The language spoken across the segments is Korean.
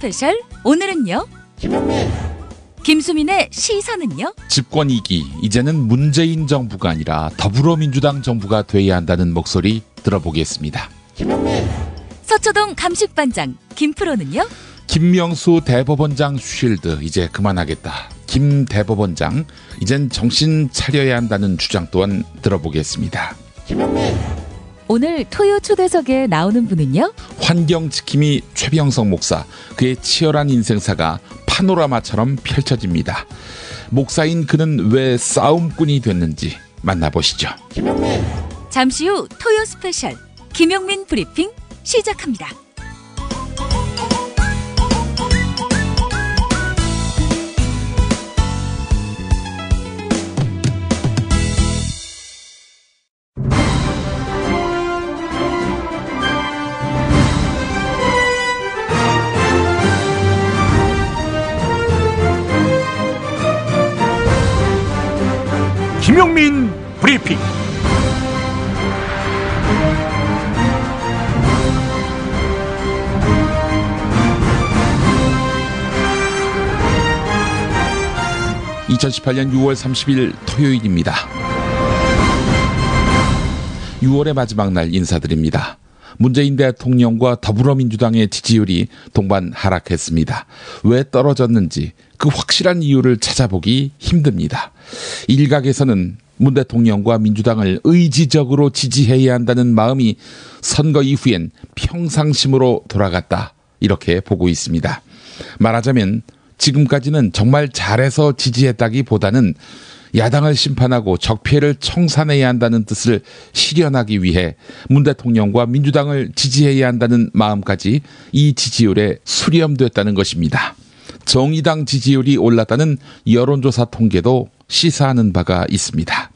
스페셜 오늘은요 김수민의 시선은요 집권 2기 이제는 문재인 정부가 아니라 더불어민주당 정부가 돼야 한다는 목소리 들어보겠습니다. 서초동 감식반장 김프로는요 김명수 대법원장 쉴드 이제 그만하겠다. 김 대법원장 이젠 정신 차려야 한다는 주장 또한 들어보겠습니다. 오늘 토요 초대석에 나오는 분은요 환경지킴이 최병석 목사, 그의 치열한 인생사가 파노라마처럼 펼쳐집니다. 목사인 그는 왜 싸움꾼이 됐는지 만나보시죠. 잠시 후 토요 스페셜 김용민 브리핑 시작합니다. 김용민 브리핑. (2018년 6월 30일) 토요일입니다. 6월의 마지막 날 인사드립니다. 문재인 대통령과 더불어민주당의 지지율이 동반 하락했습니다. 왜 떨어졌는지 그 확실한 이유를 찾아보기 힘듭니다. 일각에서는 문 대통령과 민주당을 의지적으로 지지해야 한다는 마음이 선거 이후엔 평상심으로 돌아갔다, 이렇게 보고 있습니다. 말하자면 지금까지는 정말 잘해서 지지했다기보다는 야당을 심판하고 적폐를 청산해야 한다는 뜻을 실현하기 위해 문 대통령과 민주당을 지지해야 한다는 마음까지 이 지지율에 수렴됐다는 것입니다. 정의당 지지율이 올랐다는 여론조사 통계도 시사하는 바가 있습니다.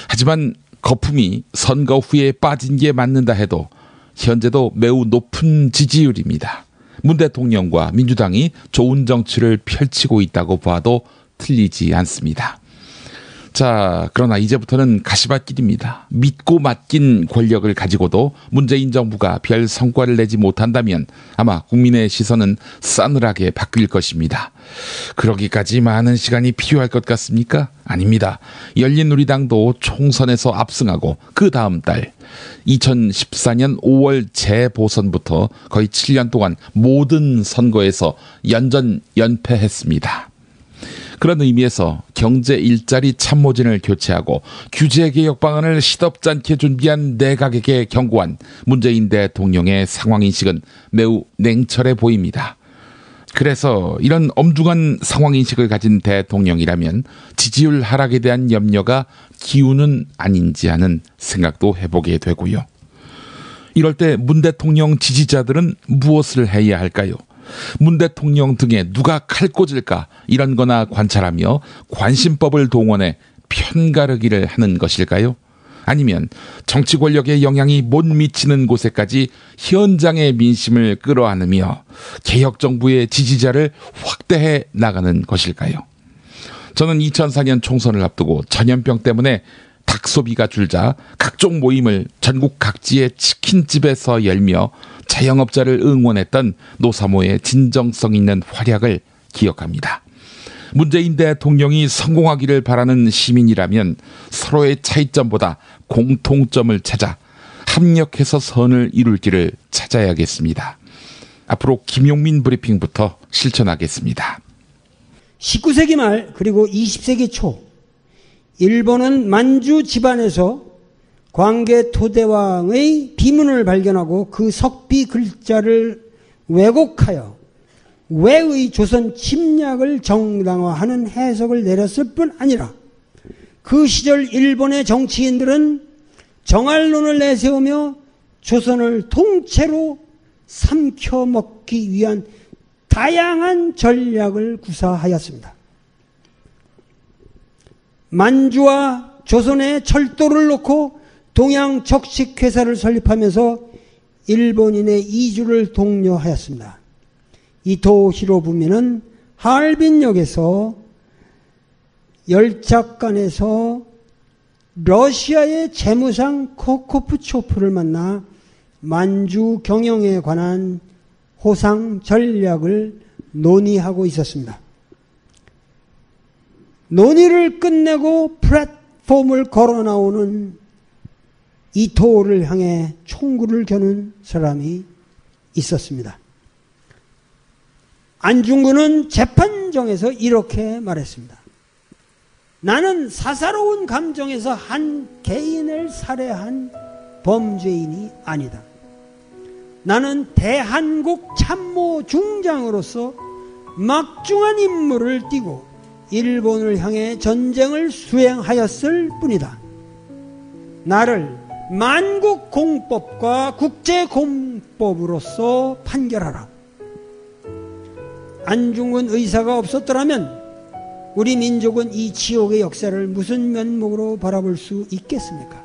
하지만 거품이 선거 후에 빠진 게 맞는다 해도 현재도 매우 높은 지지율입니다. 문 대통령과 민주당이 좋은 정치를 펼치고 있다고 봐도 틀리지 않습니다. 자, 그러나 이제부터는 가시밭길입니다. 믿고 맡긴 권력을 가지고도 문재인 정부가 별 성과를 내지 못한다면 아마 국민의 시선은 싸늘하게 바뀔 것입니다. 그러기까지 많은 시간이 필요할 것 같습니까? 아닙니다. 열린우리당도 총선에서 압승하고 그 다음 달 2014년 5월 재보선부터 거의 7년 동안 모든 선거에서 연패했습니다. 그런 의미에서 경제 일자리 참모진을 교체하고 규제개혁 방안을 시덥잖게 준비한 내각에게 경고한 문재인 대통령의 상황인식은 매우 냉철해 보입니다. 그래서 이런 엄중한 상황인식을 가진 대통령이라면 지지율 하락에 대한 염려가 기우는 아닌지 하는 생각도 해보게 되고요. 이럴 때 문 대통령 지지자들은 무엇을 해야 할까요? 문 대통령 등에 누가 칼 꽂을까, 이런 거나 관찰하며 관심법을 동원해 편가르기를 하는 것일까요? 아니면 정치 권력의 영향이 못 미치는 곳에까지 현장의 민심을 끌어안으며 개혁정부의 지지자를 확대해 나가는 것일까요? 저는 2004년 총선을 앞두고 전염병 때문에 닭 소비가 줄자 각종 모임을 전국 각지의 치킨집에서 열며 자영업자를 응원했던 노사모의 진정성 있는 활약을 기억합니다. 문재인 대통령이 성공하기를 바라는 시민이라면 서로의 차이점보다 공통점을 찾아 합력해서 선을 이룰 길을 찾아야겠습니다. 앞으로 김용민 브리핑부터 실천하겠습니다. 19세기 말 그리고 20세기 초 일본은 만주 집안에서 광개 토대왕의 비문을 발견하고 그 석비 글자를 왜곡하여 외의 조선 침략을 정당화하는 해석을 내렸을 뿐 아니라 그 시절 일본의 정치인들은 정알론을 내세우며 조선을 통째로 삼켜먹기 위한 다양한 전략을 구사하였습니다. 만주와 조선의 철도를 놓고 동양 적식회사를 설립하면서 일본인의 이주를 독려하였습니다. 이토 히로부미는 하얼빈역에서 열차간에서 러시아의 재무상 코코프초프를 만나 만주 경영에 관한 호상 전략을 논의하고 있었습니다. 논의를 끝내고 플랫폼을 걸어 나오는 이토를 향해 총구를 겨눈 사람이 있었습니다. 안중근은 재판정에서 이렇게 말했습니다. 나는 사사로운 감정에서 한 개인을 살해한 범죄인이 아니다. 나는 대한국 참모 중장으로서 막중한 임무를 띠고 일본을 향해 전쟁을 수행하였을 뿐이다. 나를 만국공법과 국제공법으로서 판결하라. 안중근 의사가 없었더라면 우리 민족은 이 지옥의 역사를 무슨 면목으로 바라볼 수 있겠습니까?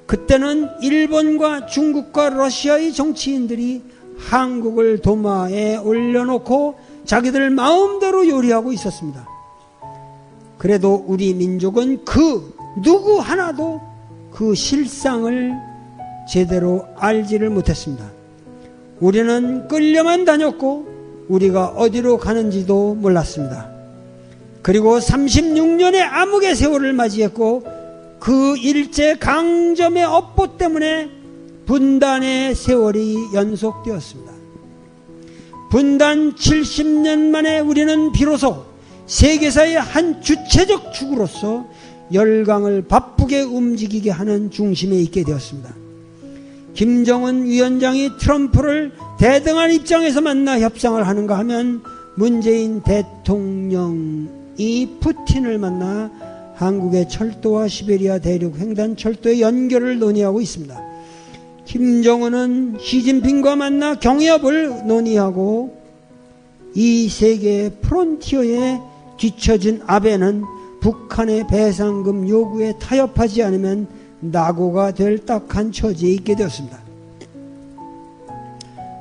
그때는 일본과 중국과 러시아의 정치인들이 한국을 도마에 올려놓고 자기들 마음대로 요리하고 있었습니다. 그래도 우리 민족은 그 누구 하나도 그 실상을 제대로 알지를 못했습니다. 우리는 끌려만 다녔고 우리가 어디로 가는지도 몰랐습니다. 그리고 36년의 암흑의 세월을 맞이했고 그 일제 강점의 업보 때문에 분단의 세월이 연속되었습니다. 분단 70년 만에 우리는 비로소 세계사의 한 주체적 축으로서 열강을 바쁘게 움직이게 하는 중심에 있게 되었습니다. 김정은 위원장이 트럼프를 대등한 입장에서 만나 협상을 하는가 하면 문재인 대통령이 푸틴을 만나 한국의 철도와 시베리아 대륙 횡단 철도의 연결을 논의하고 있습니다. 김정은은 시진핑과 만나 경협을 논의하고 이 세계의 프론티어에 뒤처진 아베는 북한의 배상금 요구에 타협하지 않으면 낙오가 될 딱한 처지에 있게 되었습니다.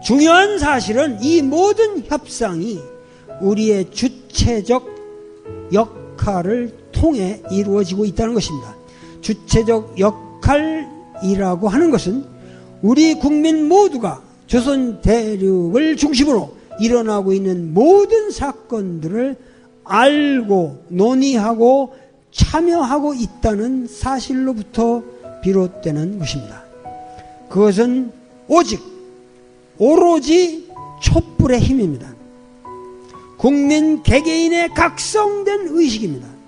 중요한 사실은 이 모든 협상이 우리의 주체적 역할을 통해 이루어지고 있다는 것입니다. 주체적 역할이라고 하는 것은 우리 국민 모두가 조선 대륙을 중심으로 일어나고 있는 모든 사건들을 알고 논의하고 참여하고 있다는 사실로부터 비롯되는 것입니다. 그것은 오로지 촛불의 힘입니다. 국민 개개인의 각성된 의식입니다.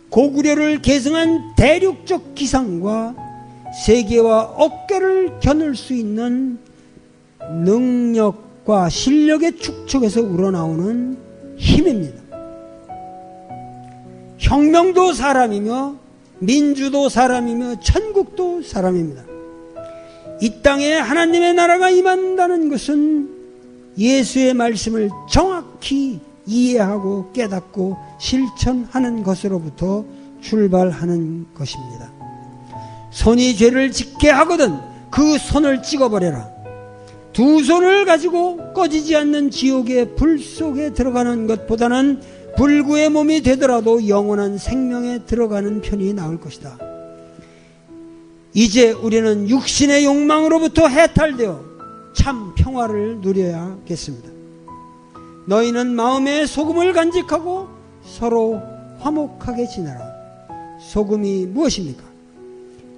고구려를 계승한 대륙적 기상과 세계와 어깨를 겨눌 수 있는 능력과 실력의 축적에서 우러나오는 힘입니다. 혁명도 사람이며 민주도 사람이며 천국도 사람입니다. 이 땅에 하나님의 나라가 임한다는 것은 예수의 말씀을 정확히 이해하고 깨닫고 실천하는 것으로부터 출발하는 것입니다. 손이 죄를 짓게 하거든 그 손을 찍어버려라. 두 손을 가지고 꺼지지 않는 지옥의 불 속에 들어가는 것보다는 불구의 몸이 되더라도 영원한 생명에 들어가는 편이 나을 것이다. 이제 우리는 육신의 욕망으로부터 해탈되어 참 평화를 누려야겠습니다. 너희는 마음에 소금을 간직하고 서로 화목하게 지내라. 소금이 무엇입니까?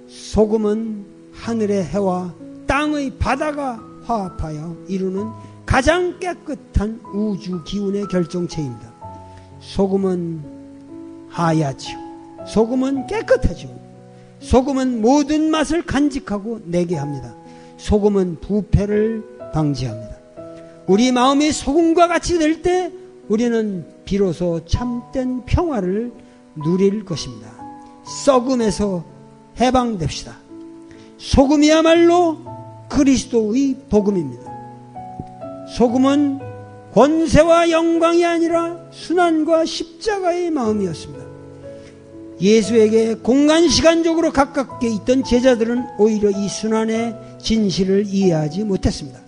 소금은 하늘의 해와 땅의 바다가 화합하여 이루는 가장 깨끗한 우주 기운의 결정체입니다. 소금은 하얗지요. 소금은 깨끗하지요. 소금은 모든 맛을 간직하고 내게 합니다. 소금은 부패를 방지합니다. 우리 마음이 소금과 같이 될 때 우리는 비로소 참된 평화를 누릴 것입니다. 썩음에서 해방됩시다. 소금이야말로 그리스도의 복음입니다. 소금은 권세와 영광이 아니라 순환과 십자가의 마음이었습니다. 예수에게 공간시간적으로 가깝게 있던 제자들은 오히려 이 순환의 진실을 이해하지 못했습니다.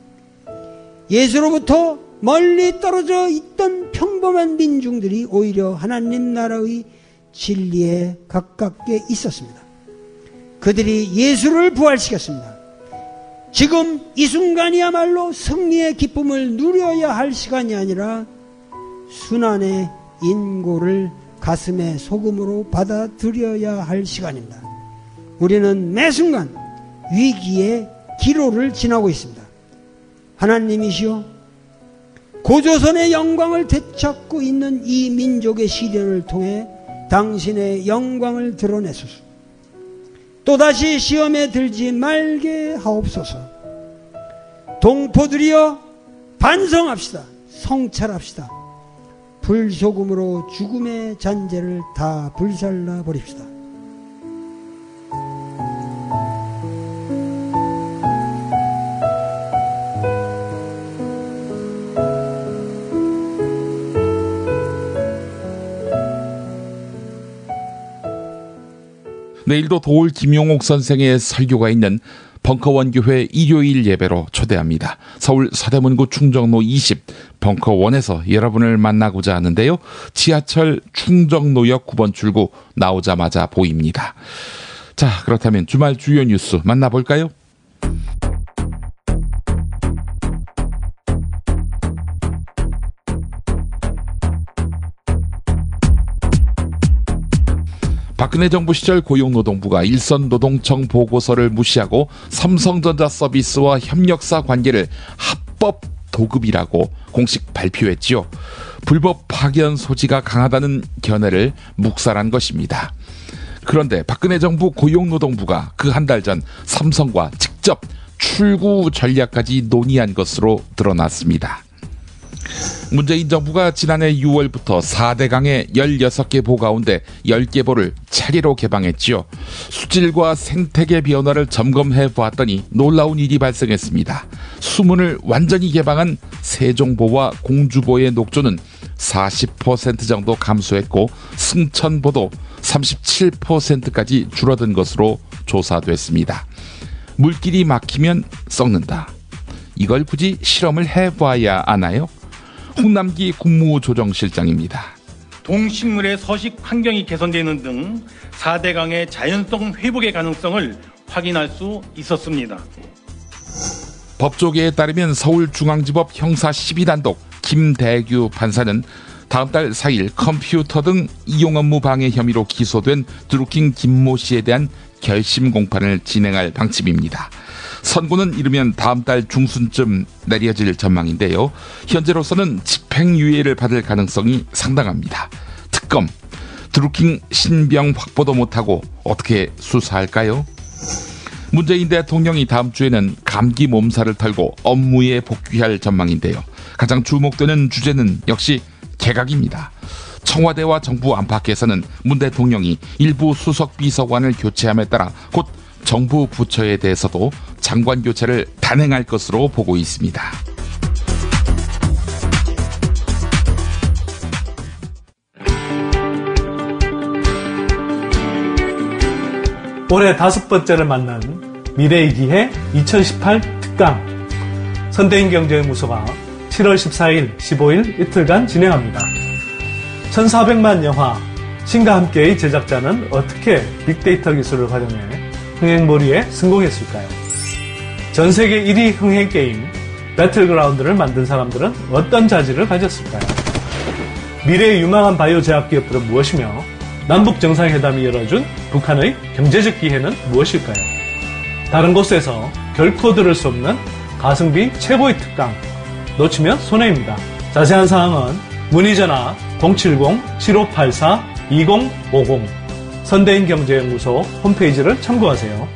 예수로부터 멀리 떨어져 있던 평범한 민중들이 오히려 하나님 나라의 진리에 가깝게 있었습니다. 그들이 예수를 부활시켰습니다. 지금 이 순간이야말로 승리의 기쁨을 누려야 할 시간이 아니라 순환의 인고를 가슴에 소금으로 받아들여야 할 시간입니다. 우리는 매 순간 위기의 기로를 지나고 있습니다. 하나님이시여, 고조선의 영광을 되찾고 있는 이 민족의 시련을 통해 당신의 영광을 드러내소서. 또다시 시험에 들지 말게 하옵소서. 동포들이여, 반성합시다. 성찰합시다. 불소금으로 죽음의 잔재를 다 불살라 버립시다. 내일도 도올 김용옥 선생의 설교가 있는 벙커원교회 일요일 예배로 초대합니다. 서울 서대문구 충정로 20 벙커원에서 여러분을 만나고자 하는데요. 지하철 충정로역 9번 출구 나오자마자 보입니다. 자, 그렇다면 주말 주요 뉴스 만나볼까요? 박근혜 정부 시절 고용노동부가 일선노동청 보고서를 무시하고 삼성전자 서비스와 협력사 관계를 합법 도급이라고 공식 발표했지요. 불법 파견 소지가 강하다는 견해를 묵살한 것입니다. 그런데 박근혜 정부 고용노동부가 그 한 달 전 삼성과 직접 출구 전략까지 논의한 것으로 드러났습니다. 문재인 정부가 지난해 6월부터 4대강의 16개 보 가운데 10개 보를 차례로 개방했지요. 수질과 생태계 변화를 점검해 보았더니 놀라운 일이 발생했습니다. 수문을 완전히 개방한 세종보와 공주보의 녹조는 40% 정도 감소했고 승천보도 37%까지 줄어든 것으로 조사됐습니다. 물길이 막히면 썩는다. 이걸 굳이 실험을 해봐야 하나요? 홍남기 국무조정실장입니다. 동식물의 서식 환경이 개선되는 등 4대강의 자연성 회복의 가능성을 확인할 수 있었습니다. 법조계에 따르면 서울중앙지법 형사 12단독 김대규 판사는 다음 달 4일 컴퓨터 등 이용 업무 방해 혐의로 기소된 드루킹 김모 씨에 대한 결심 공판을 진행할 방침입니다. 선고는 이르면 다음 달 중순쯤 내려질 전망인데요. 현재로서는 집행유예를 받을 가능성이 상당합니다. 특검, 드루킹 신병 확보도 못하고 어떻게 수사할까요? 문재인 대통령이 다음 주에는 감기 몸살을 털고 업무에 복귀할 전망인데요. 가장 주목되는 주제는 역시 개각입니다. 청와대와 정부 안팎에서는 문 대통령이 일부 수석 비서관을 교체함에 따라 곧 정부 부처에 대해서도 장관 교체를 단행할 것으로 보고 있습니다. 올해 5번째를 만난 미래의 기회 2018 특강 선대인 경제연구소가 7월 14일, 15일 이틀간 진행합니다. 1400만 영화 신과 함께의 제작자는 어떻게 빅데이터 기술을 활용해 흥행몰이에 성공했을까요? 전세계 1위 흥행게임 배틀그라운드를 만든 사람들은 어떤 자질을 가졌을까요? 미래의 유망한 바이오 제약 기업들은 무엇이며 남북정상회담이 열어준 북한의 경제적 기회는 무엇일까요? 다른 곳에서 결코 들을 수 없는 가성비 최고의 특강 놓치면 손해입니다. 자세한 사항은 문의전화 070-7584-2050 선대인경제연구소 홈페이지를 참고하세요.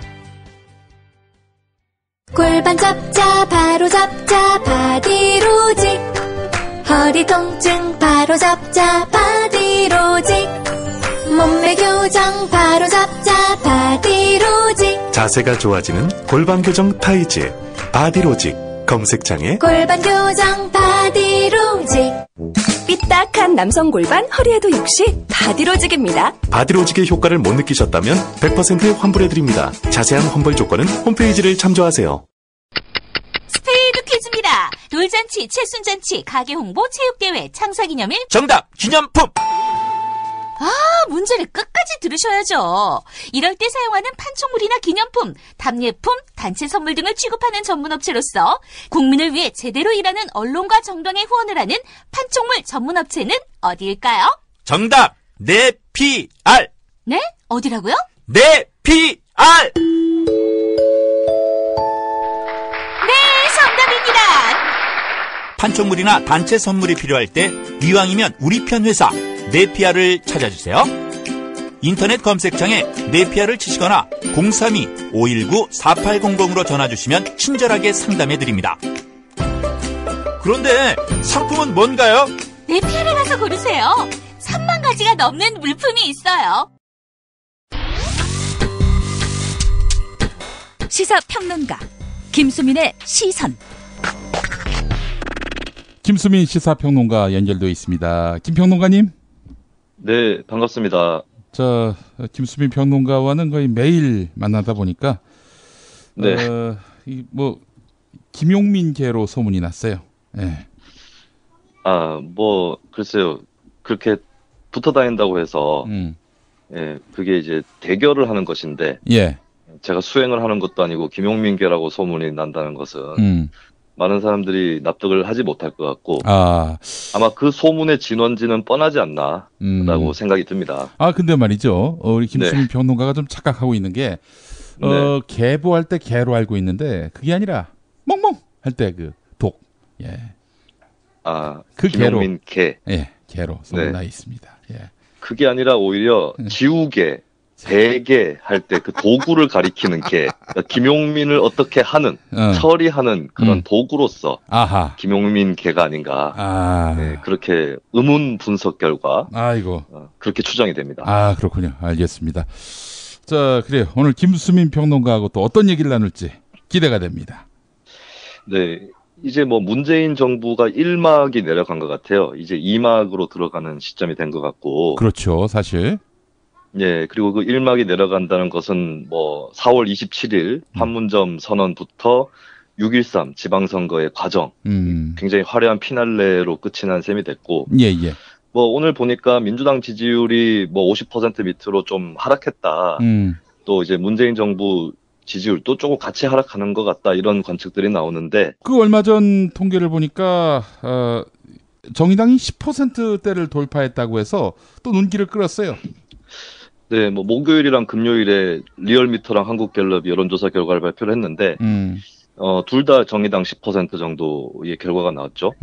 골반 잡자 바로 잡자 바디로직 허리 통증 바로 잡자 바디로직 몸매 교정 바로 잡자 바디로직 자세가 좋아지는 골반 교정 타이즈 바디로직 검색창에 골반 교정 바디로직 삐딱한 남성 골반 허리에도 역시 바디로직입니다. 바디로직의 효과를 못 느끼셨다면 100% 환불해드립니다. 자세한 환불 조건은 홈페이지를 참조하세요. 스페이드 퀴즈입니다. 돌잔치, 칠순잔치, 가게 홍보, 체육대회, 창사기념일 정답! 기념품! 문제를 끝까지 들으셔야죠. 이럴 때 사용하는 판촉물이나 기념품, 답례품, 단체 선물 등을 취급하는 전문업체로서 국민을 위해 제대로 일하는 언론과 정당에 후원을 하는 판촉물 전문업체는 어디일까요? 정답! 네피알! 네? 어디라고요? 네피알! 네, 정답입니다. 판촉물이나 단체 선물이 필요할 때 이왕이면 우리 편 회사 네피알을 찾아주세요. 인터넷 검색창에 네피알을 치시거나 032-519-4800으로 전화주시면 친절하게 상담해드립니다. 그런데 상품은 뭔가요? 네피알에 가서 고르세요. 3만 가지가 넘는 물품이 있어요. 시사평론가 김수민의 시선. 김수민 시사평론가 연결되어 있습니다. 김 평론가님. 네, 반갑습니다. 김수민 평론가와는 거의 매일 만나다 보니까 네. 김용민계로 소문이 났어요. 네. 글쎄요. 그렇게 붙어 다닌다고 해서 예, 그게 이제 대결을 하는 것인데 예. 제가 수행을 하는 것도 아니고 김용민계라고 소문이 난다는 것은 많은 사람들이 납득을 하지 못할 것 같고 아마 그 소문의 진원지는 뻔하지 않나라고 생각이 듭니다. 근데 말이죠. 우리 김수민 평론가가 좀 착각하고 있는 게 개보할 때 개로 알고 있는데 그게 아니라 멍멍 할 때 그 독. 예. 그 김용민 개. 예, 개로 소문나 있습니다. 예. 그게 아니라 오히려 지우개, 베개 할 때 그 도구를 가리키는 개. 그러니까 김용민을 어떻게 하는, 처리하는 그런 도구로서 김용민 개가 아닌가. 네, 그렇게 의문 분석 결과 그렇게 추정이 됩니다. 그렇군요. 알겠습니다. 자, 그래요. 오늘 김수민 평론가하고 또 어떤 얘기를 나눌지 기대가 됩니다. 네. 이제 문재인 정부가 1막이 내려간 것 같아요. 이제 2막으로 들어가는 시점이 된 것 같고. 그렇죠, 사실. 예, 그리고 그 1막이 내려간다는 것은 4월 27일 판문점 선언부터 6.13 지방선거의 과정. 굉장히 화려한 피날레로 끝이 난 셈이 됐고. 예, 예. 오늘 보니까 민주당 지지율이 50% 밑으로 좀 하락했다. 또 이제 문재인 정부 지지율도 조금 같이 하락하는 것 같다. 이런 관측들이 나오는데. 그 얼마 전 통계를 보니까, 정의당이 10%대를 돌파했다고 해서 또 눈길을 끌었어요. 네, 목요일이랑 금요일에 리얼미터랑 한국갤럽이 여론조사 결과를 발표를 했는데, 둘 다 정의당 10% 정도의 결과가 나왔죠.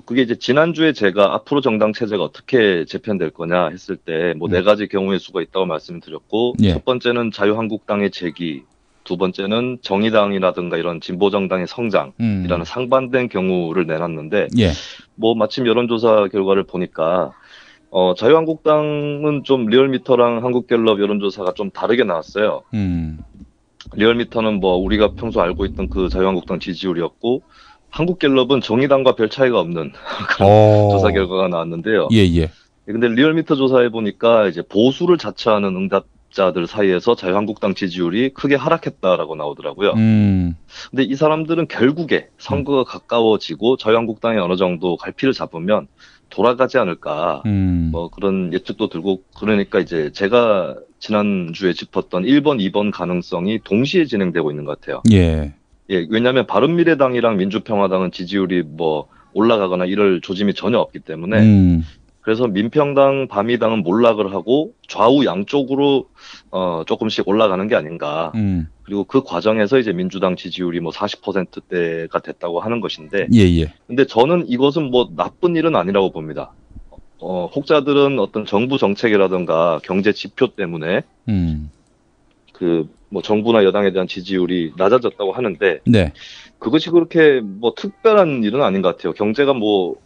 그게 이제 지난주에 제가 앞으로 정당 체제가 어떻게 재편될 거냐 했을 때 네 가지 경우의 수가 있다고 말씀을 드렸고 첫 번째는 자유한국당의 재기, 두 번째는 정의당이라든가 이런 진보정당의 성장이라는 상반된 경우를 내놨는데 마침 여론조사 결과를 보니까 자유한국당은 좀 리얼미터랑 한국갤럽 여론조사가 좀 다르게 나왔어요. 리얼미터는 우리가 평소 알고 있던 그 자유한국당 지지율이었고 한국갤럽은 정의당과 별 차이가 없는 그런 조사 결과가 나왔는데요. 예. 근데 리얼미터 조사에 보니까 이제 보수를 자처하는 응답자들 사이에서 자유한국당 지지율이 크게 하락했다라고 나오더라고요. 근데 이 사람들은 결국에 선거가 가까워지고 자유한국당이 어느 정도 갈피를 잡으면 돌아가지 않을까. 그런 예측도 들고 그러니까 이제 제가 지난주에 짚었던 1번, 2번 가능성이 동시에 진행되고 있는 것 같아요. 예, 왜냐하면 바른미래당이랑 민주평화당은 지지율이 올라가거나 이럴 조짐이 전혀 없기 때문에 그래서 민평당, 바미당은 몰락을 하고 좌우 양쪽으로 조금씩 올라가는 게 아닌가. 그리고 그 과정에서 이제 민주당 지지율이 40%대가 됐다고 하는 것인데. 예. 근데 저는 이것은 나쁜 일은 아니라고 봅니다. 혹자들은 어떤 정부 정책이라든가 경제 지표 때문에 정부나 여당에 대한 지지율이 낮아졌다고 하는데 그것이 그렇게 특별한 일은 아닌 것 같아요. 경제가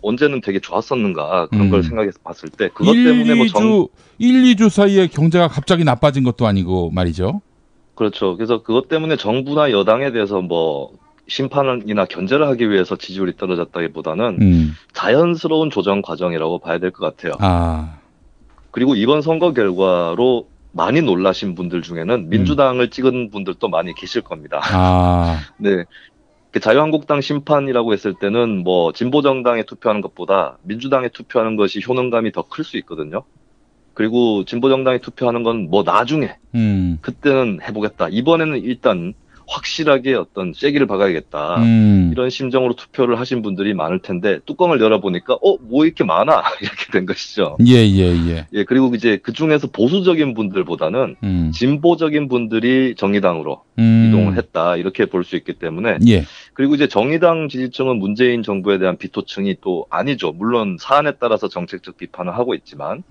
언제는 되게 좋았었는가 그런 걸 생각해서 봤을 때 그것 때문에 1, 2주 사이에 경제가 갑자기 나빠진 것도 아니고 말이죠. 그렇죠. 그래서 그것 때문에 정부나 여당에 대해서 심판이나 견제를 하기 위해서 지지율이 떨어졌다기보다는 자연스러운 조정 과정이라고 봐야 될 것 같아요. 그리고 이번 선거 결과로 많이 놀라신 분들 중에는 민주당을 찍은 분들도 많이 계실 겁니다. 네. 자유한국당 심판이라고 했을 때는 진보정당에 투표하는 것보다 민주당에 투표하는 것이 효능감이 더 클 수 있거든요. 그리고 진보정당이 투표하는 건 뭐 나중에 그때는 해보겠다. 이번에는 일단 확실하게 어떤 쐐기를 박아야겠다. 이런 심정으로 투표를 하신 분들이 많을 텐데 뚜껑을 열어보니까 뭐 이렇게 많아 이렇게 된 것이죠. 예, 그리고 이제 그 중에서 보수적인 분들보다는 진보적인 분들이 정의당으로 이동을 했다 이렇게 볼 수 있기 때문에 그리고 이제 정의당 지지층은 문재인 정부에 대한 비토층이 또 아니죠. 물론 사안에 따라서 정책적 비판을 하고 있지만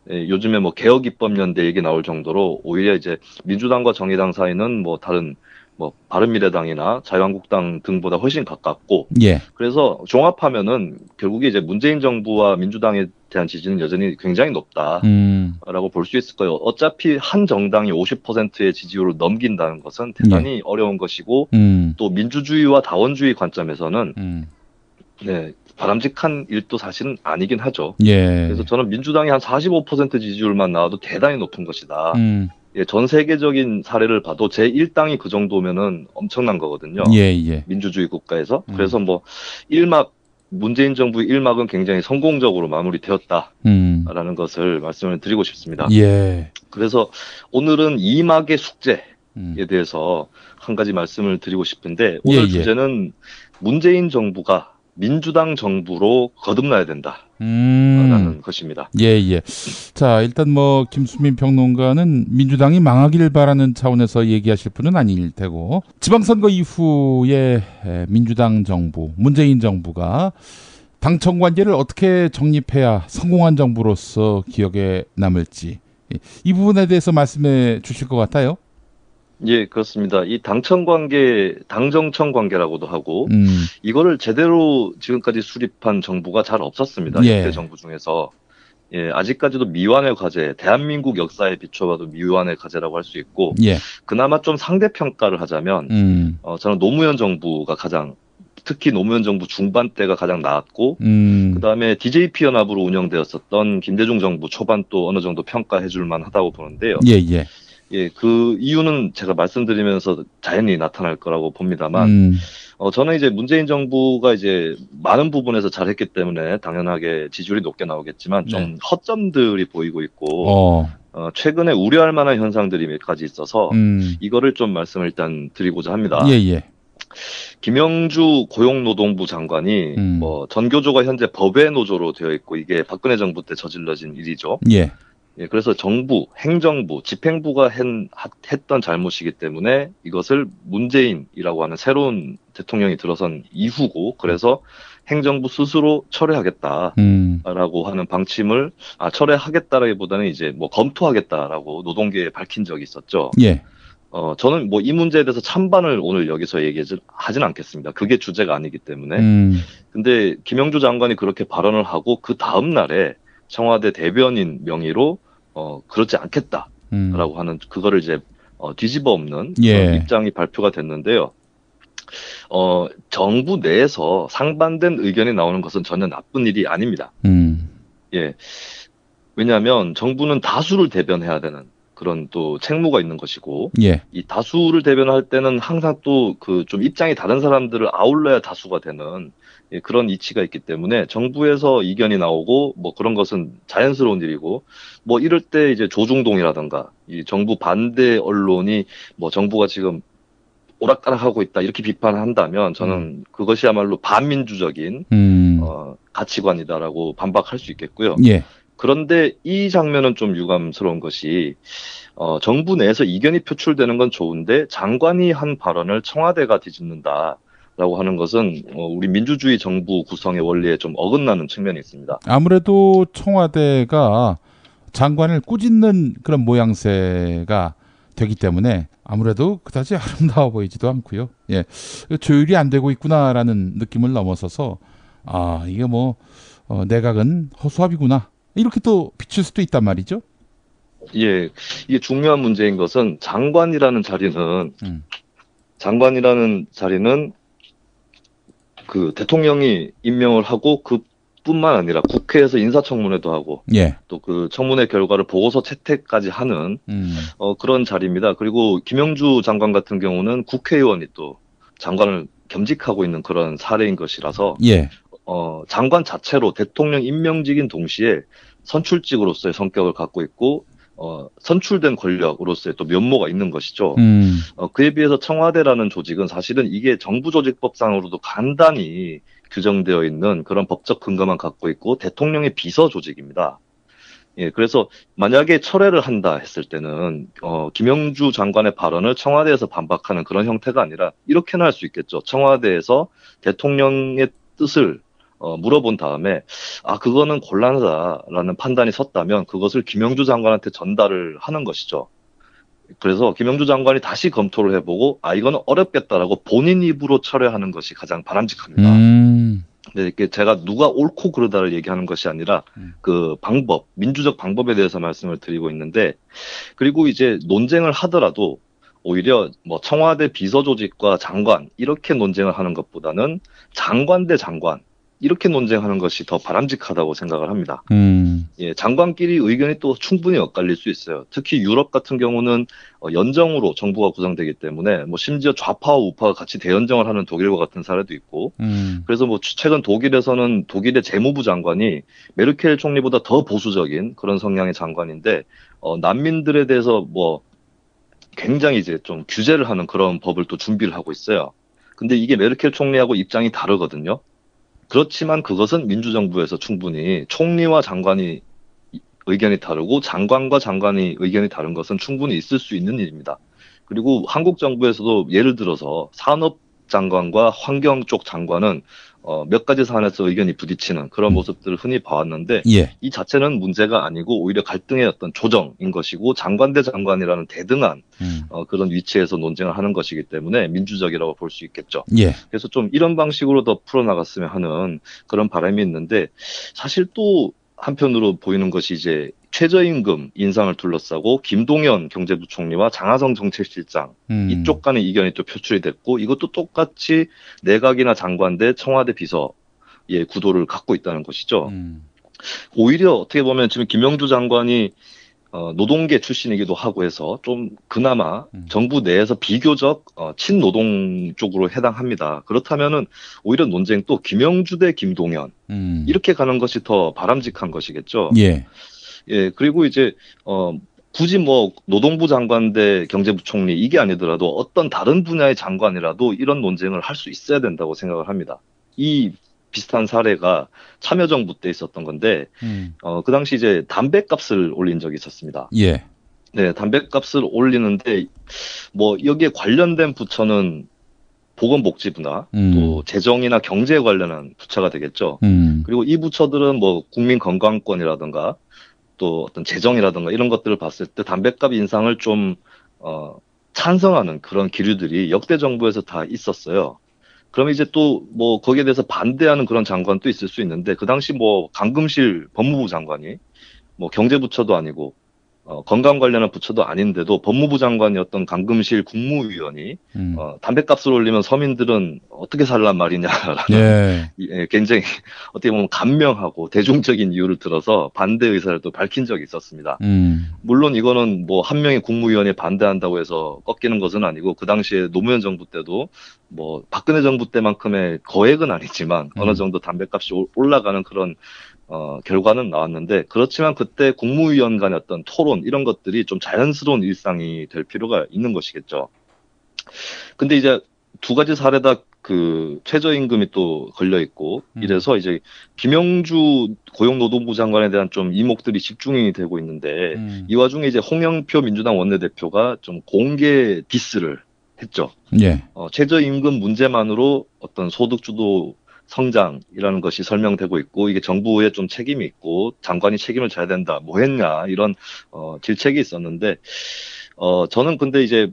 예, 요즘에 뭐 개혁 입법연대 얘기 나올 정도로 오히려 이제 민주당과 정의당 사이는 뭐 다른 뭐 바른미래당이나 자유한국당 등보다 훨씬 가깝고 그래서 종합하면은 결국에 이제 문재인 정부와 민주당에 대한 지지는 여전히 굉장히 높다라고 볼 수 있을 거예요. 어차피 한 정당이 50%의 지지율을 넘긴다는 것은 대단히 어려운 것이고 또 민주주의와 다원주의 관점에서는 네, 바람직한 일도 사실은 아니긴 하죠. 그래서 저는 민주당이 한 45% 지지율만 나와도 대단히 높은 것이다. 예, 전 세계적인 사례를 봐도 제1당이 그 정도면은 엄청난 거거든요. 민주주의 국가에서. 그래서 뭐 1막 문재인 정부의 1막은 굉장히 성공적으로 마무리되었다라는 것을 말씀을 드리고 싶습니다. 그래서 오늘은 2막의 숙제에 대해서 한 가지 말씀을 드리고 싶은데 오늘 주제는 문재인 정부가 민주당 정부로 거듭나야 된다. 라는 것입니다. 자, 일단 뭐 김수민 평론가는 민주당이 망하길 바라는 차원에서 얘기하실 분은 아닐 테고 지방선거 이후에 민주당 정부, 문재인 정부가 당청 관계를 어떻게 정립해야 성공한 정부로서 기억에 남을지 이 부분에 대해서 말씀해 주실 것 같아요. 예, 그렇습니다. 이 당청 관계, 당정청 관계라고도 하고, 이거를 제대로 지금까지 수립한 정부가 잘 없었습니다. 이때 정부 중에서. 예, 아직까지도 미완의 과제, 대한민국 역사에 비춰봐도 미완의 과제라고 할 수 있고, 그나마 좀 상대평가를 하자면, 저는 노무현 정부가 가장, 특히 노무현 정부 중반 때가 가장 나았고, 그 다음에 DJP 연합으로 운영되었었던 김대중 정부 초반 또 어느 정도 평가해 줄 만하다고 보는데요. 예, 그 이유는 제가 말씀드리면서 자연히 나타날 거라고 봅니다만, 저는 이제 문재인 정부가 이제 많은 부분에서 잘했기 때문에 당연하게 지지율이 높게 나오겠지만 좀 허점들이 보이고 있고, 최근에 우려할 만한 현상들이 몇 가지 있어서 이거를 좀 말씀을 일단 드리고자 합니다. 김영주 고용노동부 장관이 뭐 전교조가 현재 법외 노조로 되어 있고 이게 박근혜 정부 때 저질러진 일이죠. 예, 그래서 정부, 행정부, 집행부가 했던 잘못이기 때문에 이것을 문재인이라고 하는 새로운 대통령이 들어선 이후고, 그래서 행정부 스스로 철회하겠다라고 하는 방침을, 철회하겠다라기보다는 이제 뭐 검토하겠다라고 노동계에 밝힌 적이 있었죠. 저는 뭐 이 문제에 대해서 찬반을 오늘 여기서 하진 않겠습니다. 그게 주제가 아니기 때문에. 근데 김영주 장관이 그렇게 발언을 하고 그 다음 날에 청와대 대변인 명의로 그렇지 않겠다라고 하는 그거를 이제 뒤집어 엎는 그런 입장이 발표가 됐는데요. 정부 내에서 상반된 의견이 나오는 것은 전혀 나쁜 일이 아닙니다. 예, 왜냐하면 정부는 다수를 대변해야 되는 그런 또 책무가 있는 것이고, 이 다수를 대변할 때는 항상 또 그 좀 입장이 다른 사람들을 아울러야 다수가 되는 그런 이치가 있기 때문에 정부에서 이견이 나오고 뭐 그런 것은 자연스러운 일이고, 뭐 이럴 때 이제 조중동이라든가 이 정부 반대 언론이 뭐 정부가 지금 오락가락하고 있다 이렇게 비판한다면 저는 그것이야말로 반민주적인 가치관이다라고 반박할 수 있겠고요. 그런데 이 장면은 좀 유감스러운 것이 정부 내에서 이견이 표출되는 건 좋은데 장관이 한 발언을 청와대가 뒤집는다. 라고 하는 것은 우리 민주주의 정부 구성의 원리에 좀 어긋나는 측면이 있습니다. 아무래도 청와대가 장관을 꾸짖는 그런 모양새가 되기 때문에 아무래도 그다지 아름다워 보이지도 않고요. 조율이 안 되고 있구나라는 느낌을 넘어서서 이게 뭐 내각은 허수아비구나 이렇게 또 비칠 수도 있단 말이죠. 예, 이게 중요한 문제인 것은 장관이라는 자리는 그 대통령이 임명을 하고 그뿐만 아니라 국회에서 인사청문회도 하고 또 그 청문회 결과를 보고서 채택까지 하는 그런 자리입니다. 그리고 김영주 장관 같은 경우는 국회의원이 또 장관을 겸직하고 있는 그런 사례인 것이라서 장관 자체로 대통령 임명직인 동시에 선출직으로서의 성격을 갖고 있고 선출된 권력으로서의 또 면모가 있는 것이죠. 그에 비해서 청와대라는 조직은 사실은 이게 정부조직법상으로도 간단히 규정되어 있는 그런 법적 근거만 갖고 있고 대통령의 비서 조직입니다. 예, 그래서 만약에 철회를 한다 했을 때는 김영주 장관의 발언을 청와대에서 반박하는 그런 형태가 아니라 이렇게는 할 수 있겠죠. 청와대에서 대통령의 뜻을 물어본 다음에 그거는 곤란하다라는 판단이 섰다면 그것을 김영주 장관한테 전달을 하는 것이죠. 그래서 김영주 장관이 다시 검토를 해보고 이거는 어렵겠다라고 본인 입으로 철회하는 것이 가장 바람직합니다. 네, 이렇게 제가 누가 옳고 그르다를 얘기하는 것이 아니라 그 방법, 민주적 방법에 대해서 말씀을 드리고 있는데, 그리고 이제 논쟁을 하더라도 오히려 뭐 청와대 비서조직과 장관 이렇게 논쟁을 하는 것보다는 장관 대 장관 이렇게 논쟁하는 것이 더 바람직하다고 생각을 합니다. 예, 장관끼리 의견이 또 충분히 엇갈릴 수 있어요. 특히 유럽 같은 경우는 연정으로 정부가 구성되기 때문에 뭐 심지어 좌파와 우파가 같이 대연정을 하는 독일과 같은 사례도 있고, 그래서 뭐 최근 독일에서는 독일의 재무부 장관이 메르켈 총리보다 더 보수적인 그런 성향의 장관인데 난민들에 대해서 뭐 굉장히 이제 좀 규제를 하는 그런 법을 또 준비를 하고 있어요. 근데 이게 메르켈 총리하고 입장이 다르거든요. 그렇지만 그것은 민주정부에서 충분히 총리와 장관이 의견이 다르고 장관과 장관이 의견이 다른 것은 충분히 있을 수 있는 일입니다. 그리고 한국 정부에서도 예를 들어서 산업장관과 환경 쪽 장관은 몇 가지 사안에서 의견이 부딪히는 그런 모습들을 흔히 봐왔는데, 이 자체는 문제가 아니고 오히려 갈등의 어떤 조정인 것이고 장관 대 장관이라는 대등한 그런 위치에서 논쟁을 하는 것이기 때문에 민주적이라고 볼 수 있겠죠. 그래서 좀 이런 방식으로 더 풀어나갔으면 하는 그런 바람이 있는데, 사실 또 한편으로 보이는 것이 이제 최저임금 인상을 둘러싸고 김동연 경제부총리와 장하성 정책실장 이쪽 간의 이견이 또 표출이 됐고, 이것도 똑같이 내각이나 장관 대 청와대 비서의 구도를 갖고 있다는 것이죠. 오히려 어떻게 보면 지금 김영주 장관이 노동계 출신이기도 하고 해서 좀 그나마 정부 내에서 비교적 친노동 쪽으로 해당합니다. 그렇다면은 오히려 논쟁 또 김영주 대 김동연 이렇게 가는 것이 더 바람직한 것이겠죠. 예, 그리고 이제, 굳이 뭐, 노동부 장관 대 경제부총리 이게 아니더라도 어떤 다른 분야의 장관이라도 이런 논쟁을 할 수 있어야 된다고 생각을 합니다. 이 비슷한 사례가 참여정부 때 있었던 건데, 그 당시 이제 담배값을 올린 적이 있었습니다. 네, 담배값을 올리는데, 뭐, 여기에 관련된 부처는 보건복지부나 또 재정이나 경제에 관련한 부처가 되겠죠. 그리고 이 부처들은 뭐, 국민건강권이라든가, 또 어떤 재정이라든가 이런 것들을 봤을 때 담배값 인상을 좀 찬성하는 그런 기류들이 역대 정부에서 다 있었어요. 그럼 이제 또 뭐 거기에 대해서 반대하는 그런 장관도 있을 수 있는데, 그 당시 뭐 강금실 법무부 장관이 뭐 경제부처도 아니고 건강 관련한 부처도 아닌데도 법무부 장관이었던 강금실 국무위원이 담배값을 올리면 서민들은 어떻게 살란 말이냐라는 굉장히 어떻게 보면 간명하고 대중적인 이유를 들어서 반대 의사를 또 밝힌 적이 있었습니다. 물론 이거는 뭐 한 명의 국무위원이 반대한다고 해서 꺾이는 것은 아니고, 그 당시에 노무현 정부 때도 뭐 박근혜 정부 때만큼의 거액은 아니지만 어느 정도 담배값이 올라가는 그런 결과는 나왔는데, 그렇지만 그때 국무위원 간의 어떤 토론 이런 것들이 좀 자연스러운 일상이 될 필요가 있는 것이겠죠. 근데 이제 두 가지 사례다 그 최저임금이 또 걸려 있고 이래서 이제 김영주 고용노동부 장관에 대한 좀 이목들이 집중이 되고 있는데, 이 와중에 이제 홍영표 민주당 원내대표가 좀 공개 디스를 했죠. 최저임금 문제만으로 어떤 소득주도 성장이라는 것이 설명되고 있고, 이게 정부에 좀 책임이 있고 장관이 책임을 져야 된다, 뭐 했냐 이런 질책이 있었는데, 저는 근데 이제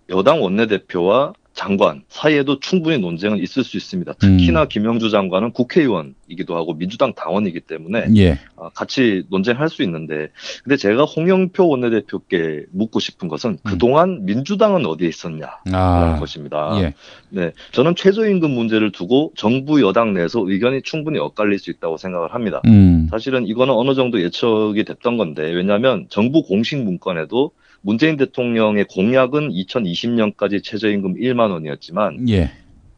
여당 원내대표와 장관 사이에도 충분히 논쟁은 있을 수 있습니다. 특히나 김영주 장관은 국회의원이기도 하고 민주당 당원이기 때문에 같이 논쟁할 수 있는데, 근데 제가 홍영표 원내대표께 묻고 싶은 것은 그동안 민주당은 어디에 있었냐라는 것입니다. 네, 저는 최저임금 문제를 두고 정부 여당 내에서 의견이 충분히 엇갈릴 수 있다고 생각을 합니다. 사실은 이거는 어느 정도 예측이 됐던 건데, 왜냐하면 정부 공식 문건에도 문재인 대통령의 공약은 2020년까지 최저임금 1만 원이었지만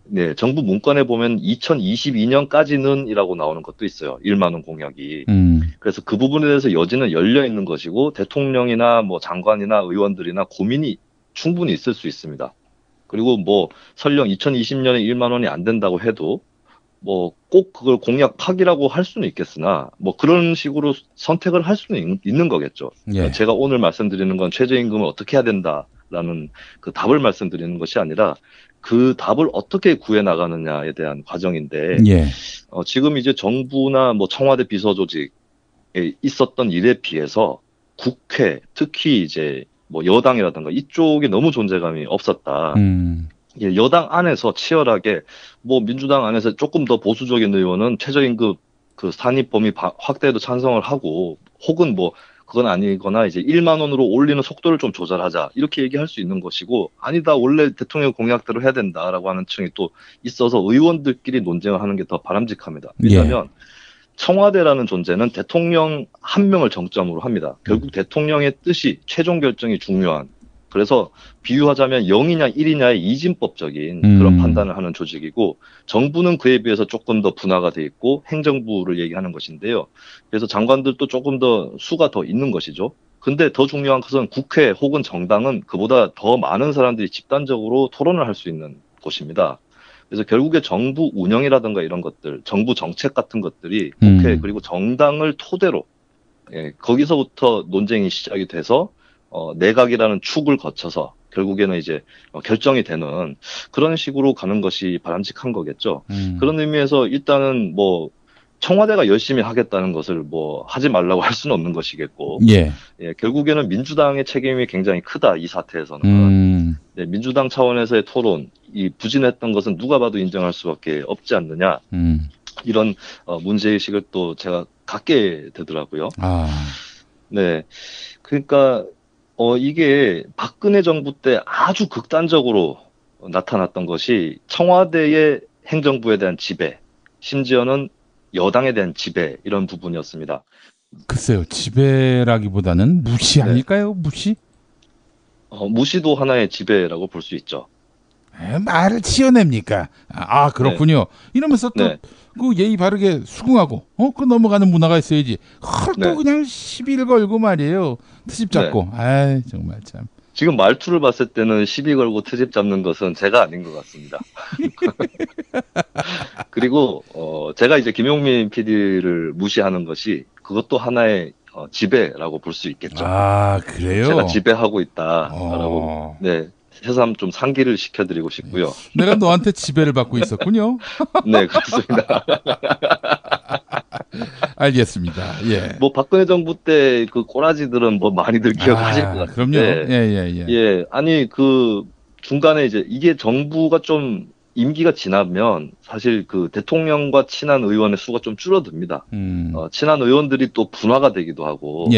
네, 정부 문건에 보면 2022년까지는이라고 나오는 것도 있어요. 1만 원 공약이. 그래서 그 부분에 대해서 여지는 열려 있는 것이고 대통령이나 뭐 장관이나 의원들이나 고민이 충분히 있을 수 있습니다. 그리고 뭐 설령 2020년에 1만 원이 안 된다고 해도 뭐 꼭 그걸 공약 파기라고 할 수는 있겠으나 뭐 그런 식으로 선택을 할 수는 있는 거겠죠. 예. 제가 오늘 말씀드리는 건 최저임금을 어떻게 해야 된다라는 그 답을 말씀드리는 것이 아니라 그 답을 어떻게 구해 나가느냐에 대한 과정인데 예. 지금 이제 정부나 뭐 청와대 비서조직에 있었던 일에 비해서 국회 특히 이제 뭐 여당이라든가 이쪽에 너무 존재감이 없었다. 예, 여당 안에서 치열하게 뭐 민주당 안에서 조금 더 보수적인 의원은 최저임금 그 산입 범위 확대에도 찬성을 하고 혹은 뭐 그건 아니거나 이제 1만 원으로 올리는 속도를 좀 조절하자 이렇게 얘기할 수 있는 것이고 아니다 원래 대통령 공약대로 해야 된다라고 하는 층이 또 있어서 의원들끼리 논쟁을 하는 게 더 바람직합니다. 왜냐하면 청와대라는 존재는 대통령 한 명을 정점으로 합니다. 결국 대통령의 뜻이 최종 결정이 중요한 그래서 비유하자면 0이냐 1이냐의 이진법적인 그런 판단을 하는 조직이고 정부는 그에 비해서 조금 더 분화가 돼 있고 행정부를 얘기하는 것인데요. 그래서 장관들도 조금 더 수가 더 있는 것이죠. 근데 더 중요한 것은 국회 혹은 정당은 그보다 더 많은 사람들이 집단적으로 토론을 할 수 있는 곳입니다. 그래서 결국에 정부 운영이라든가 이런 것들, 정부 정책 같은 것들이 국회 그리고 정당을 토대로 거기서부터 논쟁이 시작이 돼서 내각이라는 축을 거쳐서 결국에는 이제 결정이 되는 그런 식으로 가는 것이 바람직한 거겠죠. 그런 의미에서 일단은 뭐 청와대가 열심히 하겠다는 것을 뭐 하지 말라고 할 수는 없는 것이겠고, 예, 결국에는 민주당의 책임이 굉장히 크다 이 사태에서는. 네, 민주당 차원에서의 토론, 이 부진했던 것은 누가 봐도 인정할 수밖에 없지 않느냐. 이런 문제의식을 또 제가 갖게 되더라고요. 네, 그러니까. 이게 박근혜 정부 때 아주 극단적으로 나타났던 것이 청와대의 행정부에 대한 지배, 심지어는 여당에 대한 지배, 이런 부분이었습니다. 글쎄요, 지배라기보다는 무시 아닐까요? 무시? 무시도 하나의 지배라고 볼 수 있죠. 말을 치어냅니까? 그렇군요. 이러면서 또 그 예의 바르게 수긍하고 그 넘어가는 문화가 있어야지. 또 그냥 시비를 걸고 말이에요. 트집 잡고. 정말 참. 지금 말투를 봤을 때는 시비 걸고 트집 잡는 것은 제가 아닌 것 같습니다. 그리고 제가 이제 김용민 PD를 무시하는 것이 그것도 하나의 지배라고 볼 수 있겠죠. 그래요? 제가 지배하고 있다라고. 네. 새삼 좀 상기를 시켜드리고 싶고요. 내가 너한테 지배를 받고 있었군요. 네, 그렇습니다. 알겠습니다. 예. 뭐 박근혜 정부 때 그 꼬라지들은 뭐 많이들 기억하실 것 같은데. 그럼요. 예. 아니 그 중간에 이제 이게 정부가 좀 임기가 지나면 사실 그 대통령과 친한 의원의 수가 좀 줄어듭니다. 친한 의원들이 또 분화가 되기도 하고.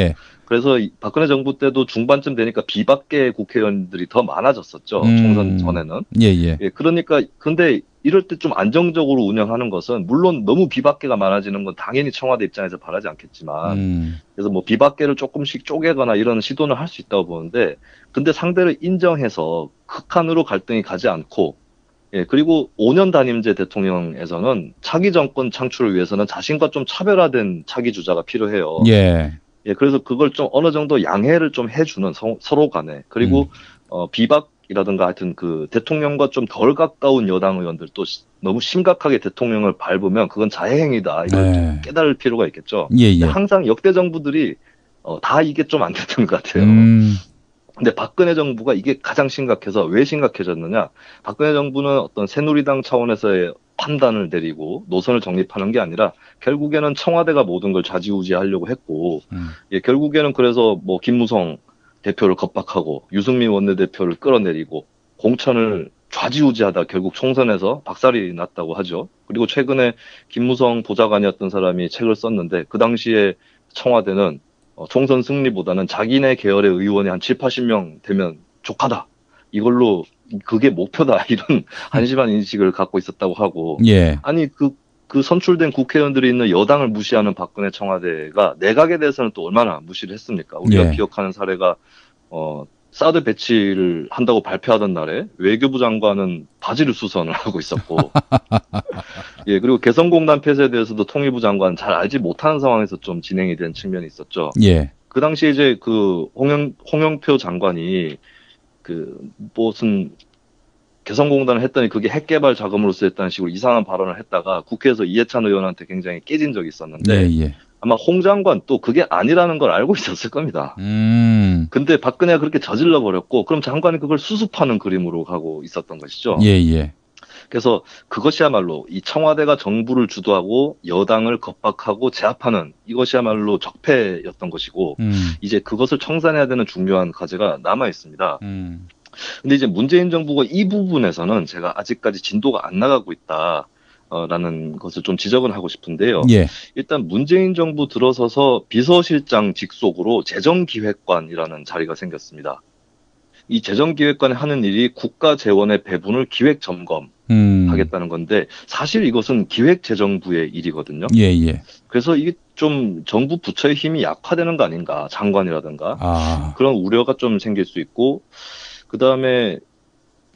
그래서 박근혜 정부 때도 중반쯤 되니까 비박계 국회의원들이 더 많아졌었죠. 총선 전에는. 그러니까 근데 이럴 때 좀 안정적으로 운영하는 것은 물론 너무 비박계가 많아지는 건 당연히 청와대 입장에서 바라지 않겠지만 그래서 뭐 비박계를 조금씩 쪼개거나 이런 시도는 할 수 있다고 보는데 근데 상대를 인정해서 극한으로 갈등이 가지 않고 그리고 5년 단임제 대통령에서는 차기 정권 창출을 위해서는 자신과 좀 차별화된 차기 주자가 필요해요. 그래서 그걸 좀 어느 정도 양해를 좀 해주는 서로 간에 그리고 비박이라든가 하여튼 그 대통령과 좀 덜 가까운 여당 의원들도 너무 심각하게 대통령을 밟으면 그건 자해행위다. 이걸 좀 깨달을 필요가 있겠죠. 항상 역대 정부들이 다 이게 좀 안 됐던 것 같아요. 근데 박근혜 정부가 이게 가장 심각해서 왜 심각해졌느냐? 박근혜 정부는 어떤 새누리당 차원에서의 판단을 내리고 노선을 정립하는 게 아니라 결국에는 청와대가 모든 걸 좌지우지하려고 했고 결국에는 그래서 뭐 김무성 대표를 겁박하고 유승민 원내대표를 끌어내리고 공천을 좌지우지하다 결국 총선에서 박살이 났다고 하죠. 그리고 최근에 김무성 보좌관이었던 사람이 책을 썼는데 그 당시에 청와대는 총선 승리보다는 자기네 계열의 의원이 한 7, 80명 되면 족하다. 이걸로 그게 목표다. 이런 한심한 인식을 갖고 있었다고 하고. 아니 그 선출된 국회의원들이 있는 여당을 무시하는 박근혜 청와대가 내각에 대해서는 또 얼마나 무시를 했습니까? 우리가 기억하는 사례가 사드 배치를 한다고 발표하던 날에 외교부 장관은 바지를 수선을 하고 있었고, 예, 그리고 개성공단 폐쇄에 대해서도 통일부 장관 잘 알지 못하는 상황에서 좀 진행이 된 측면이 있었죠. 예. 그 당시에 이제 그 홍영표 장관이 그 무슨 개성공단을 했더니 그게 핵개발 자금으로서 했다는 식으로 이상한 발언을 했다가 국회에서 이해찬 의원한테 굉장히 깨진 적이 있었는데, 예. 아마 홍 장관 또 그게 아니라는 걸 알고 있었을 겁니다. 근데 박근혜가 그렇게 저질러 버렸고, 그럼 장관이 그걸 수습하는 그림으로 가고 있었던 것이죠. 예. 그래서 그것이야말로 이 청와대가 정부를 주도하고 여당을 겁박하고 제압하는 이것이야말로 적폐였던 것이고, 이제 그것을 청산해야 되는 중요한 과제가 남아 있습니다. 근데 이제 문재인 정부가 이 부분에서는 제가 아직까지 진도가 안 나가고 있다. 라는 것을 좀 지적은 하고 싶은데요. 예. 일단 문재인 정부 들어서서 비서실장 직속으로 재정기획관이라는 자리가 생겼습니다. 이 재정기획관이 하는 일이 국가 재원의 배분을 기획 점검하겠다는 건데, 사실 이것은 기획재정부의 일이거든요. 예. 그래서 이게 좀 정부 부처의 힘이 약화되는 거 아닌가, 장관이라든가. 그런 우려가 좀 생길 수 있고, 그 다음에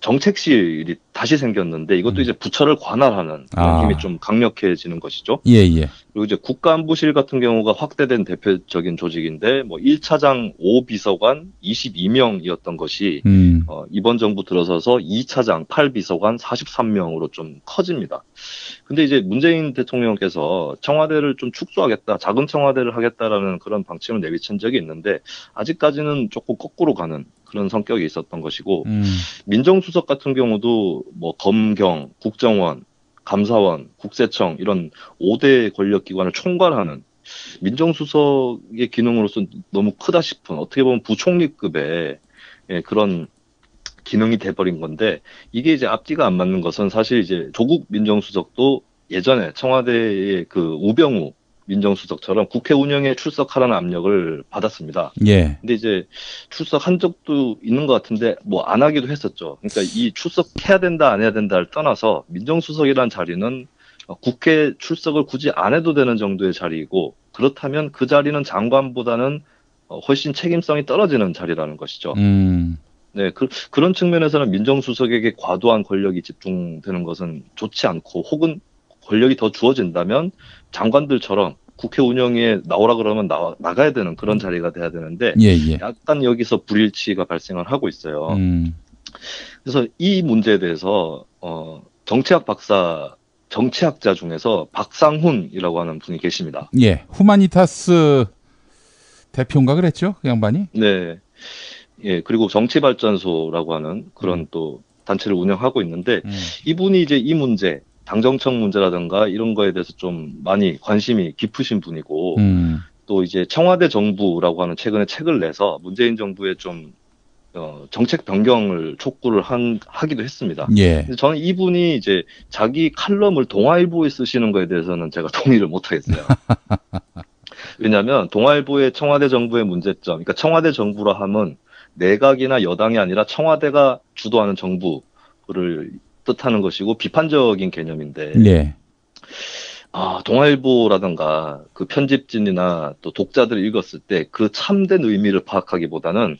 정책실이 다시 생겼는데 이것도 이제 부처를 관할하는 그런 힘이 좀 강력해지는 것이죠. 예. 그리고 이제 국가안보실 같은 경우가 확대된 대표적인 조직인데, 뭐 1차장 5비서관 22명이었던 것이 이번 정부 들어서서 2차장 8비서관 43명으로 좀 커집니다. 근데 이제 문재인 대통령께서 청와대를 좀 축소하겠다, 작은 청와대를 하겠다라는 그런 방침을 내비친 적이 있는데, 아직까지는 조금 거꾸로 가는 그런 성격이 있었던 것이고, 민정수석 같은 경우도 뭐 검경, 국정원, 감사원, 국세청 이런 5대 권력기관을 총괄하는 민정수석의 기능으로서 너무 크다 싶은, 어떻게 보면 부총리급의 그런 기능이 돼버린 건데, 이게 이제 앞뒤가 안 맞는 것은 사실 이제 조국 민정수석도 예전에 청와대의 그 우병우 민정수석처럼 국회 운영에 출석하라는 압력을 받았습니다. 예. 근데 이제 출석한 적도 있는 것 같은데 뭐 안 하기도 했었죠. 그러니까 이 출석해야 된다 안 해야 된다를 떠나서 민정수석이라는 자리는 국회 출석을 굳이 안 해도 되는 정도의 자리이고, 그렇다면 그 자리는 장관보다는 훨씬 책임성이 떨어지는 자리라는 것이죠. 네, 그런 측면에서는 민정수석에게 과도한 권력이 집중되는 것은 좋지 않고, 혹은 권력이 더 주어진다면 장관들처럼 국회 운영에 나오라 그러면 나가야 되는 그런 자리가 돼야 되는데, 예. 약간 여기서 불일치가 발생을 하고 있어요. 그래서 이 문제에 대해서 정치학자 중에서 박상훈이라고 하는 분이 계십니다. 예, 후마니타스 대표인가 그랬죠, 그 양반이? 네, 예, 그리고 정치발전소라고 하는 그런 또 단체를 운영하고 있는데, 이분이 이제 이 문제, 당정청 문제라든가 이런 거에 대해서 좀 많이 관심이 깊으신 분이고, 또 이제 청와대 정부라고 하는 최근에 책을 내서 문재인 정부에 좀 정책 변경을 촉구를 하기도 했습니다. 예. 저는 이분이 이제 자기 칼럼을 동아일보에 쓰시는 거에 대해서는 제가 동의를 못 하겠어요. 왜냐하면 동아일보의 청와대 정부의 문제점, 그러니까 청와대 정부라 함은 내각이나 여당이 아니라 청와대가 주도하는 정부를 뜻하는 것이고 비판적인 개념인데, 네. 동아일보라든가 그 편집진이나 또 독자들이 읽었을 때 그 참된 의미를 파악하기보다는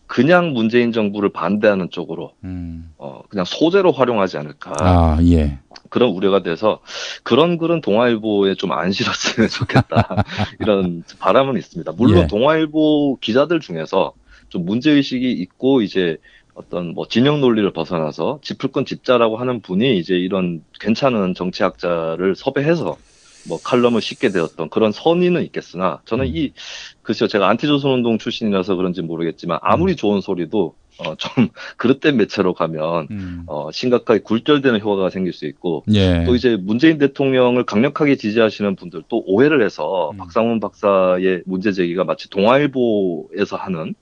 그냥 문재인 정부를 반대하는 쪽으로 그냥 소재로 활용하지 않을까. 예. 그런 우려가 돼서 그런 글은 동아일보에 좀 안 실었으면 좋겠다. 이런 바람은 있습니다. 물론 예. 동아일보 기자들 중에서 좀 문제의식이 있고, 이제 어떤 뭐 진영 논리를 벗어나서 짚을건 짚자라고 하는 분이 이제 이런 괜찮은 정치학자를 섭외해서 뭐 칼럼을 싣게 되었던 그런 선의는 있겠으나, 저는 글쎄요, 제가 안티조선운동 출신이라서 그런지 모르겠지만 아무리 좋은 소리도 좀 그릇된 매체로 가면 심각하게 굴절되는 효과가 생길 수 있고, 예. 또 이제 문재인 대통령을 강력하게 지지하시는 분들 또 오해를 해서 박상훈 박사의 문제 제기가 마치 동아일보에서 하는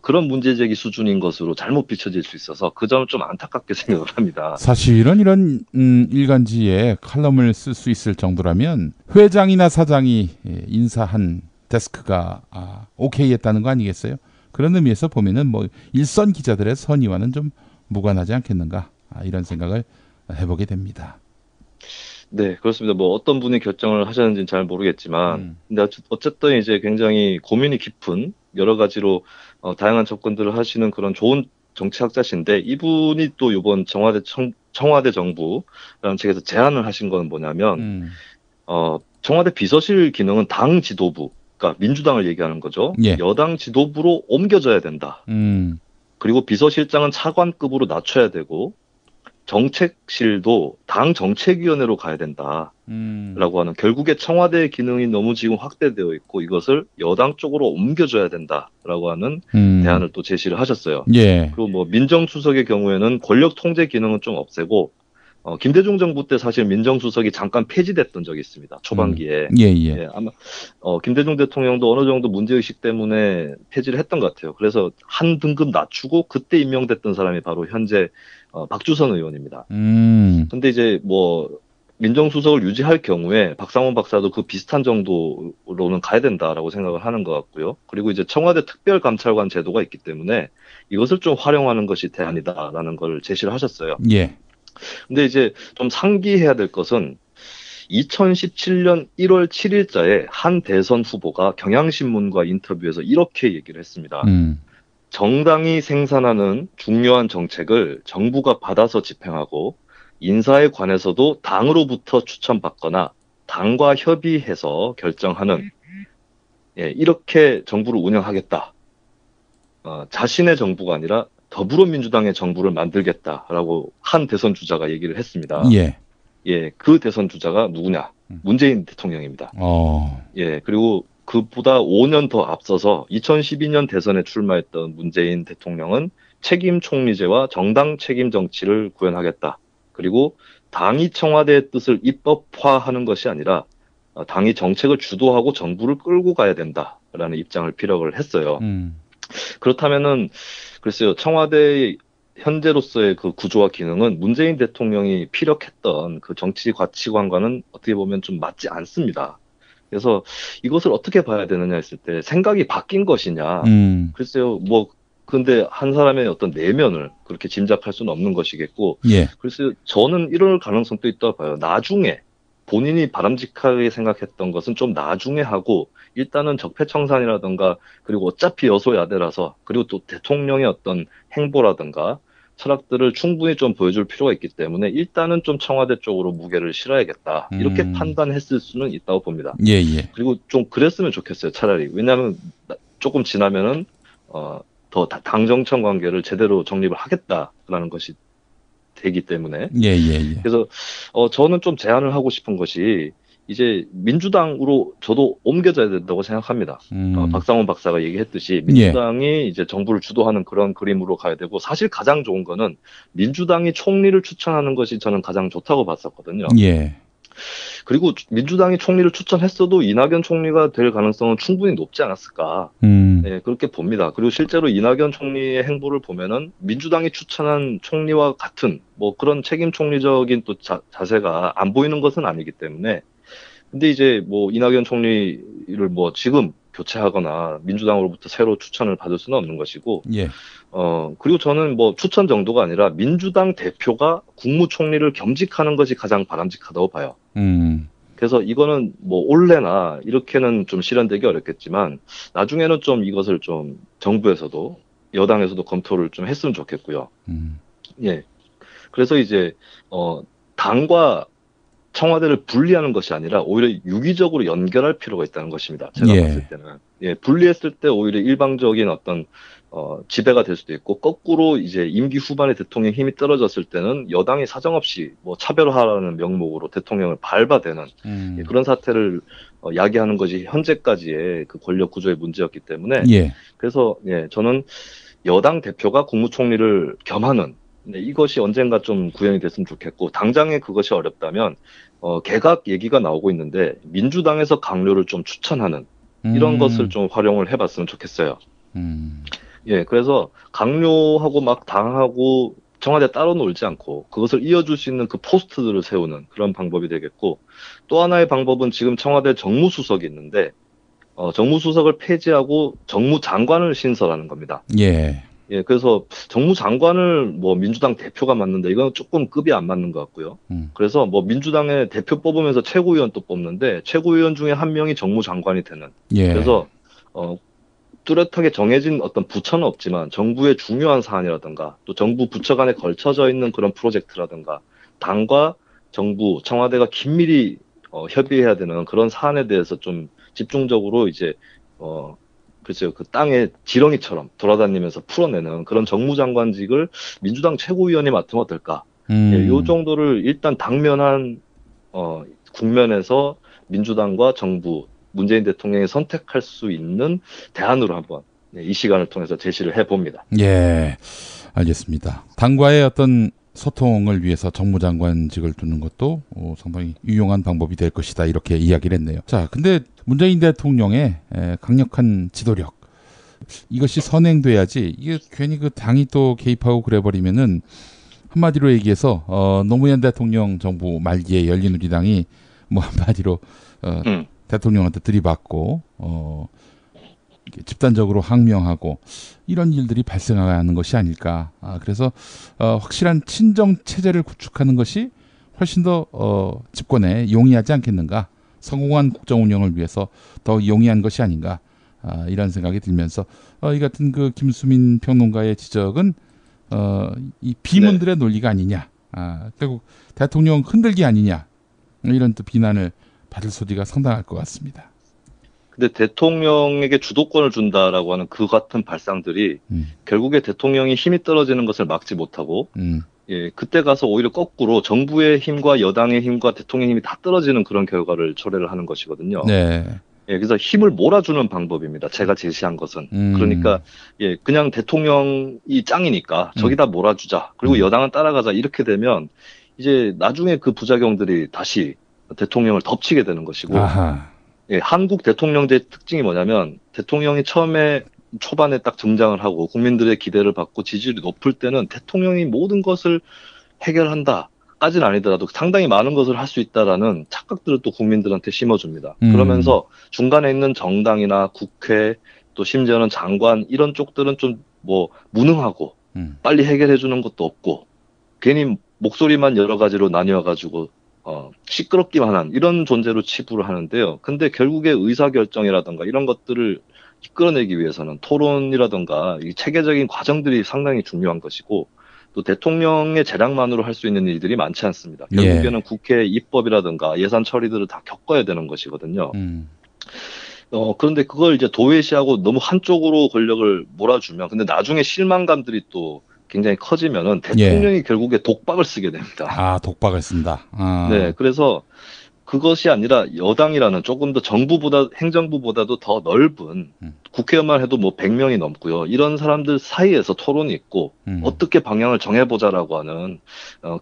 그런 문제 제기 수준인 것으로 잘못 비춰질 수 있어서 그 점을 좀 안타깝게 생각을 합니다. 사실은 이런 일간지에 칼럼을 쓸 수 있을 정도라면 회장이나 사장이 인사한 데스크가 오케이 했다는 거 아니겠어요? 그런 의미에서 보면은 뭐 일선 기자들의 선의와는 좀 무관하지 않겠는가, 이런 생각을 해보게 됩니다. 네, 그렇습니다. 뭐 어떤 분이 결정을 하셨는지는 잘 모르겠지만, 근데 어쨌든 이제 굉장히 고민이 깊은 여러 가지로 다양한 접근들을 하시는 그런 좋은 정치학자신데, 이분이 또 이번 청와대 정부라는 책에서 제안을 하신 건 뭐냐면, 청와대 비서실 기능은 당 지도부, 그러니까 민주당을 얘기하는 거죠. 예. 여당 지도부로 옮겨져야 된다. 그리고 비서실장은 차관급으로 낮춰야 되고, 정책실도 당 정책위원회로 가야 된다. 라고 하는, 결국에 청와대의 기능이 너무 지금 확대되어 있고 이것을 여당 쪽으로 옮겨줘야 된다라고 하는 대안을 또 제시를 하셨어요. 예. 그리고 뭐 민정수석의 경우에는 권력 통제 기능은 좀 없애고, 김대중 정부 때 사실 민정수석이 잠깐 폐지됐던 적이 있습니다. 초반기에. 예, 아마 김대중 대통령도 어느 정도 문제의식 때문에 폐지를 했던 것 같아요. 그래서 한 등급 낮추고 그때 임명됐던 사람이 바로 현재 박주선 의원입니다. 근데 이제 뭐 민정수석을 유지할 경우에 박상원 박사도 그 비슷한 정도로는 가야 된다라고 생각을 하는 것 같고요. 그리고 이제 청와대 특별감찰관 제도가 있기 때문에 이것을 좀 활용하는 것이 대안이다라는 걸 제시를 하셨어요. 예. 근데 이제 좀 상기해야 될 것은 2017년 1월 7일자에 한 대선 후보가 경향신문과 인터뷰에서 이렇게 얘기를 했습니다. 정당이 생산하는 중요한 정책을 정부가 받아서 집행하고 인사에 관해서도 당으로부터 추천받거나 당과 협의해서 결정하는, 이렇게 정부를 운영하겠다. 자신의 정부가 아니라 더불어민주당의 정부를 만들겠다라고 한 대선 주자가 얘기를 했습니다. 예, 그 대선 주자가 누구냐? 문재인 대통령입니다. 예, 그리고 그보다 5년 더 앞서서 2012년 대선에 출마했던 문재인 대통령은 책임 총리제와 정당 책임 정치를 구현하겠다. 그리고 당이 청와대의 뜻을 입법화하는 것이 아니라 당이 정책을 주도하고 정부를 끌고 가야 된다라는 입장을 피력을 했어요. 그렇다면은 글쎄요, 청와대의 현재로서의 그 구조와 기능은 문재인 대통령이 피력했던 그 정치 가치관과는 어떻게 보면 좀 맞지 않습니다. 그래서 이것을 어떻게 봐야 되느냐 했을 때 생각이 바뀐 것이냐. 글쎄요, 뭐 근데 한 사람의 어떤 내면을 그렇게 짐작할 수는 없는 것이겠고. 글쎄요, 저는 이럴 가능성도 있다고 봐요. 나중에 본인이 바람직하게 생각했던 것은 좀 나중에 하고, 일단은 적폐청산이라든가, 그리고 어차피 여소야대라서, 그리고 또 대통령의 어떤 행보라든가 철학들을 충분히 좀 보여줄 필요가 있기 때문에 일단은 좀 청와대 쪽으로 무게를 실어야겠다, 이렇게 판단했을 수는 있다고 봅니다. 그리고 좀 그랬으면 좋겠어요, 차라리. 왜냐하면 조금 지나면은 더 당정청 관계를 제대로 정립을 하겠다라는 것이 되기 때문에. 그래서 저는 좀 제안을 하고 싶은 것이, 이제 민주당으로 저도 옮겨져야 된다고 생각합니다. 박상원 박사가 얘기했듯이 민주당이 이제 정부를 주도하는 그런 그림으로 가야 되고, 사실 가장 좋은 거는 민주당이 총리를 추천하는 것이 저는 가장 좋다고 봤었거든요. 그리고 민주당이 총리를 추천했어도 이낙연 총리가 될 가능성은 충분히 높지 않았을까. 네, 그렇게 봅니다. 그리고 실제로 이낙연 총리의 행보를 보면은 민주당이 추천한 총리와 같은 뭐 그런 책임 총리적인 또 자세가 안 보이는 것은 아니기 때문에. 근데 이제 뭐 이낙연 총리를 뭐 지금 교체하거나 민주당으로부터 새로 추천을 받을 수는 없는 것이고, 그리고 저는 뭐 추천 정도가 아니라 민주당 대표가 국무총리를 겸직하는 것이 가장 바람직하다고 봐요. 그래서 이거는 뭐 올해나 이렇게는 좀 실현되기 어렵겠지만 나중에는 좀 이것을 좀 정부에서도 여당에서도 검토를 좀 했으면 좋겠고요. 예. 그래서 이제 당과 청와대를 분리하는 것이 아니라 오히려 유기적으로 연결할 필요가 있다는 것입니다. 제가 봤을 때는. 분리했을 때 오히려 일방적인 어떤 지배가 될 수도 있고, 거꾸로 이제 임기 후반에 대통령 힘이 떨어졌을 때는 여당이 사정없이 뭐 차별화라는 명목으로 대통령을 밟아대는 그런 사태를 야기하는 것이 현재까지의 그 권력 구조의 문제였기 때문에. 그래서 저는 여당 대표가 국무총리를 겸하는, 이것이 언젠가 좀 구현이 됐으면 좋겠고, 당장에 그것이 어렵다면 개각 얘기가 나오고 있는데 민주당에서 강료를 좀 추천하는 이런 것을 좀 활용을 해봤으면 좋겠어요. 그래서 강료하고 막 당하고 청와대 따로 놀지 않고 그것을 이어줄 수 있는 그 포스트들을 세우는 그런 방법이 되겠고, 또 하나의 방법은 지금 청와대 정무수석이 있는데 정무수석을 폐지하고 정무장관을 신설하는 겁니다. 예, 그래서 정무장관을 뭐 민주당 대표가 맡는데 이건 조금 급이 안 맞는 것 같고요. 그래서 뭐 민주당의 대표 뽑으면서 최고위원 또 뽑는데 최고위원 중에 한 명이 정무장관이 되는. 예. 그래서 뚜렷하게 정해진 어떤 부처는 없지만 정부의 중요한 사안이라든가 또 정부 부처 간에 걸쳐져 있는 그런 프로젝트라든가 당과 정부, 청와대가 긴밀히 협의해야 되는 그런 사안에 대해서 좀 집중적으로 이제 글쎄요, 그 땅의 지렁이처럼 돌아다니면서 풀어내는 그런 정무장관직을 민주당 최고위원이 맡으면 어떨까? 예, 요 정도를 일단 당면한 국면에서 민주당과 정부, 문재인 대통령이 선택할 수 있는 대안으로 한번 이 시간을 통해서 제시를 해봅니다. 예, 알겠습니다. 당과의 어떤 소통을 위해서 정무장관직을 두는 것도 상당히 유용한 방법이 될 것이다 이렇게 이야기를 했네요. 자, 근데 문재인 대통령의 강력한 지도력 이것이 선행돼야지 이게 괜히 그 당이 또 개입하고 그래버리면은 한마디로 얘기해서 노무현 대통령 정부 말기에 열린우리당이 뭐 한마디로 대통령한테 들이받고 집단적으로 항명하고 이런 일들이 발생하는 것이 아닐까. 그래서 확실한 친정 체제를 구축하는 것이 훨씬 더 집권에 용이하지 않겠는가. 성공한 국정 운영을 위해서 더 용이한 것이 아닌가. 이런 생각이 들면서 이 같은 그 김수민 평론가의 지적은 이 비문들의 논리가 아니냐. 결국 대통령 흔들기 아니냐. 이런 또 비난을 받을 소지가 상당할 것 같습니다. 근데 대통령에게 주도권을 준다라고 하는 그 같은 발상들이 결국에 대통령이 힘이 떨어지는 것을 막지 못하고 예, 그때 가서 오히려 거꾸로 정부의 힘과 여당의 힘과 대통령의 힘이 다 떨어지는 그런 결과를 초래를 하는 것이거든요. 네. 예, 그래서 힘을 몰아주는 방법입니다. 제가 제시한 것은. 그러니까 예, 그냥 대통령이 짱이니까 저기다 몰아주자. 그리고 여당은 따라가자. 이렇게 되면 이제 나중에 그 부작용들이 다시 대통령을 덮치게 되는 것이고 예, 한국 대통령제의 특징이 뭐냐면 대통령이 처음에 초반에 딱 등장을 하고 국민들의 기대를 받고 지지율이 높을 때는 대통령이 모든 것을 해결한다까지는 아니더라도 상당히 많은 것을 할 수 있다라는 착각들을 또 국민들한테 심어줍니다. 그러면서 중간에 있는 정당이나 국회 또 심지어는 장관 이런 쪽들은 좀 뭐 무능하고 빨리 해결해 주는 것도 없고 괜히 목소리만 여러 가지로 나뉘어가지고 시끄럽기만 한 이런 존재로 치부를 하는데요. 근데 결국에 의사결정이라든가 이런 것들을 이끌어내기 위해서는 토론이라든가 이 체계적인 과정들이 상당히 중요한 것이고 또 대통령의 재량만으로 할 수 있는 일들이 많지 않습니다. 결국에는 국회 입법이라든가 예산 처리들을 다 겪어야 되는 것이거든요. 그런데 그걸 이제 도외시하고 너무 한쪽으로 권력을 몰아주면 근데 나중에 실망감들이 또 굉장히 커지면은 대통령이 결국에 독박을 쓰게 됩니다. 독박을 쓴다. 네, 그래서 그것이 아니라 여당이라는 조금 더 행정부보다도 더 넓은 국회의원만 해도 뭐 100명이 넘고요. 이런 사람들 사이에서 토론이 있고 어떻게 방향을 정해보자라고 하는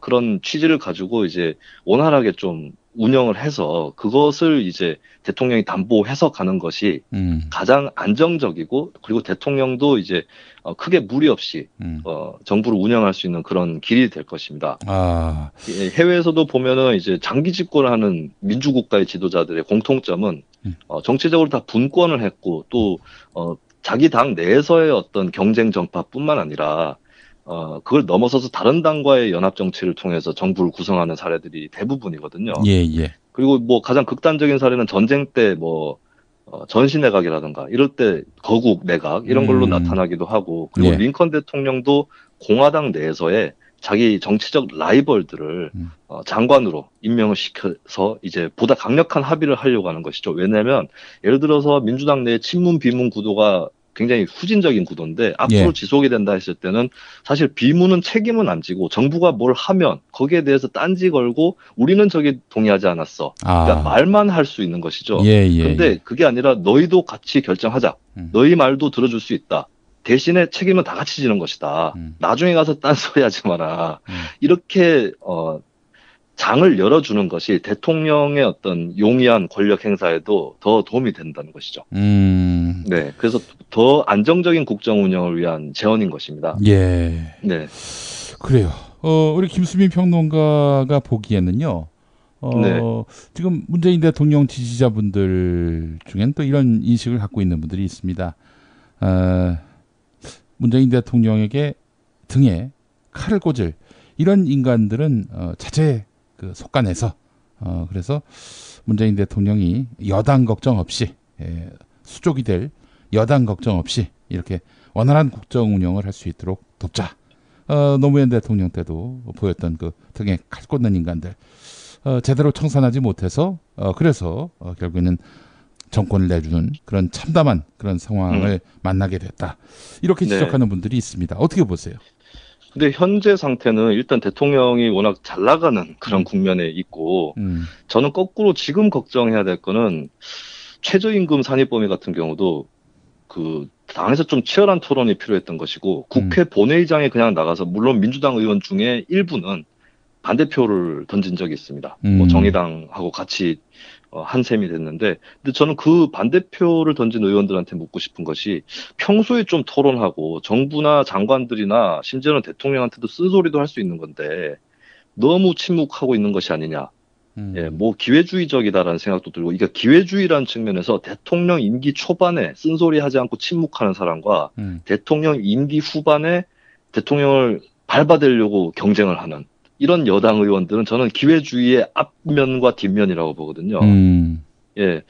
그런 취지를 가지고 이제 원활하게 좀 운영을 해서 그것을 이제 대통령이 담보해서 가는 것이 가장 안정적이고 그리고 대통령도 이제 크게 무리 없이 정부를 운영할 수 있는 그런 길이 될 것입니다. 해외에서도 보면은 이제 장기 집권을 하는 민주국가의 지도자들의 공통점은 정치적으로 다 분권을 했고 또 자기 당 내에서의 어떤 경쟁 전파뿐만 아니라 그걸 넘어서서 다른 당과의 연합 정치를 통해서 정부를 구성하는 사례들이 대부분이거든요. 예. 그리고 뭐 가장 극단적인 사례는 전쟁 때 뭐 전시 내각이라든가 이럴 때 거국 내각 이런 걸로 나타나기도 하고 그리고 링컨 대통령도 공화당 내에서의 자기 정치적 라이벌들을 장관으로 임명을 시켜서 이제 보다 강력한 합의를 하려고 하는 것이죠. 왜냐하면 예를 들어서 민주당 내 친문 비문 구도가 굉장히 후진적인 구도인데 앞으로 지속이 된다 했을 때는 사실 비문은 책임은 안 지고 정부가 뭘 하면 거기에 대해서 딴지 걸고 우리는 저기 동의하지 않았어. 그러니까 말만 할 수 있는 것이죠. 근데 그게 아니라 너희도 같이 결정하자. 너희 말도 들어줄 수 있다. 대신에 책임은 다 같이 지는 것이다. 나중에 가서 딴소리 하지 마라. 이렇게 장을 열어주는 것이 대통령의 어떤 용이한 권력 행사에도 더 도움이 된다는 것이죠. 네, 그래서 더 안정적인 국정 운영을 위한 제언인 것입니다. 예. 네. 그래요. 우리 김수민 평론가가 보기에는요. 지금 문재인 대통령 지지자분들 중엔 또 이런 인식을 갖고 있는 분들이 있습니다. 문재인 대통령에게 등에 칼을 꽂을 이런 인간들은 자제에 속간해서 그래서 문재인 대통령이 여당 걱정 없이 수족이 될 여당 걱정 없이 이렇게 원활한 국정 운영을 할 수 있도록 돕자. 노무현 대통령 때도 보였던 그 등에 칼 꽂는 인간들 제대로 청산하지 못해서 그래서 결국에는 정권을 내주는 그런 참담한 그런 상황을 만나게 됐다. 이렇게 지적하는 분들이 있습니다. 어떻게 보세요? 근데 현재 상태는 일단 대통령이 워낙 잘 나가는 그런 국면에 있고 저는 거꾸로 지금 걱정해야 될 거는 최저임금 산입범위 같은 경우도 그 당에서 좀 치열한 토론이 필요했던 것이고 국회 본회의장에 그냥 나가서 물론 민주당 의원 중에 일부는 반대표를 던진 적이 있습니다. 뭐 정의당하고 같이 한 셈이 됐는데 근데 저는 그 반대표를 던진 의원들한테 묻고 싶은 것이 평소에 좀 토론하고 정부나 장관들이나 심지어는 대통령한테도 쓴소리도 할 수 있는 건데 너무 침묵하고 있는 것이 아니냐. 예, 뭐 기회주의적이다라는 생각도 들고, 이게 기회주의라는 측면에서 대통령 임기 초반에 쓴소리하지 않고 침묵하는 사람과 대통령 임기 후반에 대통령을 밟아대려고 경쟁을 하는 이런 여당 의원들은 저는 기회주의의 앞면과 뒷면이라고 보거든요. 예,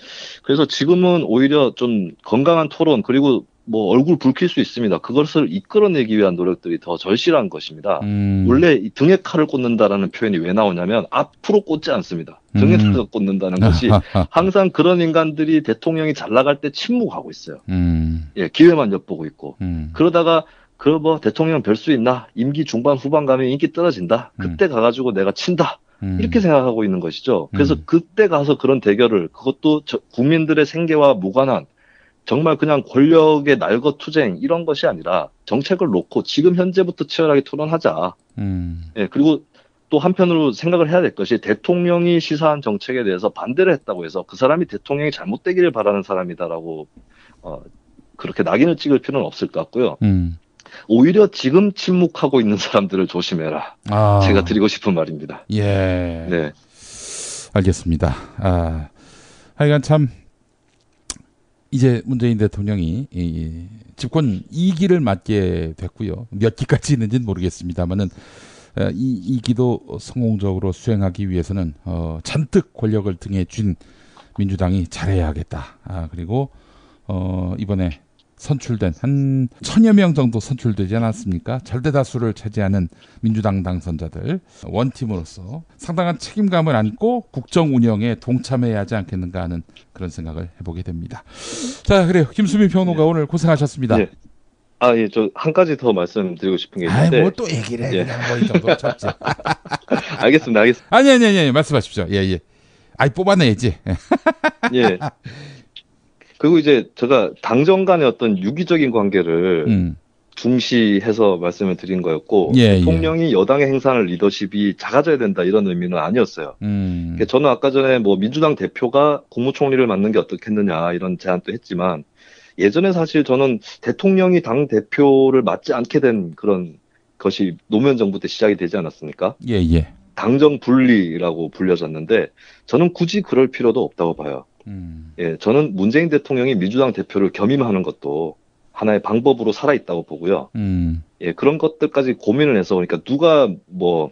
그래서 지금은 오히려 좀 건강한 토론 그리고 뭐 얼굴 붉힐 수 있습니다. 그것을 이끌어내기 위한 노력들이 더 절실한 것입니다. 원래 이 등에 칼을 꽂는다라는 표현이 왜 나오냐면 앞으로 꽂지 않습니다. 등에 칼을 꽂는다는 것이 항상 그런 인간들이 대통령이 잘 나갈 때 침묵하고 있어요. 예, 기회만 엿보고 있고 그러다가 뭐 대통령 별 수 있나? 임기 중반 후반 가면 인기 떨어진다. 그때 가가지고 내가 친다. 이렇게 생각하고 있는 것이죠. 그래서 그때 가서 그런 대결을 그것도 국민들의 생계와 무관한 정말 그냥 권력의 날것투쟁 이런 것이 아니라 정책을 놓고 지금 현재부터 치열하게 토론하자. 예, 그리고 또 한편으로 생각을 해야 될 것이 대통령이 시사한 정책에 대해서 반대를 했다고 해서 그 사람이 대통령이 잘못되기를 바라는 사람이다라고 그렇게 낙인을 찍을 필요는 없을 것 같고요. 오히려 지금 침묵하고 있는 사람들을 조심해라. 제가 드리고 싶은 말입니다. 예. 네. 알겠습니다. 하여간 참 이제 문재인 대통령이 집권 2기를 맡게 됐고요. 몇 기까지 있는지는 모르겠습니다만은 이 2기도 성공적으로 수행하기 위해서는 잔뜩 권력을 등에 쥔 민주당이 잘해야겠다. 그리고 이번에 선출된 한 1000여 명 정도 선출되지 않았습니까? 절대다수를 차지하는 민주당 당선자들 원팀으로서 상당한 책임감을 안고 국정 운영에 동참해야 하지 않겠는가 하는 그런 생각을 해보게 됩니다. 자, 그래요. 김수민 평론가 오늘 고생하셨습니다. 네. 예, 저 한 가지 더 말씀드리고 싶은 게 있는데. 뭐 또 얘기를 해. 그냥 뭐 이 정도 쳤지. 알겠습니다. 아니, 말씀하십시오. 예. 뽑아내야지. 예. 그리고 이제 제가 당정 간의 어떤 유기적인 관계를 중시해서 말씀을 드린 거였고 대통령이 여당의 행사하는 리더십이 작아져야 된다 이런 의미는 아니었어요. 저는 아까 전에 뭐 민주당 대표가 국무총리를 맡는 게 어떻겠느냐 이런 제안도 했지만 예전에 사실 저는 대통령이 당 대표를 맡지 않게 된 그런 것이 노무현 정부 때 시작이 되지 않았습니까? 예. 당정 분리라고 불려졌는데 저는 굳이 그럴 필요도 없다고 봐요. 예, 저는 문재인 대통령이 민주당 대표를 겸임하는 것도 하나의 방법으로 살아있다고 보고요. 예, 그런 것들까지 고민을 해서 그러니까 누가 뭐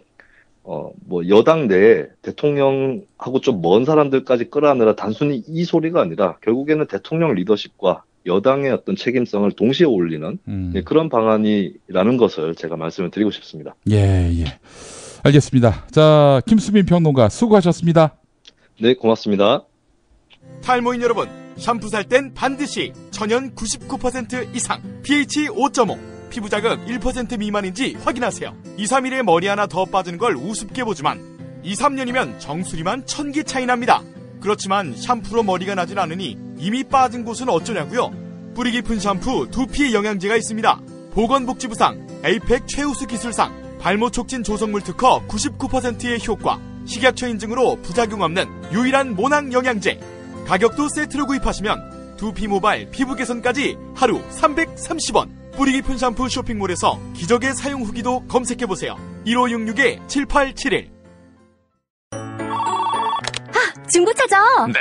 여당 내에 대통령하고 좀 먼 사람들까지 끌어안으라 단순히 이 소리가 아니라 결국에는 대통령 리더십과 여당의 어떤 책임성을 동시에 올리는 예, 그런 방안이라는 것을 제가 말씀을 드리고 싶습니다. 예. 알겠습니다. 자, 김수민 평론가 수고하셨습니다. 네, 고맙습니다. 탈모인 여러분, 샴푸 살 땐 반드시 천연 99% 이상, pH 5.5, 피부 자극 1% 미만인지 확인하세요. 2, 3일에 머리 하나 더 빠지는 걸 우습게 보지만 2, 3년이면 정수리만 1000개 차이 납니다. 그렇지만 샴푸로 머리가 나진 않으니 이미 빠진 곳은 어쩌냐고요? 뿌리 깊은 샴푸 두피 영양제가 있습니다. 보건복지부상, 에이펙 최우수 기술상, 발모 촉진 조성물 특허 99%의 효과, 식약처 인증으로 부작용 없는 유일한 모낭 영양제. 가격도 세트로 구입하시면 두피 모발, 피부 개선까지 하루 330원. 뿌리 깊은 샴푸 쇼핑몰에서 기적의 사용 후기도 검색해보세요. 1566-7871. 중고차죠? 네.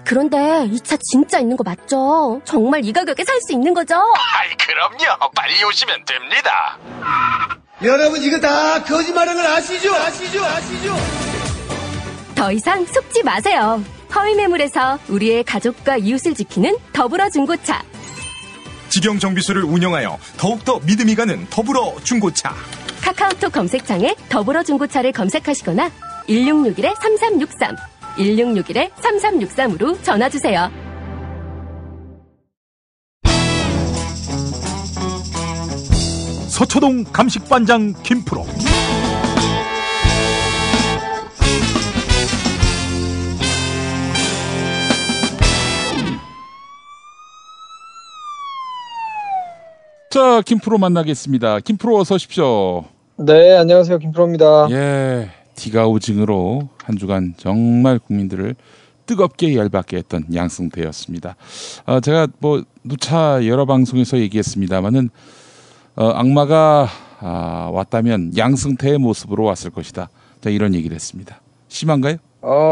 그런데 이 차 진짜 있는 거 맞죠? 정말 이 가격에 살 수 있는 거죠? 아이, 그럼요. 빨리 오시면 됩니다. 여러분, 이거 다 거짓말하는 걸 아시죠? 더 이상 속지 마세요. 허위 매물에서 우리의 가족과 이웃을 지키는 더불어 중고차. 직영 정비소를 운영하여 더욱더 믿음이 가는 더불어 중고차. 카카오톡 검색창에 더불어 중고차를 검색하시거나 1661-3363, 1661-3363으로 전화주세요. 서초동 감식반장 김프로. 자, 김프로 만나겠습니다. 김프로 어서 오십시오. 네, 안녕하세요. 김프로입니다. 예, 디가우징으로 한 주간 정말 국민들을 뜨겁게 열받게 했던 양승태였습니다. 제가 뭐 누차 여러 방송에서 얘기했습니다만은 악마가 왔다면 양승태의 모습으로 왔을 것이다. 자, 이런 얘기를 했습니다. 심한가요?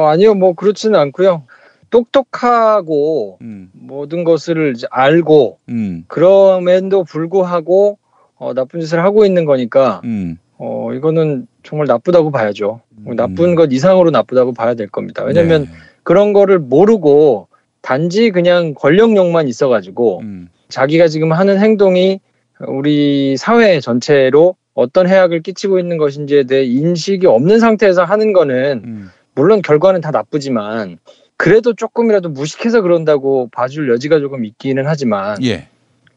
아니요, 뭐 그렇지는 않고요. 똑똑하고 모든 것을 이제 알고 그럼에도 불구하고 나쁜 짓을 하고 있는 거니까 이거는 정말 나쁘다고 봐야죠. 나쁜 것 이상으로 나쁘다고 봐야 될 겁니다. 왜냐하면 그런 거를 모르고 단지 그냥 권력욕만 있어가지고 자기가 지금 하는 행동이 우리 사회 전체로 어떤 해악을 끼치고 있는 것인지에 대해 인식이 없는 상태에서 하는 거는 물론 결과는 다 나쁘지만 그래도 조금이라도 무식해서 그런다고 봐줄 여지가 조금 있기는 하지만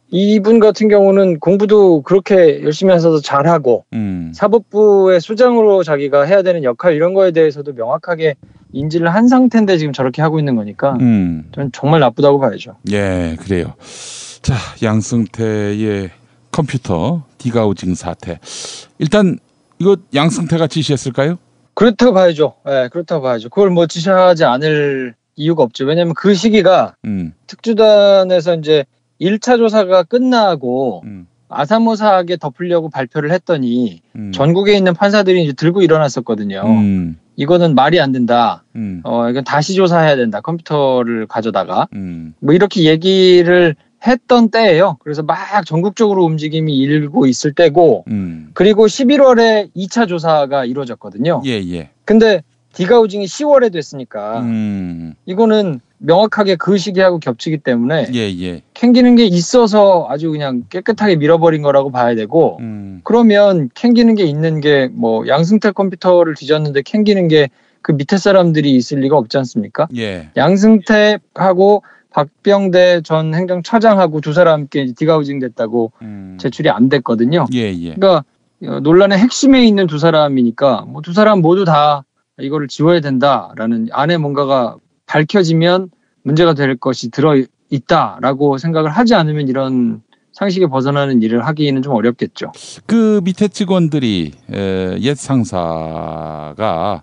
이분 같은 경우는 공부도 그렇게 열심히 하셔서 잘하고 사법부의 수장으로 자기가 해야 되는 역할 이런 거에 대해서도 명확하게 인지를 한 상태인데 지금 저렇게 하고 있는 거니까 저는 정말 나쁘다고 봐야죠. 예, 그래요. 자, 양승태의 컴퓨터 디가우징 사태. 일단 이거 양승태가 지시했을까요? 그렇다고 봐야죠. 네, 그렇다고 봐야죠. 그걸 뭐 지시하지 않을 이유가 없죠. 왜냐하면 그 시기가 특수단에서 이제 1차 조사가 끝나고 아사모사하게 덮으려고 발표를 했더니 전국에 있는 판사들이 이제 들고 일어났었거든요. 이거는 말이 안 된다. 이건 다시 조사해야 된다. 컴퓨터를 가져다가. 뭐 이렇게 얘기를 했던 때예요. 그래서 막 전국적으로 움직임이 일고 있을 때고 그리고 11월에 2차 조사가 이루어졌거든요. 근데 디가우징이 10월에 됐으니까 이거는 명확하게 그 시기하고 겹치기 때문에 캥기는 게 있어서 아주 그냥 깨끗하게 밀어버린 거라고 봐야 되고 그러면 캥기는 게 있는 게 뭐 양승태 컴퓨터를 뒤졌는데 캥기는 게 그 밑에 사람들이 있을 리가 없지 않습니까? 양승태하고 박병대 전 행정처장하고 두 사람께 디가우징 됐다고 제출이 안 됐거든요. 그러니까 논란의 핵심에 있는 두 사람이니까 뭐 두 사람 모두 다 이거를 지워야 된다라는 안에 뭔가가 밝혀지면 문제가 될 것이 들어있다라고 생각을 하지 않으면 이런 상식에 벗어나는 일을 하기는 좀 어렵겠죠. 그 밑에 직원들이 옛 상사가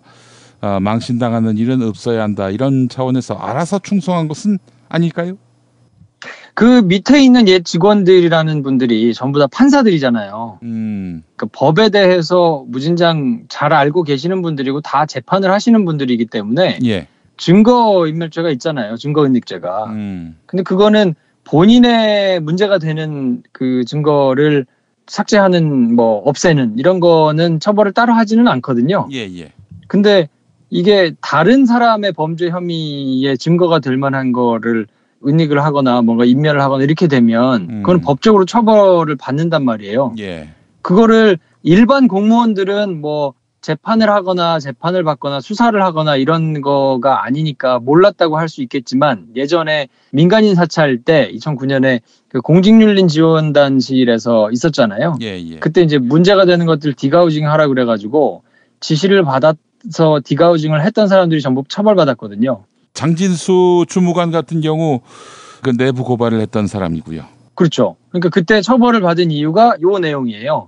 망신당하는 일은 없어야 한다 이런 차원에서 알아서 충성한 것은 아닐까요? 그 밑에 있는 옛 직원들이라는 분들이 전부 다 판사들이잖아요. 그 법에 대해서 무진장 잘 알고 계시는 분들이고 다 재판을 하시는 분들이기 때문에 증거인멸죄가 있잖아요. 증거은닉죄가. 근데 그거는 본인의 문제가 되는 그 증거를 삭제하는 뭐 없애는 이런 거는 처벌을 따로 하지는 않거든요. 근데 이게 다른 사람의 범죄 혐의의 증거가 될 만한 거를 은닉을 하거나 뭔가 인멸을 하거나 이렇게 되면 그건 법적으로 처벌을 받는단 말이에요. 그거를 일반 공무원들은 뭐 재판을 하거나 재판을 받거나 수사를 하거나 이런 거가 아니니까 몰랐다고 할 수 있겠지만 예전에 민간인 사찰 때 2009년에 그 공직윤린지원단실에서 있었잖아요. 그때 이제 문제가 되는 것들 디가우징 하라 그래가지고 지시를 받아서 디가우징을 했던 사람들이 전부 처벌받았거든요. 장진수 주무관 같은 경우 그 내부 고발을 했던 사람이고요. 그렇죠. 그러니까 그때 처벌을 받은 이유가 요 내용이에요.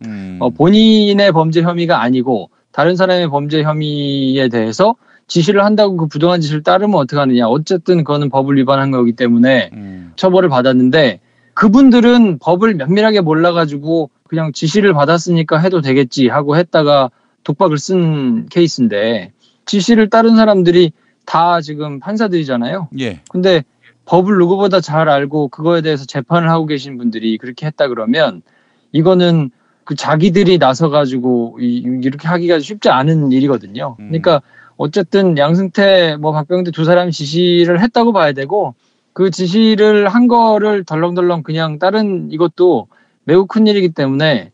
본인의 범죄 혐의가 아니고 다른 사람의 범죄 혐의에 대해서 지시를 한다고 그 부당한 지시를 따르면 어떡하느냐. 어쨌든 그거는 법을 위반한 거기 때문에 처벌을 받았는데 그분들은 법을 면밀하게 몰라가지고 그냥 지시를 받았으니까 해도 되겠지 하고 했다가 독박을 쓴 케이스인데 지시를 따른 사람들이 다 지금 판사들이잖아요. 예. 근데 법을 누구보다 잘 알고 그거에 대해서 재판을 하고 계신 분들이 그렇게 했다 그러면 이거는 그 자기들이 나서가지고 이렇게 하기가 쉽지 않은 일이거든요. 그러니까 어쨌든 양승태 뭐 박병대 두 사람이 지시를 했다고 봐야 되고 그 지시를 한 거를 덜렁덜렁 그냥 다른 이것도 매우 큰 일이기 때문에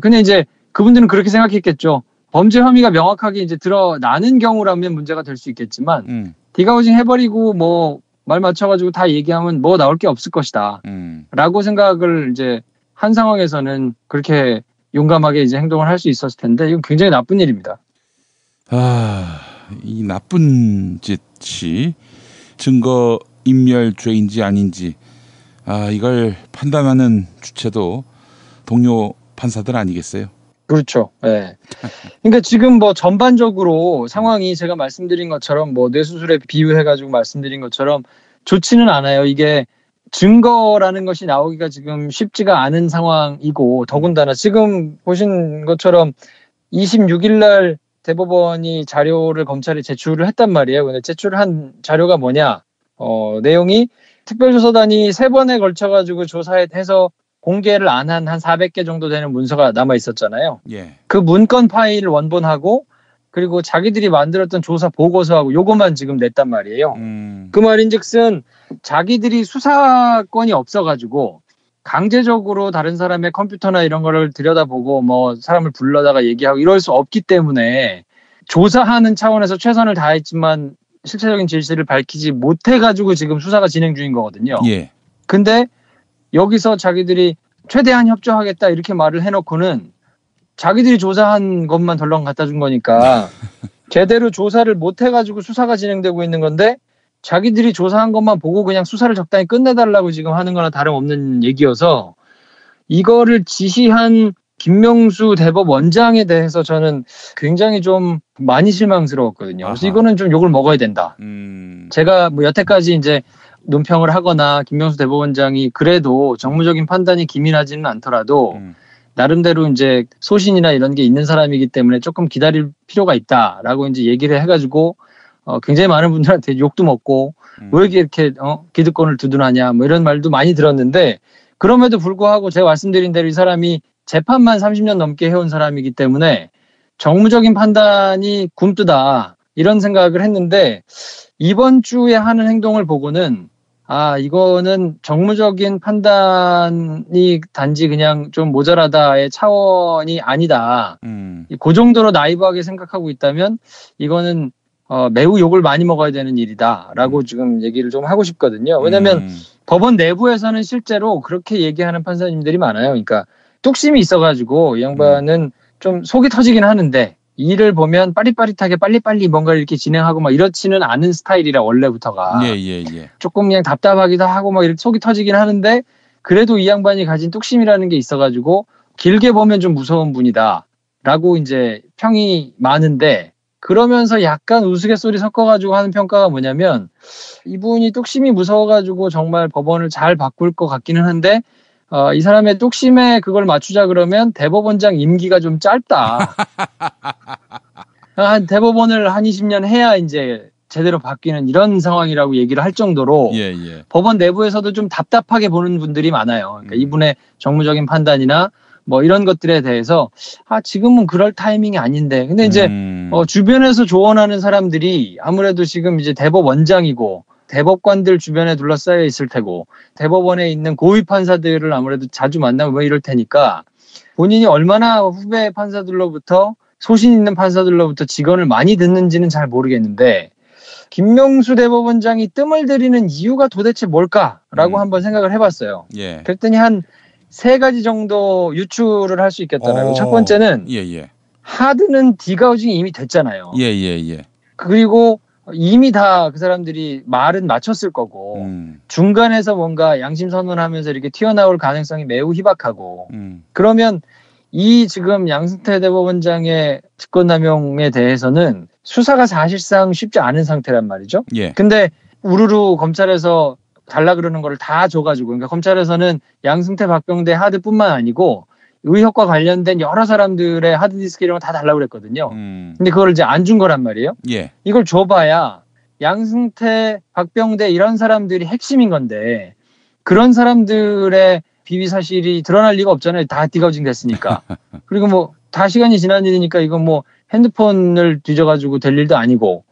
근데 이제 그분들은 그렇게 생각했겠죠. 범죄 혐의가 명확하게 이제 드러나는 경우라면 문제가 될 수 있겠지만 디가우징 해버리고 뭐 말 맞춰가지고 다 얘기하면 뭐 나올 게 없을 것이다. 라고 생각을 이제 한 상황에서는 그렇게 용감하게 이제 행동을 할 수 있었을 텐데 이건 굉장히 나쁜 일입니다. 이 나쁜 짓이 증거 인멸죄인지 아닌지 이걸 판단하는 주체도 동료 판사들 아니겠어요? 그렇죠. 네. 그러니까 지금 뭐 전반적으로 상황이 제가 말씀드린 것처럼 뭐 뇌수술에 비유해가지고 말씀드린 것처럼 좋지는 않아요. 이게 증거라는 것이 나오기가 지금 쉽지가 않은 상황이고 더군다나 지금 보신 것처럼 26일 날 대법원이 자료를 검찰에 제출을 했단 말이에요. 근데 제출을 한 자료가 뭐냐? 내용이 특별조사단이 3번에 걸쳐가지고 조사해서 공개를 안 한 400개 정도 되는 문서가 남아 있었잖아요. 예. 그 문건 파일 원본하고 그리고 자기들이 만들었던 조사 보고서하고 요것만 지금 냈단 말이에요. 그 말인즉슨 자기들이 수사권이 없어가지고 강제적으로 다른 사람의 컴퓨터나 이런 거를 들여다보고 뭐 사람을 불러다가 얘기하고 이럴 수 없기 때문에 조사하는 차원에서 최선을 다했지만 실체적인 진실을 밝히지 못해가지고 지금 수사가 진행 중인 거거든요. 예. 근데 여기서 자기들이 최대한 협조하겠다 이렇게 말을 해놓고는 자기들이 조사한 것만 덜렁 갖다 준 거니까 제대로 조사를 못해가지고 수사가 진행되고 있는 건데 자기들이 조사한 것만 보고 그냥 수사를 적당히 끝내달라고 지금 하는 거나 다름없는 얘기여서 이거를 지시한 김명수 대법원장에 대해서 저는 굉장히 좀 많이 실망스러웠거든요. 그래서 이거는 좀 욕을 먹어야 된다. 제가 뭐 여태까지 이제 논평을 하거나 김명수 대법원장이 그래도 정무적인 판단이 기민하지는 않더라도 나름대로 이제 소신이나 이런 게 있는 사람이기 때문에 조금 기다릴 필요가 있다라고 이제 얘기를 해가지고 굉장히 많은 분들한테 욕도 먹고 왜 이렇게 기득권을 두둔하냐 뭐 이런 말도 많이 들었는데 그럼에도 불구하고 제가 말씀드린 대로 이 사람이 재판만 30년 넘게 해온 사람이기 때문에 정무적인 판단이 굼뜨다 이런 생각을 했는데 이번 주에 하는 행동을 보고는 이거는 정무적인 판단이 단지 그냥 좀 모자라다의 차원이 아니다. 그 정도로 나이브하게 생각하고 있다면 이거는 매우 욕을 많이 먹어야 되는 일이다라고 지금 얘기를 좀 하고 싶거든요. 왜냐하면 법원 내부에서는 실제로 그렇게 얘기하는 판사님들이 많아요. 그러니까 뚝심이 있어가지고 이 양반은 좀 속이 터지긴 하는데 일을 보면 빠릿빠릿하게 빨리빨리 뭔가를 이렇게 진행하고 막 이렇지는 않은 스타일이라 원래부터가 예. 조금 그냥 답답하기도 하고 막 이렇게 속이 터지긴 하는데 그래도 이 양반이 가진 뚝심이라는 게 있어가지고 길게 보면 좀 무서운 분이다라고 이제 평이 많은데 그러면서 약간 우스갯소리 섞어가지고 하는 평가가 뭐냐면 이분이 뚝심이 무서워가지고 정말 법원을 잘 바꿀 것 같기는 한데 이 사람의 뚝심에 그걸 맞추자 그러면 대법원장 임기가 좀 짧다. 한 대법원을 한 20년 해야 이제 제대로 바뀌는 이런 상황이라고 얘기를 할 정도로 법원 내부에서도 좀 답답하게 보는 분들이 많아요. 그러니까 이분의 정무적인 판단이나 뭐 이런 것들에 대해서 지금은 그럴 타이밍이 아닌데 근데 이제 주변에서 조언하는 사람들이 아무래도 지금 이제 대법원장이고 대법관들 주변에 둘러싸여 있을 테고 대법원에 있는 고위 판사들을 아무래도 자주 만나고 뭐 이럴 테니까 본인이 얼마나 후배 판사들로부터 소신 있는 판사들로부터 직언을 많이 듣는지는 잘 모르겠는데 김명수 대법원장이 뜸을 들이는 이유가 도대체 뭘까라고 한번 생각을 해봤어요. 그랬더니 한 3가지 정도 유추를 할 수 있겠더라고요. 첫 번째는 하드는 디가우징이 이미 됐잖아요. 그리고 이미 다 그 사람들이 말은 맞췄을 거고 중간에서 뭔가 양심 선언하면서 이렇게 튀어나올 가능성이 매우 희박하고 그러면 이 지금 양승태 대법원장의 직권남용에 대해서는 수사가 사실상 쉽지 않은 상태란 말이죠. 근데 우르르 검찰에서 달라 그러는 거를 다 줘가지고 그러니까 검찰에서는 양승태 박병대 하드뿐만 아니고 의혹과 관련된 여러 사람들의 하드디스크 이런 거 다 달라고 그랬거든요. 근데 그걸 이제 안 준 거란 말이에요. 이걸 줘봐야 양승태, 박병대 이런 사람들이 핵심인 건데 그런 사람들의 비위 사실이 드러날 리가 없잖아요. 다 디거징 됐으니까. 그리고 뭐 다 시간이 지난 일이니까 이건 뭐 핸드폰을 뒤져가지고 될 일도 아니고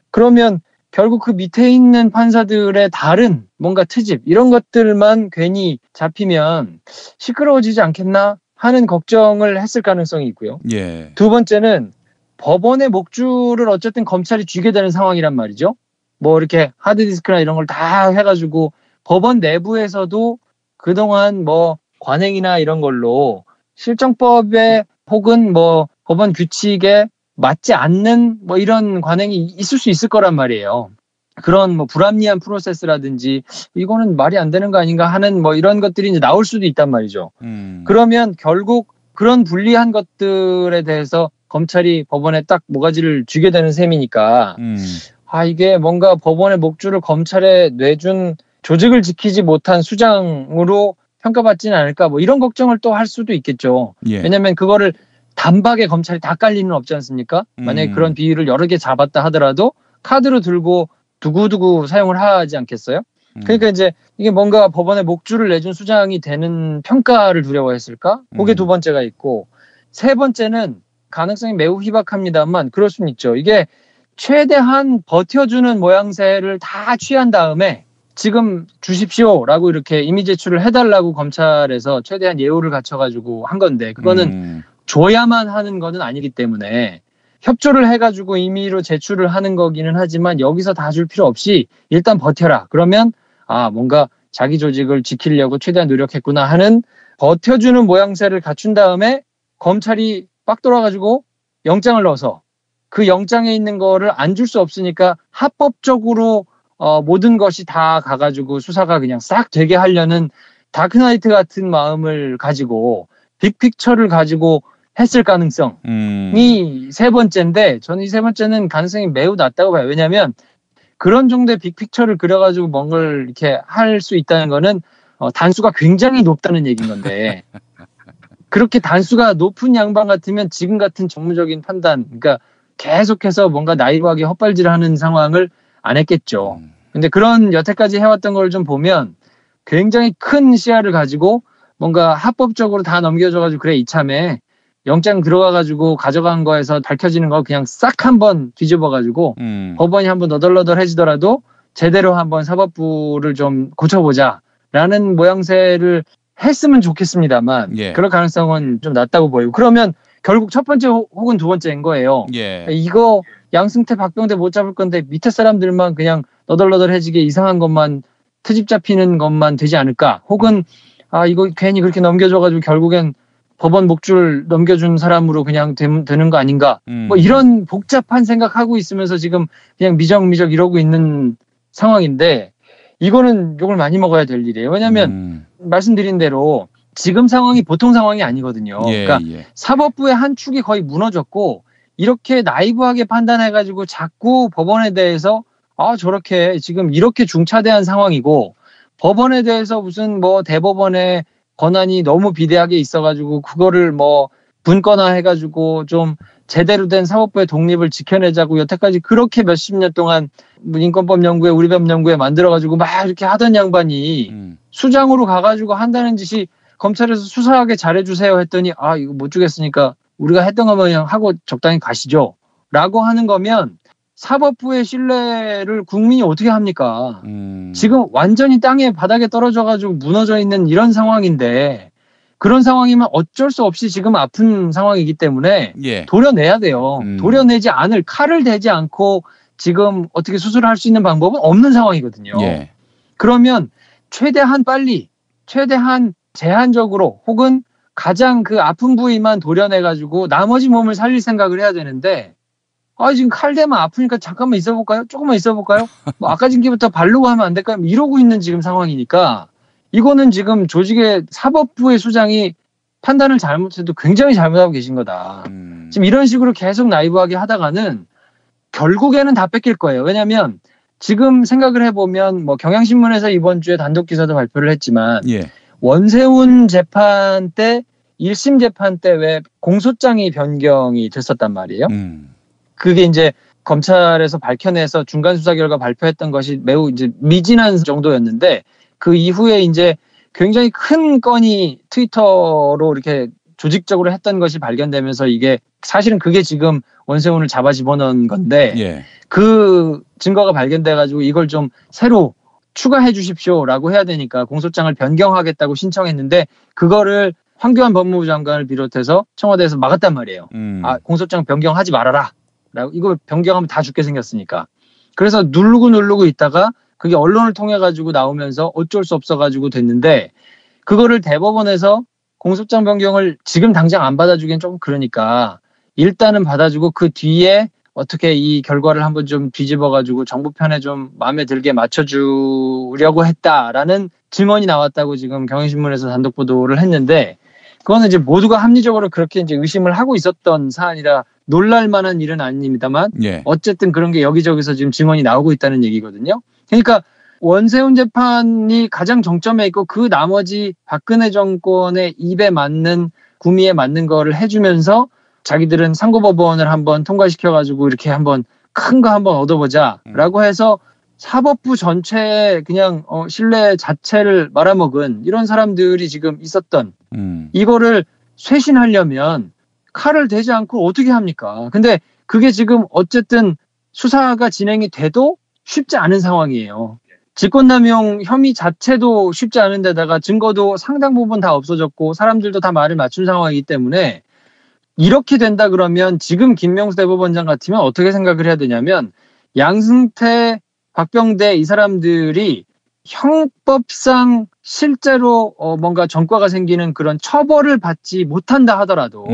그러면 결국 그 밑에 있는 판사들의 다른 뭔가 트집 이런 것들만 괜히 잡히면 시끄러워지지 않겠나 하는 걱정을 했을 가능성이 있고요. 예. 두 번째는 법원의 목줄을 어쨌든 검찰이 쥐게 되는 상황이란 말이죠. 뭐 이렇게 하드디스크나 이런 걸 다 해가지고 법원 내부에서도 그동안 뭐 관행이나 이런 걸로 실정법에 혹은 뭐 법원 규칙에 맞지 않는 뭐 이런 관행이 있을 수 있을 거란 말이에요. 그런 뭐 불합리한 프로세스라든지 이거는 말이 안 되는 거 아닌가 하는 뭐 이런 것들이 이제 나올 수도 있단 말이죠. 그러면 결국 그런 불리한 것들에 대해서 검찰이 법원에 딱 모가지를 쥐게 되는 셈이니까 이게 뭔가 법원의 목줄을 검찰에 내준 조직을 지키지 못한 수장으로 평가받지는 않을까 뭐 이런 걱정을 또 할 수도 있겠죠. 예. 왜냐하면 그거를 단박에 검찰이 다 깔 리는 없지 않습니까? 만약에 그런 비위를 여러 개 잡았다 하더라도 카드로 들고 두고두고 사용을 하지 않겠어요? 그러니까 이제 이게 뭔가 법원의 목줄을 내준 수장이 되는 평가를 두려워했을까? 그게 두 번째가 있고 세 번째는 가능성이 매우 희박합니다만 그럴 수는 있죠. 이게 최대한 버텨주는 모양새를 다 취한 다음에 지금 주십시오라고 이렇게 이미 제출을 해달라고 검찰에서 최대한 예우를 갖춰가지고 한 건데 그거는 줘야만 하는 거는 아니기 때문에 협조를 해가지고 임의로 제출을 하는 거기는 하지만 여기서 다 줄 필요 없이 일단 버텨라. 그러면 뭔가 자기 조직을 지키려고 최대한 노력했구나 하는 버텨주는 모양새를 갖춘 다음에 검찰이 빡 돌아가지고 영장을 넣어서 그 영장에 있는 거를 안 줄 수 없으니까 합법적으로 모든 것이 다 가가지고 수사가 그냥 싹 되게 하려는 다크나이트 같은 마음을 가지고 빅픽처를 가지고 했을 가능성이 세 번째인데 저는 이 세 번째는 가능성이 매우 낮다고 봐요. 왜냐하면 그런 정도의 빅픽처를 그려가지고 뭔가를 이렇게 할 수 있다는 거는 단수가 굉장히 높다는 얘기인 건데 그렇게 단수가 높은 양반 같으면 지금 같은 정무적인 판단 그러니까 계속해서 뭔가 나이브하게 헛발질을 하는 상황을 안 했겠죠. 근데 그런 여태까지 해왔던 걸 좀 보면 굉장히 큰 시야를 가지고 뭔가 합법적으로 다 넘겨줘가지고 그래 이참에 영장 들어가가지고 가져간 거에서 밝혀지는 거 그냥 싹 한번 뒤집어가지고 법원이 한번 너덜너덜해지더라도 제대로 한번 사법부를 좀 고쳐보자라는 모양새를 했으면 좋겠습니다만 그럴 가능성은 좀 낮다고 보이고 그러면 결국 첫 번째 혹은 두 번째인 거예요. 이거 양승태 박병대 못 잡을 건데 밑에 사람들만 그냥 너덜너덜해지게 이상한 것만 트집 잡히는 것만 되지 않을까 혹은 이거 괜히 그렇게 넘겨줘가지고 결국엔 법원 목줄 넘겨준 사람으로 그냥 되는 거 아닌가 뭐 이런 복잡한 생각하고 있으면서 지금 그냥 미적미적 이러고 있는 상황인데 이거는 욕을 많이 먹어야 될 일이에요. 왜냐하면 말씀드린 대로 지금 상황이 보통 상황이 아니거든요. 그러니까 사법부의 한 축이 거의 무너졌고 이렇게 나이브하게 판단해가지고 자꾸 법원에 대해서 저렇게 지금 이렇게 중차대한 상황이고 법원에 대해서 무슨 뭐 대법원의 권한이 너무 비대하게 있어가지고 그거를 뭐 분권화해가지고 좀 제대로 된 사법부의 독립을 지켜내자고 여태까지 그렇게 몇십 년 동안 인권법 연구회, 우리법 연구회 만들어가지고 막 이렇게 하던 양반이 수장으로 가가지고 한다는 짓이 검찰에서 수사하게 잘해주세요 했더니 이거 못 주겠으니까 우리가 했던 것만 그냥 하고 적당히 가시죠 라고 하는 거면 사법부의 신뢰를 국민이 어떻게 합니까? 지금 완전히 땅에 바닥에 떨어져가지고 무너져 있는 이런 상황인데 그런 상황이면 어쩔 수 없이 지금 아픈 상황이기 때문에 도려내야 돼요. 도려내지 않을 칼을 대지 않고 지금 어떻게 수술을 할 수 있는 방법은 없는 상황이거든요. 그러면 최대한 빨리 최대한 제한적으로 혹은 가장 그 아픈 부위만 도려내가지고 나머지 몸을 살릴 생각을 해야 되는데 지금 칼 대면 아프니까 잠깐만 있어볼까요? 조금만 있어볼까요? 뭐 아까 전기부터 바르고 하면 안 될까요? 이러고 있는 지금 상황이니까 이거는 지금 조직의 사법부의 수장이 판단을 잘못해도 굉장히 잘못하고 계신 거다. 지금 이런 식으로 계속 나이브하게 하다가는 결국에는 다 뺏길 거예요. 왜냐하면 지금 생각을 해보면 뭐 경향신문에서 이번 주에 단독 기사도 발표를 했지만 원세훈 재판 때 1심 재판 때 왜 공소장이 변경이 됐었단 말이에요. 그게 이제 검찰에서 밝혀내서 중간 수사 결과 발표했던 것이 매우 이제 미진한 정도였는데 그 이후에 이제 굉장히 큰 건이 트위터로 이렇게 조직적으로 했던 것이 발견되면서 이게 사실은 그게 지금 원세훈을 잡아 집어넣은 건데 예. 그 증거가 발견돼가지고 이걸 좀 새로 추가해 주십시오라고 해야 되니까 공소장을 변경하겠다고 신청했는데 그거를 황교안 법무부 장관을 비롯해서 청와대에서 막았단 말이에요. 아, 공소장 변경하지 말아라. 라고 이거 변경하면 다 죽게 생겼으니까. 그래서 누르고 있다가 그게 언론을 통해 가지고 나오면서 어쩔 수 없어 가지고 됐는데 그거를 대법원에서 공소장 변경을 지금 당장 안 받아주기엔 조금 그러니까 일단은 받아주고 그 뒤에 어떻게 이 결과를 한번 좀 뒤집어 가지고 정부 편에 좀 마음에 들게 맞춰주려고 했다라는 증언이 나왔다고 지금 경향신문에서 단독 보도를 했는데 그거는 이제 모두가 합리적으로 그렇게 이제 의심을 하고 있었던 사안이라 놀랄 만한 일은 아닙니다만 예. 어쨌든 그런 게 여기저기서 지금 증언이 나오고 있다는 얘기거든요. 그러니까 원세훈 재판이 가장 정점에 있고 그 나머지 박근혜 정권의 입에 맞는 구미에 맞는 거를 해주면서 자기들은 상고법원을 한번 통과시켜가지고 이렇게 한번 큰 거 한번 얻어보자라고 해서 사법부 전체에 그냥 신뢰 자체를 말아먹은 이런 사람들이 지금 있었던 이거를 쇄신하려면 칼을 대지 않고 어떻게 합니까? 근데 그게 지금 어쨌든 수사가 진행이 돼도 쉽지 않은 상황이에요. 직권남용 혐의 자체도 쉽지 않은 데다가 증거도 상당 부분 다 없어졌고 사람들도 다 말을 맞춘 상황이기 때문에 이렇게 된다 그러면 지금 김명수 대법원장 같으면 어떻게 생각을 해야 되냐면 양승태, 박병대 이 사람들이 형법상 실제로 뭔가 전과가 생기는 그런 처벌을 받지 못한다 하더라도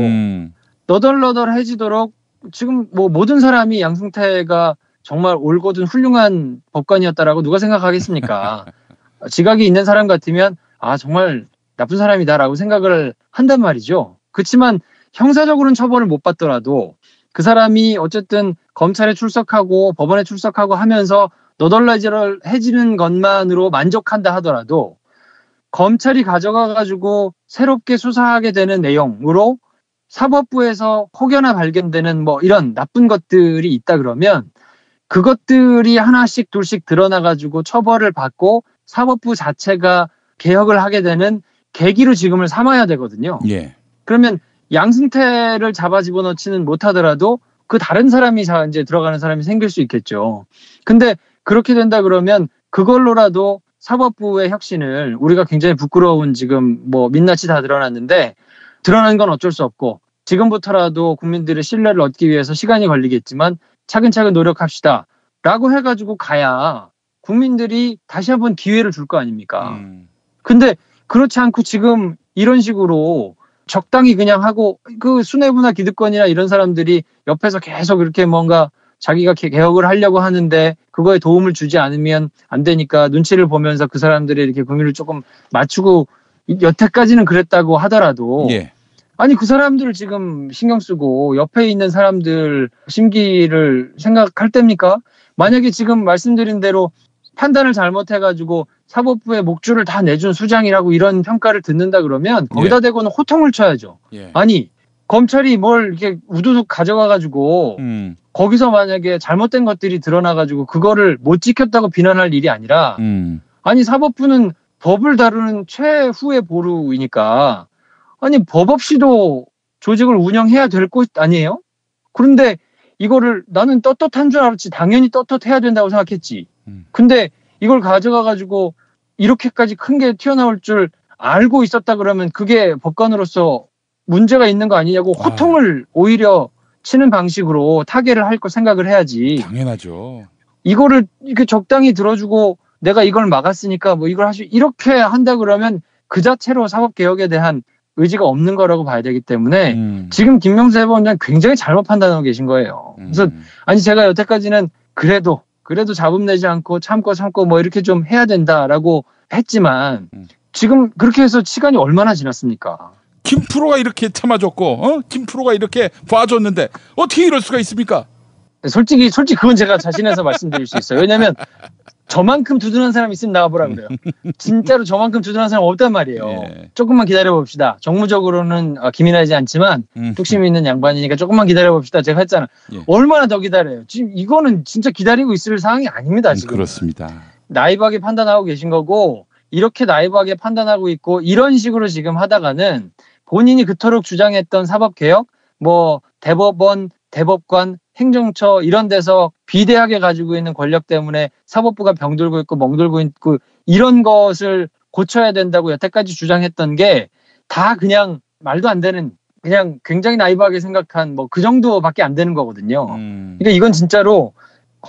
너덜너덜해지도록 지금 뭐 모든 사람이 양승태가 정말 올곧은 훌륭한 법관이었다라고 누가 생각하겠습니까? 지각이 있는 사람 같으면 아 정말 나쁜 사람이다라고 생각을 한단 말이죠. 그렇지만 형사적으로는 처벌을 못 받더라도 그 사람이 어쨌든 검찰에 출석하고 법원에 출석하고 하면서 너덜너덜해지는 것만으로 만족한다 하더라도 검찰이 가져가가지고 새롭게 수사하게 되는 내용으로 사법부에서 혹여나 발견되는 뭐 이런 나쁜 것들이 있다 그러면 그것들이 하나씩 둘씩 드러나가지고 처벌을 받고 사법부 자체가 개혁을 하게 되는 계기로 지금을 삼아야 되거든요. 예. 그러면 양승태를 잡아 집어넣지는 못하더라도 그 다른 사람이 이제 들어가는 사람이 생길 수 있겠죠. 근데 그렇게 된다 그러면 그걸로라도 사법부의 혁신을 우리가 굉장히 부끄러운 지금 뭐 민낯이 다 드러났는데 드러난 건 어쩔 수 없고 지금부터라도 국민들의 신뢰를 얻기 위해서 시간이 걸리겠지만 차근차근 노력합시다 라고 해가지고 가야 국민들이 다시 한번 기회를 줄 거 아닙니까? 근데 그렇지 않고 지금 이런 식으로 적당히 그냥 하고 그 수뇌부나 기득권이나 이런 사람들이 옆에서 계속 이렇게 뭔가 자기가 개혁을 하려고 하는데 그거에 도움을 주지 않으면 안 되니까 눈치를 보면서 그 사람들의 이렇게 구미를 조금 맞추고 여태까지는 그랬다고 하더라도 예. 아니 그 사람들을 지금 신경 쓰고 옆에 있는 사람들 심기를 생각할 때입니까? 만약에 지금 말씀드린 대로 판단을 잘못해가지고 사법부의 목줄을 다 내준 수장이라고 이런 평가를 듣는다 그러면 거기다 대고는 호통을 쳐야죠. 예. 아니 검찰이 뭘 이렇게 우두둑 가져가가지고 거기서 만약에 잘못된 것들이 드러나가지고 그거를 못 지켰다고 비난할 일이 아니라 아니 사법부는 법을 다루는 최후의 보루이니까 아니 법 없이도 조직을 운영해야 될 것 아니에요? 그런데 이거를 나는 떳떳한 줄 알았지 당연히 떳떳해야 된다고 생각했지. 근데 이걸 가져가가지고 이렇게까지 큰 게 튀어나올 줄 알고 있었다 그러면 그게 법관으로서 문제가 있는 거 아니냐고 호통을 오히려 치는 방식으로 타개를 할 거 생각을 해야지. 당연하죠. 이거를 이렇게 적당히 들어주고 내가 이걸 막았으니까 뭐 이걸 이렇게 한다 그러면 그 자체로 사법개혁에 대한 의지가 없는 거라고 봐야 되기 때문에 지금 김명수 대법원장 굉장히 잘못 판단하고 계신 거예요. 그래서 아니 제가 여태까지는 그래도 잡음 내지 않고 참고 뭐 이렇게 좀 해야 된다라고 했지만 지금 그렇게 해서 시간이 얼마나 지났습니까? 김프로가 이렇게 참아줬고 김프로가 이렇게 봐줬는데 어떻게 이럴 수가 있습니까? 솔직히 그건 제가 자신해서 말씀드릴 수 있어요. 왜냐하면 저만큼 두둔한 사람 있으면 나와보라 그래요. 진짜로 저만큼 두둔한 사람 없단 말이에요. 예. 조금만 기다려봅시다. 정무적으로는 기민하지 않지만 뚝심이 있는 양반이니까 조금만 기다려봅시다. 제가 했잖아. 예. 얼마나 더 기다려요. 지금 이거는 진짜 기다리고 있을 상황이 아닙니다. 지금. 그렇습니다. 나이브하게 판단하고 계신 거고 이렇게 나이브하게 판단하고 있고 이런 식으로 지금 하다가는 본인이 그토록 주장했던 사법개혁, 뭐 대법원, 대법관, 행정처 이런 데서 비대하게 가지고 있는 권력 때문에 사법부가 병들고 있고 멍들고 있고 이런 것을 고쳐야 된다고 여태까지 주장했던 게 다 그냥 말도 안 되는 그냥 굉장히 나이브하게 생각한 뭐 그 정도밖에 안 되는 거거든요. 그러니까 이건 진짜로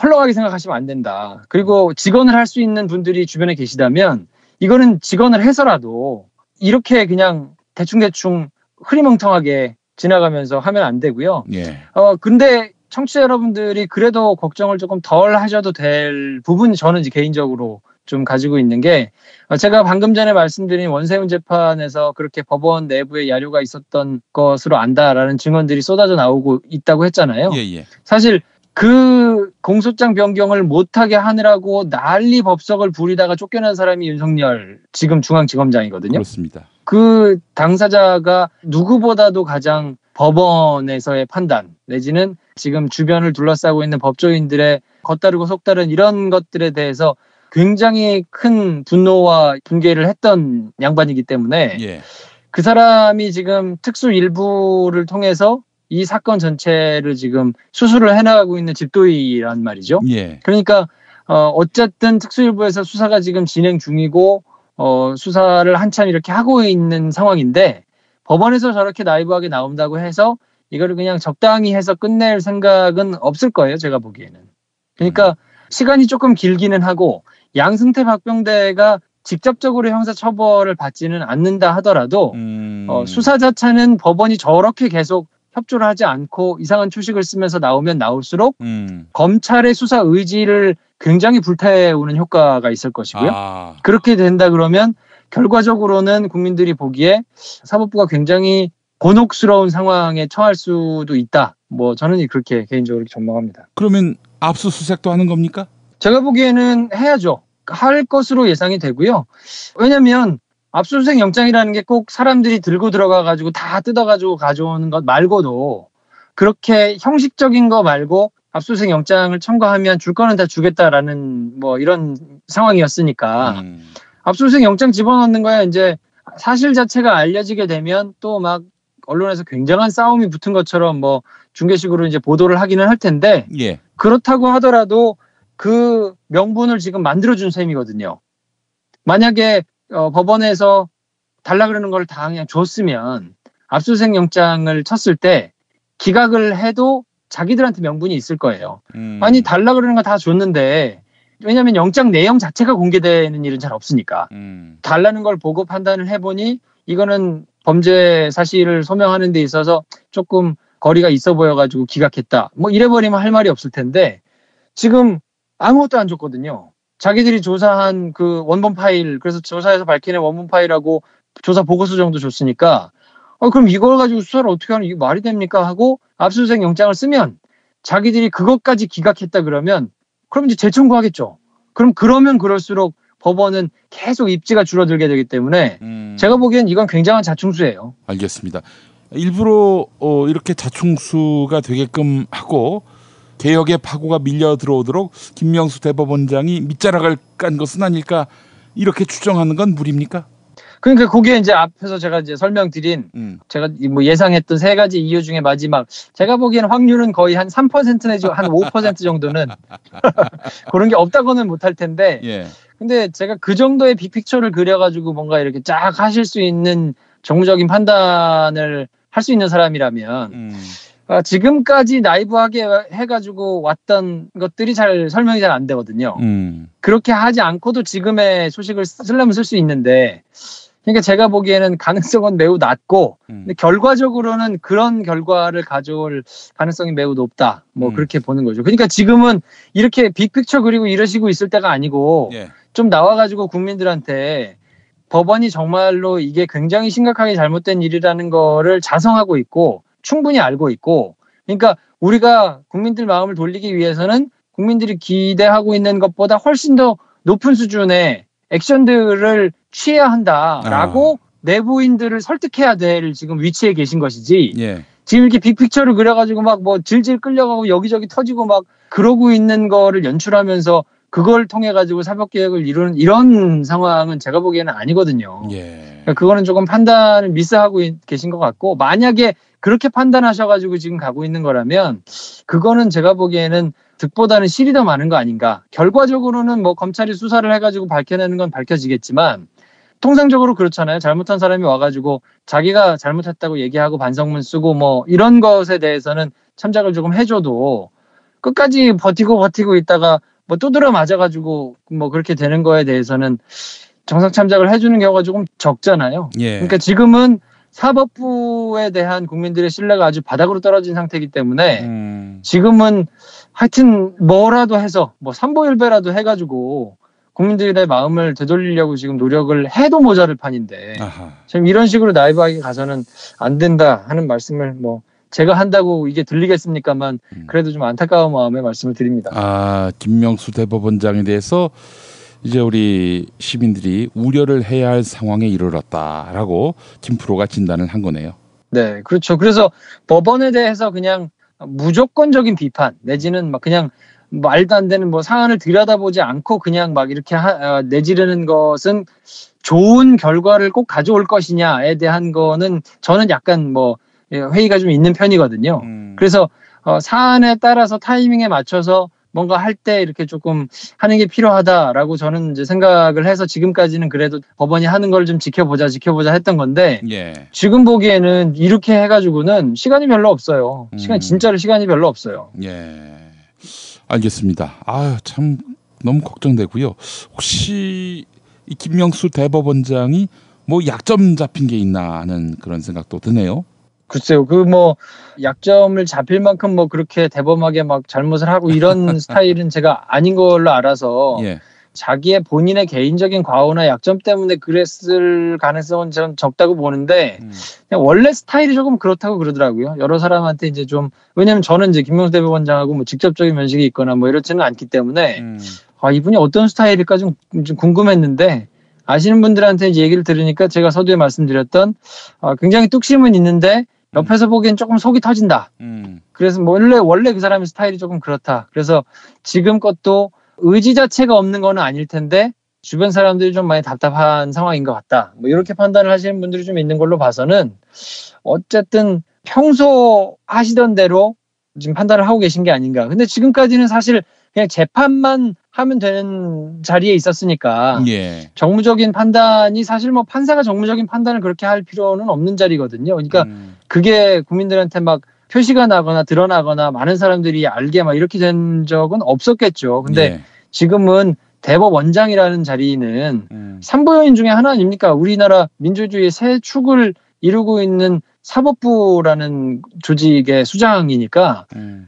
헐렁하게 생각하시면 안 된다. 그리고 직언을 할 수 있는 분들이 주변에 계시다면 이거는 직언을 해서라도 이렇게 그냥 대충대충 흐리멍텅하게 지나가면서 하면 안 되고요. 예. 근데 청취자 여러분들이 그래도 걱정을 조금 덜 하셔도 될 부분이 저는 이제 개인적으로 좀 가지고 있는 게 제가 방금 전에 말씀드린 원세훈 재판에서 그렇게 법원 내부에 야료가 있었던 것으로 안다라는 증언들이 쏟아져 나오고 있다고 했잖아요. 예. 사실 그 공소장 변경을 못하게 하느라고 난리 법석을 부리다가 쫓겨난 사람이 윤석열 지금 중앙지검장이거든요. 그렇습니다. 그 당사자가 누구보다도 가장 법원에서의 판단 내지는 지금 주변을 둘러싸고 있는 법조인들의 겉다르고 속다른 이런 것들에 대해서 굉장히 큰 분노와 분개를 했던 양반이기 때문에 예. 그 사람이 지금 특수 일부를 통해서 이 사건 전체를 지금 수술을 해나가고 있는 집도의란 말이죠. 예. 그러니까 어쨌든 특수일부에서 수사가 지금 진행 중이고 수사를 한참 이렇게 하고 있는 상황인데 법원에서 저렇게 나이브하게 나온다고 해서 이거를 그냥 적당히 해서 끝낼 생각은 없을 거예요. 제가 보기에는. 그러니까 시간이 조금 길기는 하고 양승태 박병대가 직접적으로 형사처벌을 받지는 않는다 하더라도 수사 자체는 법원이 저렇게 계속 협조를 하지 않고 이상한 초식을 쓰면서 나오면 나올수록 검찰의 수사 의지를 굉장히 불태우는 효과가 있을 것이고요. 그렇게 된다 그러면 결과적으로는 국민들이 보기에 사법부가 굉장히 곤혹스러운 상황에 처할 수도 있다. 뭐 저는 그렇게 개인적으로 전망합니다. 그러면 압수수색도 하는 겁니까? 제가 보기에는 해야죠. 할 것으로 예상이 되고요. 왜냐하면 압수수색 영장이라는 게 꼭 사람들이 들고 들어가가지고 다 뜯어가지고 가져오는 것 말고도 그렇게 형식적인 거 말고 압수수색 영장을 청구하면 줄 거는 다 주겠다라는 뭐 이런 상황이었으니까 압수수색 영장 집어넣는 거야 이제 사실 자체가 알려지게 되면 또 막 언론에서 굉장한 싸움이 붙은 것처럼 뭐 중계식으로 이제 보도를 하기는 할 텐데 예. 그렇다고 하더라도 그 명분을 지금 만들어준 셈이거든요. 만약에 법원에서 달라 그러는 걸 다 그냥 줬으면 압수수색 영장을 쳤을 때 기각을 해도 자기들한테 명분이 있을 거예요. 아니 달라 그러는 거 다 줬는데 왜냐하면 영장 내용 자체가 공개되는 일은 잘 없으니까 달라는 걸 보고 판단을 해보니 이거는 범죄 사실을 소명하는 데 있어서 조금 거리가 있어 보여가지고 기각했다. 뭐 이래버리면 할 말이 없을 텐데 지금 아무것도 안 줬거든요. 자기들이 조사한 그 원본 파일, 그래서 조사에서 밝히는 원본 파일하고 조사 보고서 정도 줬으니까 그럼 이걸 가지고 수사를 어떻게 하는 이게 말이 됩니까? 하고 압수수색 영장을 쓰면 자기들이 그것까지 기각했다 그러면 그럼 이제 재청구하겠죠. 그러면 그럴수록 법원은 계속 입지가 줄어들게 되기 때문에 제가 보기엔 이건 굉장한 자충수예요. 알겠습니다. 일부러 이렇게 자충수가 되게끔 하고 개혁의 파고가 밀려 들어오도록 김명수 대법원장이 밑자락을 깐 것은 아닐까 이렇게 추정하는 건 무리입니까? 그러니까 그게 이제 앞에서 제가 이제 설명드린 제가 뭐 예상했던 세 가지 이유 중에 마지막 제가 보기에는 확률은 거의 한 3% 내지 한 5% 정도는 그런 게 없다고는 못할 텐데 예. 근데 제가 그 정도의 빅픽처를 그려가지고 뭔가 이렇게 쫙 하실 수 있는 정무적인 판단을 할 수 있는 사람이라면 지금까지 나이브하게 해가지고 왔던 것들이 설명이 잘 안 되거든요. 그렇게 하지 않고도 지금의 소식을 쓰려면 쓸 수 있는데 그러니까 제가 보기에는 가능성은 매우 낮고 근데 결과적으로는 그런 결과를 가져올 가능성이 매우 높다. 뭐 그렇게 보는 거죠. 그러니까 지금은 이렇게 빅픽처 그리고 이러시고 있을 때가 아니고 예. 좀 나와가지고 국민들한테 법원이 정말로 이게 굉장히 심각하게 잘못된 일이라는 거를 자성하고 있고 충분히 알고 있고 그러니까 우리가 국민들 마음을 돌리기 위해서는 국민들이 기대하고 있는 것보다 훨씬 더 높은 수준의 액션들을 취해야 한다라고 내부인들을 설득해야 될 지금 위치에 계신 것이지. 예. 지금 이렇게 빅픽처를 그려가지고 막 뭐 질질 끌려가고 여기저기 터지고 막 그러고 있는 거를 연출하면서 그걸 통해 가지고 사법 개혁을 이루는 이런 상황은 제가 보기에는 아니거든요. 예. 그러니까 그거는 조금 판단을 미스하고 계신 것 같고, 만약에 그렇게 판단하셔가지고 지금 가고 있는 거라면 그거는 제가 보기에는 득보다는 실이 더 많은 거 아닌가. 결과적으로는 뭐 검찰이 수사를 해가지고 밝혀내는 건 밝혀지겠지만 통상적으로 그렇잖아요. 잘못한 사람이 와가지고 자기가 잘못했다고 얘기하고 반성문 쓰고 뭐 이런 것에 대해서는 참작을 조금 해줘도 끝까지 버티고 있다가 뭐 두드려 맞아가지고 뭐 그렇게 되는 거에 대해서는 정상 참작을 해주는 경우가 조금 적잖아요. 예. 그러니까 지금은 사법부에 대한 국민들의 신뢰가 아주 바닥으로 떨어진 상태이기 때문에 지금은 하여튼 뭐라도 해서 뭐 삼보일배라도 해가지고 국민들의 마음을 되돌리려고 지금 노력을 해도 모자랄 판인데 지금 이런 식으로 나이브하게 가서는 안 된다 하는 말씀을 뭐 제가 한다고 이게 들리겠습니까만 그래도 좀 안타까운 마음에 말씀을 드립니다. 김명수 대법원장에 대해서 이제 우리 시민들이 우려를 해야 할 상황에 이르렀다라고 김프로가 진단을 한 거네요. 네, 그렇죠. 그래서 법원에 대해서 그냥 무조건적인 비판 내지는 막 그냥 말도 안 되는 뭐 사안을 들여다보지 않고 그냥 막 이렇게 내지르는 것은 좋은 결과를 꼭 가져올 것이냐에 대한 거는 저는 약간 뭐 회의가 좀 있는 편이거든요. 그래서 사안에 따라서 타이밍에 맞춰서 뭔가 할 때 이렇게 조금 하는 게 필요하다라고 저는 이제 생각을 해서 지금까지는 그래도 법원이 하는 걸 좀 지켜보자 했던 건데 지금 보기에는 이렇게 해가지고는 시간이 별로 없어요. 진짜로 시간이 별로 없어요. 예, 알겠습니다. 참 너무 걱정되고요. 혹시 이 김명수 대법원장이 뭐 약점 잡힌 게 있나 하는 그런 생각도 드네요. 글쎄요, 그 뭐 약점을 잡힐 만큼 뭐 그렇게 대범하게 막 잘못을 하고 이런 스타일은 제가 아닌 걸로 알아서 자기의 본인의 개인적인 과오나 약점 때문에 그랬을 가능성은 전 적다고 보는데 그냥 원래 스타일이 조금 그렇다고 그러더라고요. 여러 사람한테 이제 좀 왜냐면 저는 이제 김명수 대법원장하고 뭐 직접적인 면식이 있거나 뭐 이렇지는 않기 때문에 이분이 어떤 스타일일까 좀 궁금했는데. 아시는 분들한테 이제 얘기를 들으니까 제가 서두에 말씀드렸던 굉장히 뚝심은 있는데 옆에서 보기엔 조금 속이 터진다. 그래서 원래 그 사람의 스타일이 조금 그렇다. 그래서 지금 것도 의지 자체가 없는 건 아닐 텐데 주변 사람들이 좀 많이 답답한 상황인 것 같다. 뭐 이렇게 판단을 하시는 분들이 좀 있는 걸로 봐서는 어쨌든 평소 하시던 대로 지금 판단을 하고 계신 게 아닌가. 근데 지금까지는 사실 그냥 재판만 하면 되는 자리에 있었으니까 정무적인 판단이 사실 뭐 판사가 정무적인 판단을 그렇게 할 필요는 없는 자리거든요. 그러니까 그게 국민들한테 막 표시가 나거나 드러나거나 많은 사람들이 알게 막 이렇게 된 적은 없었겠죠. 근데 지금은 대법원장이라는 자리는 삼보요인 중에 하나 아닙니까? 우리나라 민주주의의 새 축을 이루고 있는 사법부라는 조직의 수장이니까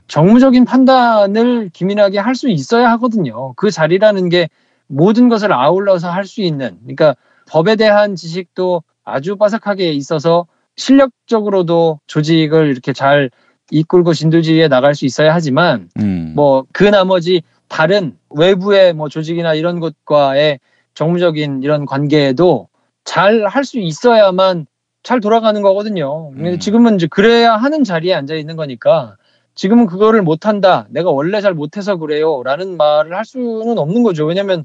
정무적인 판단을 기민하게 할 수 있어야 하거든요. 그 자리라는 게 모든 것을 아울러서 할 수 있는, 그러니까 법에 대한 지식도 아주 빠삭하게 있어서 실력적으로도 조직을 이렇게 잘 이끌고 진두지휘해 나갈 수 있어야 하지만 뭐 그 나머지 다른 외부의 뭐 조직이나 이런 것과의 정무적인 이런 관계에도 잘 할 수 있어야만 잘 돌아가는 거거든요. 지금은 이제 그래야 하는 자리에 앉아 있는 거니까 지금은 그거를 못한다. 내가 원래 잘 못해서 그래요. 라는 말을 할 수는 없는 거죠. 왜냐면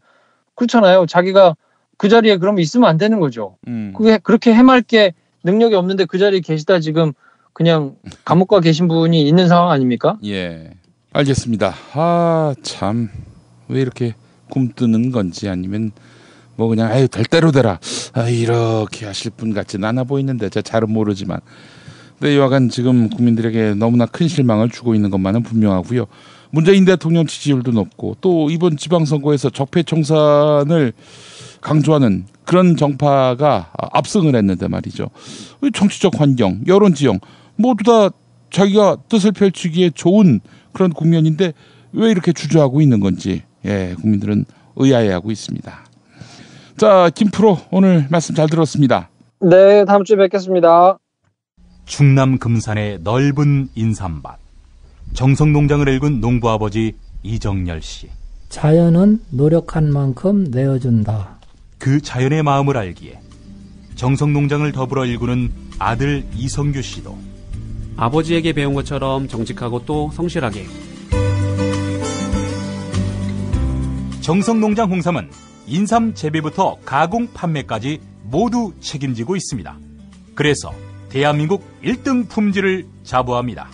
그렇잖아요. 자기가 그 자리에 그럼 있으면 안 되는 거죠. 그게 그렇게 해맑게 능력이 없는데 그 자리에 계시다 지금 그냥 감옥 가 계신 분이 있는 상황 아닙니까? 예, 알겠습니다. 참 왜 이렇게 꿈뜨는 건지 아니면 뭐 그냥 될 대로 되라 이렇게 하실 분 같지는 않아 보이는데 제가 잘은 모르지만 근데 여하간 지금 국민들에게 너무나 큰 실망을 주고 있는 것만은 분명하고요. 문재인 대통령 지지율도 높고 또 이번 지방선거에서 적폐청산을 강조하는 그런 정파가 압승을 했는데 말이죠. 정치적 환경, 여론 지형 모두 다 자기가 뜻을 펼치기에 좋은 그런 국면인데 왜 이렇게 주저하고 있는 건지 국민들은 의아해하고 있습니다. 자, 김프로 오늘 말씀 잘 들었습니다. 네, 다음 주에 뵙겠습니다. 충남 금산의 넓은 인삼밭, 정성농장을 일군 농부아버지 이정열 씨. 자연은 노력한 만큼 내어준다. 그 자연의 마음을 알기에 정성농장을 더불어 일구는 아들 이성규 씨도 아버지에게 배운 것처럼 정직하고 또 성실하게. 정성농장 홍삼은 인삼 재배부터 가공 판매까지 모두 책임지고 있습니다. 그래서 대한민국 1등 품질을 자부합니다.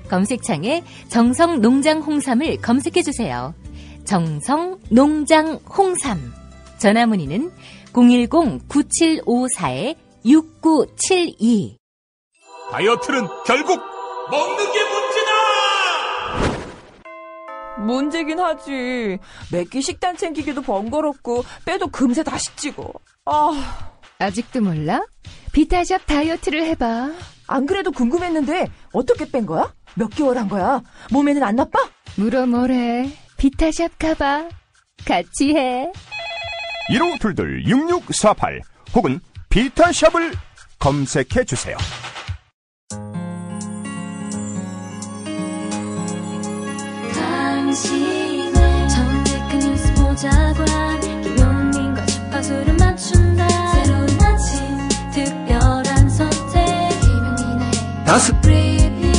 검색창에 정성농장 홍삼을 검색해주세요. 정성농장 홍삼. 전화문의는 010-9754-6972. 다이어트는 결국 먹는 게 문제다! 문제긴 하지. 매끼 식단 챙기기도 번거롭고 빼도 금세 다시 찌고. 아직도 몰라? 비타샵 다이어트를 해봐. 안 그래도 궁금했는데 어떻게 뺀 거야? 몇 개월 한 거야? 몸에는 안 나빠? 물어 뭐래. 비타샵 가봐. 같이 해. 1522-6648 혹은 비타샵을 검색해주세요. 당신의 정직한 뉴스 보자관 김용민과 주파수를 맞춘다. 새로운 아침 특별한 선택 김용민의 다스 브리핑.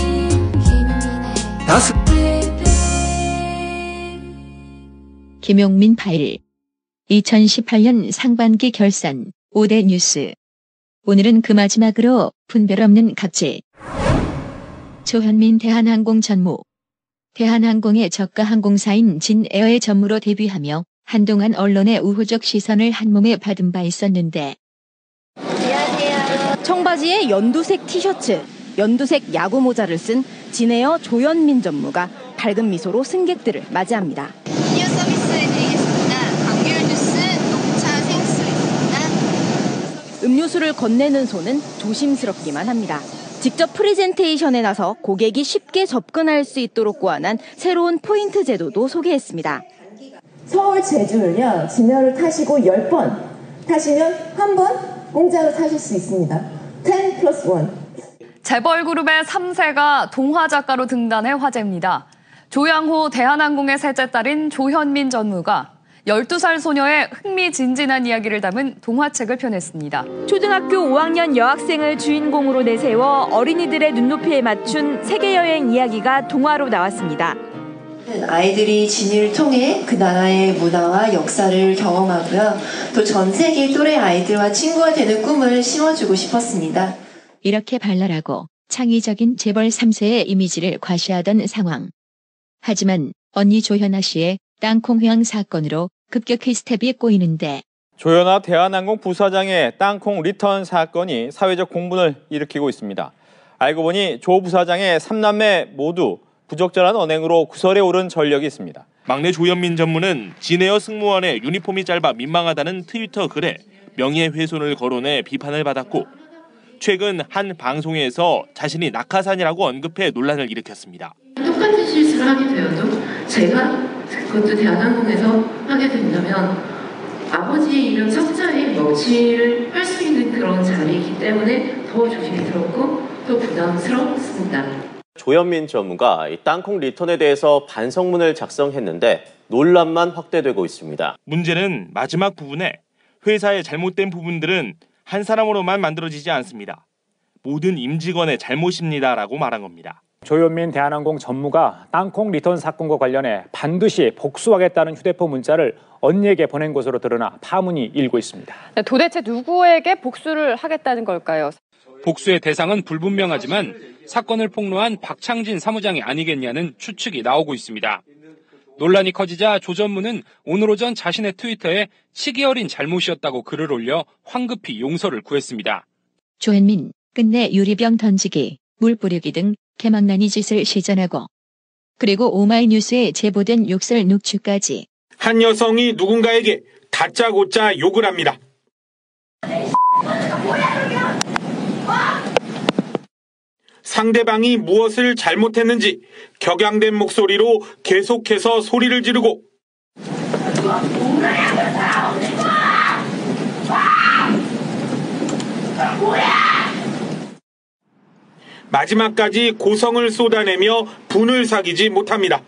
김용민의 다스 브리핑. 김용민 파일 2018년 상반기 결산 5대 뉴스. 오늘은 그 마지막으로 분별 없는 각지. 조현민 대한항공 전무. 대한항공의 저가 항공사인 진에어의 전무로 데뷔하며 한동안 언론의 우호적 시선을 한몸에 받은 바 있었는데 안녕하세요. 청바지에 연두색 티셔츠, 연두색 야구 모자를 쓴 진에어 조현민 전무가 밝은 미소로 승객들을 맞이합니다. 음료 서비스 해드리겠습니다. 감귤 주스, 녹차 생수입니다. 음료수를 건네는 손은 조심스럽기만 합니다. 직접 프레젠테이션에 나서 고객이 쉽게 접근할 수 있도록 고안한 새로운 포인트 제도도 소개했습니다. 서울 제주를요, 진에어를 타시고 10번 타시면 한 번 공짜로 타실 수 있습니다. 10+1. 재벌 그룹의 3세가 동화 작가로 등단해 화제입니다. 조양호 대한항공의 셋째 딸인 조현민 전무가 12살 소녀의 흥미진진한 이야기를 담은 동화책을 펴냈습니다. 초등학교 5학년 여학생을 주인공으로 내세워 어린이들의 눈높이에 맞춘 세계여행 이야기가 동화로 나왔습니다. 아이들이 진이를 통해 그 나라의 문화와 역사를 경험하고요. 또 전 세계 또래 아이들과 친구가 되는 꿈을 심어주고 싶었습니다. 이렇게 발랄하고 창의적인 재벌 3세의 이미지를 과시하던 상황. 하지만 언니 조현아 씨의 땅콩회항 사건으로 급격히 스텝이 꼬이는데 조현아 대한항공 부사장의 땅콩 리턴 사건이 사회적 공분을 일으키고 있습니다. 알고 보니 조 부사장의 3남매 모두 부적절한 언행으로 구설에 오른 전력이 있습니다. 막내 조현민 전무는 진에어 승무원의 유니폼이 짧아 민망하다는 트위터 글에 명예훼손을 거론해 비판을 받았고 최근 한 방송에서 자신이 낙하산이라고 언급해 논란을 일으켰습니다. 똑같은 실수를 하게 되어도 제가 그것도 대한항공에서 하게 된다면 아버지의 이름 석자에 먹칠을 할 수 있는 그런 자리이기 때문에 더 조심스럽고 또 부담스럽습니다. 조현민 전무가 이 땅콩 리턴에 대해서 반성문을 작성했는데 논란만 확대되고 있습니다. 문제는 마지막 부분에 회사의 잘못된 부분들은 한 사람으로만 만들어지지 않습니다. 모든 임직원의 잘못입니다라고 말한 겁니다. 조현민 대한항공 전무가 땅콩 리턴 사건과 관련해 반드시 복수하겠다는 휴대폰 문자를 언니에게 보낸 것으로 드러나 파문이 일고 있습니다. 도대체 누구에게 복수를 하겠다는 걸까요? 복수의 대상은 불분명하지만 사건을 폭로한 박창진 사무장이 아니겠냐는 추측이 나오고 있습니다. 논란이 커지자 조 전무는 오늘 오전 자신의 트위터에 시기 어린 잘못이었다고 글을 올려 황급히 용서를 구했습니다. 조현민, 끝내 유리병 던지기, 물 뿌리기 등 개망나니 짓을 시전하고 그리고 오마이뉴스에 제보된 욕설 녹취까지. 한 여성이 누군가에게 다짜고짜 욕을 합니다. 상대방이 무엇을 잘못했는지 격양된 목소리로 계속해서 소리를 지르고 마지막까지 고성을 쏟아내며 분을 사귀지 못합니다.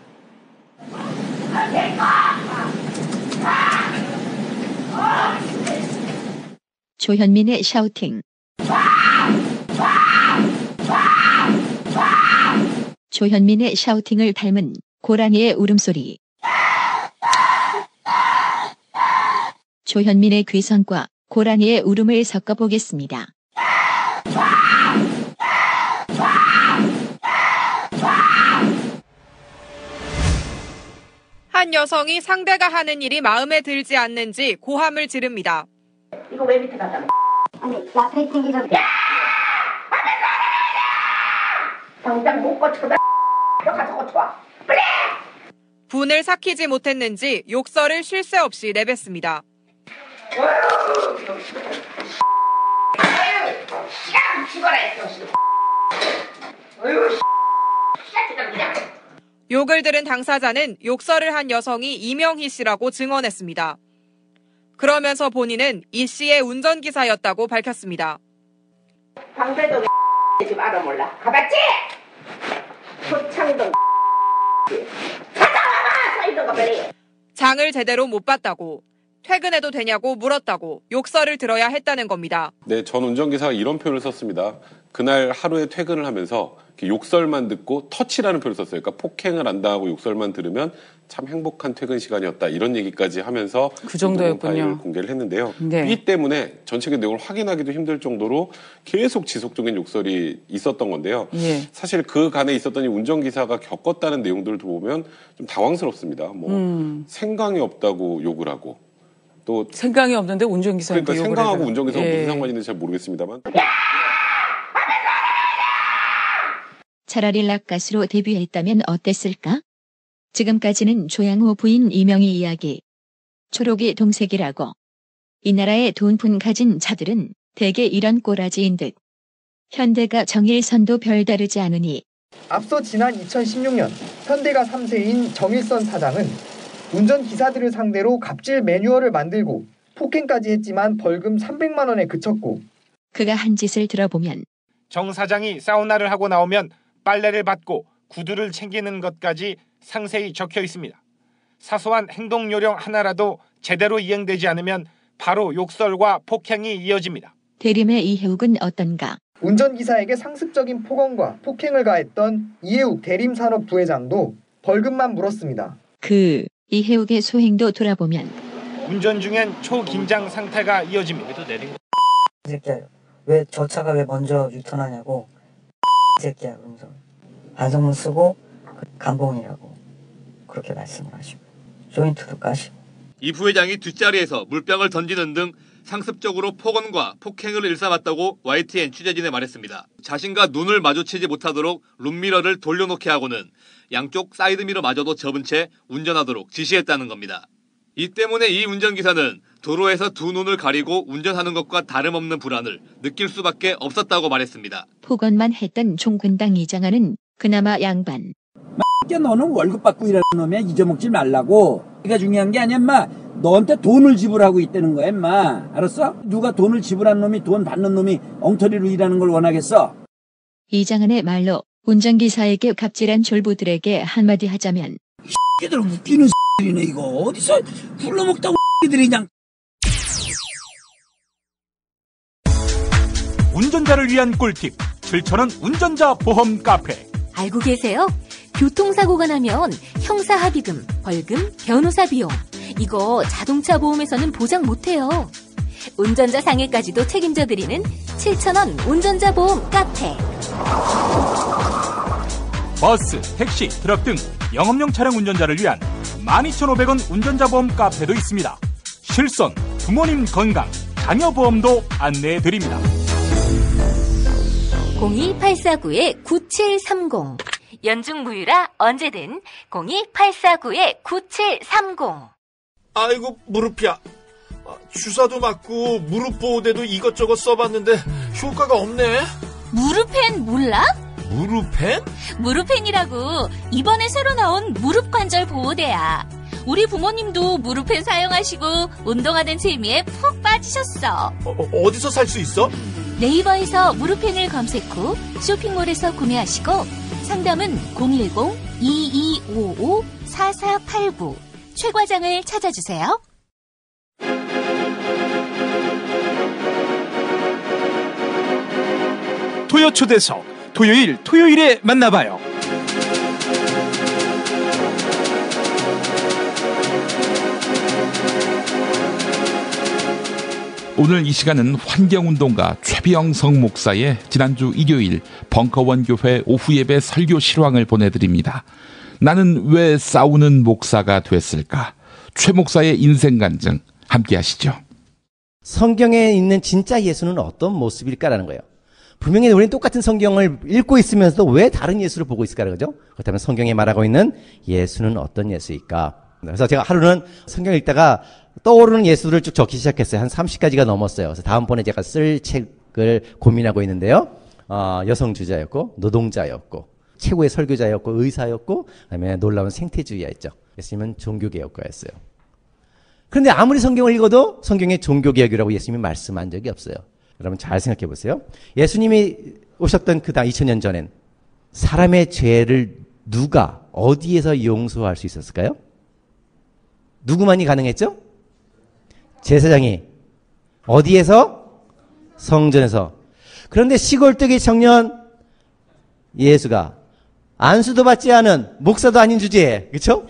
조현민의 샤우팅. 조현민의 샤우팅을 닮은 고라니의 울음소리. 조현민의 귀성과 고라니의 울음을 섞어보겠습니다. 한 여성이 상대가 하는 일이 마음에 들지 않는지 고함을 지릅니다. 이거 왜 밑에 갖다 놔? 아니, 나 패팅기 좀. 당장 못 고쳐다. 너 가서 고쳐와. 빨리! 분을 삭히지 못했는지 욕설을 쉴 새 없이 내뱉습니다. 욕을 들은 당사자는 욕설을 한 여성이 이명희 씨라고 증언했습니다. 그러면서 본인은 이 씨의 운전기사였다고 밝혔습니다. 방배동에 집 알아 몰라. 가봤지? 소창동 찾아와봐! 서 있는 거 빨리. 장을 제대로 못 봤다고, 퇴근해도 되냐고 물었다고 욕설을 들어야 했다는 겁니다. 네, 전 운전기사가 이런 표현을 썼습니다. 그날 하루에 퇴근을 하면서 욕설만 듣고 터치라는 표현을 썼어요. 그러니까 폭행을 안 당하고 욕설만 들으면 참 행복한 퇴근 시간이었다. 이런 얘기까지 하면서 그 정도였군요. 파일을 공개를 했는데요. 네. 이 때문에 전체적인 내용을 확인하기도 힘들 정도로 계속 지속적인 욕설이 있었던 건데요. 예. 사실 그 간에 있었던 이 운전기사가 겪었다는 내용들을 보면 좀 당황스럽습니다. 생강이 없다고 욕을 하고 또 생강이 없는데 운전기사한테 그러니까 욕을 생강하고 해요. 운전기사가 예. 무슨 상관이 있는지 잘 모르겠습니다만. 차라리 락가수로 데뷔했다면 어땠을까? 지금까지는 조양호 부인 이명희 이야기. 초록이 동색이라고. 이 나라의 돈푼 가진 자들은 대개 이런 꼬라지인 듯. 현대가 정일선도 별다르지 않으니. 앞서 지난 2016년 현대가 3세인 정일선 사장은 운전기사들을 상대로 갑질 매뉴얼을 만들고 폭행까지 했지만 벌금 300만 원에 그쳤고. 그가 한 짓을 들어보면. 정 사장이 사우나를 하고 나오면 빨래를 받고 구두를 챙기는 것까지 상세히 적혀 있습니다. 사소한 행동 요령 하나라도 제대로 이행되지 않으면 바로 욕설과 폭행이 이어집니다. 대림의 이해욱은 어떤가? 운전기사에게 상습적인 폭언과 폭행을 가했던 이해욱 대림산업 부회장도 벌금만 물었습니다. 그 이해욱의 소행도 돌아보면 운전 중엔 초긴장 상태가 이어집니다. 이 새끼야, 왜 저 차가 왜 먼저 유턴하냐고. 이 새끼야, 그러면서 반성문 쓰고 감봉이라고 그렇게 말씀을 하시고 조인트도 까시고. 이 부회장이 뒷자리에서 물병을 던지는 등 상습적으로 폭언과 폭행을 일삼았다고 YTN 취재진에 말했습니다. 자신과 눈을 마주치지 못하도록 룸미러를 돌려놓게 하고는 양쪽 사이드미러마저도 접은 채 운전하도록 지시했다는 겁니다. 이 때문에 이 운전기사는 도로에서 두 눈을 가리고 운전하는 것과 다름없는 불안을 느낄 수밖에 없었다고 말했습니다. 폭언만 했던 종군당 이장하는 그나마 양반. 너는 월급 받고 일하는 놈이야. 잊어먹지 말라고. 그게 중요한 게 아니야, 인마. 너한테 돈을 지불하고 있다는 거야, 인마. 알았어? 누가 돈을 지불한 놈이 돈 받는 놈이 엉터리로 일하는 걸 원하겠어? 이장한의 말로 운전기사에게 갑질한 졸부들에게 한마디 하자면. 새끼들 웃기는 새끼들이네, 이거. 어디서 굴러먹다고 새끼들이 그냥. 운전자를 위한 꿀팁 7,000원 운전자 보험 카페. 알고 계세요? 교통사고가 나면 형사합의금, 벌금, 변호사 비용 이거 자동차 보험에서는 보장 못해요. 운전자 상해까지도 책임져드리는 7,000원 운전자 보험 카페. 버스, 택시, 트럭 등 영업용 차량 운전자를 위한 12,500원 운전자 보험 카페도 있습니다. 실손, 부모님 건강, 자녀 보험도 안내해드립니다. 02849-9730 연중무휴라 언제든 02849-9730. 아이고 무릎이야. 주사도 맞고 무릎 보호대도 이것저것 써봤는데 효과가 없네. 무릎펜 몰라? 무릎펜? 무릎펜이라고 이번에 새로 나온 무릎 관절 보호대야. 우리 부모님도 무릎펜 사용하시고 운동하는 재미에 푹 빠지셨어. 어디서 살 수 있어? 네이버에서 무릎펜을 검색 후 쇼핑몰에서 구매하시고 상담은 010-2255-4489 최 과장을 찾아주세요. 고요 초대석 토요일에 만나봐요. 오늘 이 시간은 환경운동가 최병성 목사의 지난주 일요일 벙커원교회 오후 예배 설교 실황을 보내드립니다. 나는 왜 싸우는 목사가 됐을까? 최 목사의 인생 간증 함께 하시죠. 성경에 있는 진짜 예수는 어떤 모습일까라는 거예요. 분명히 우리는 똑같은 성경을 읽고 있으면서도 왜 다른 예수를 보고 있을까라는 거죠. 그렇다면 성경에 말하고 있는 예수는 어떤 예수일까? 그래서 제가 하루는 성경을 읽다가 떠오르는 예수들을 쭉 적기 시작했어요. 한 30가지가 넘었어요. 그래서 다음번에 제가 쓸 책을 고민하고 있는데요. 여성주자였고 노동자였고 최고의 설교자였고 의사였고 그다음에 놀라운 생태주의자였죠. 예수님은 종교개혁가였어요. 그런데 아무리 성경을 읽어도 성경에 종교개혁이라고 예수님이 말씀한 적이 없어요. 여러분 잘 생각해 보세요. 예수님이 오셨던 그 당 2000년 전엔 사람의 죄를 누가 어디에서 용서할 수 있었을까요? 누구만이 가능했죠? 제사장이. 어디에서? 성전에서. 그런데 시골뜨기 청년 예수가 안수도 받지 않은 목사도 아닌 주제에, 그렇죠?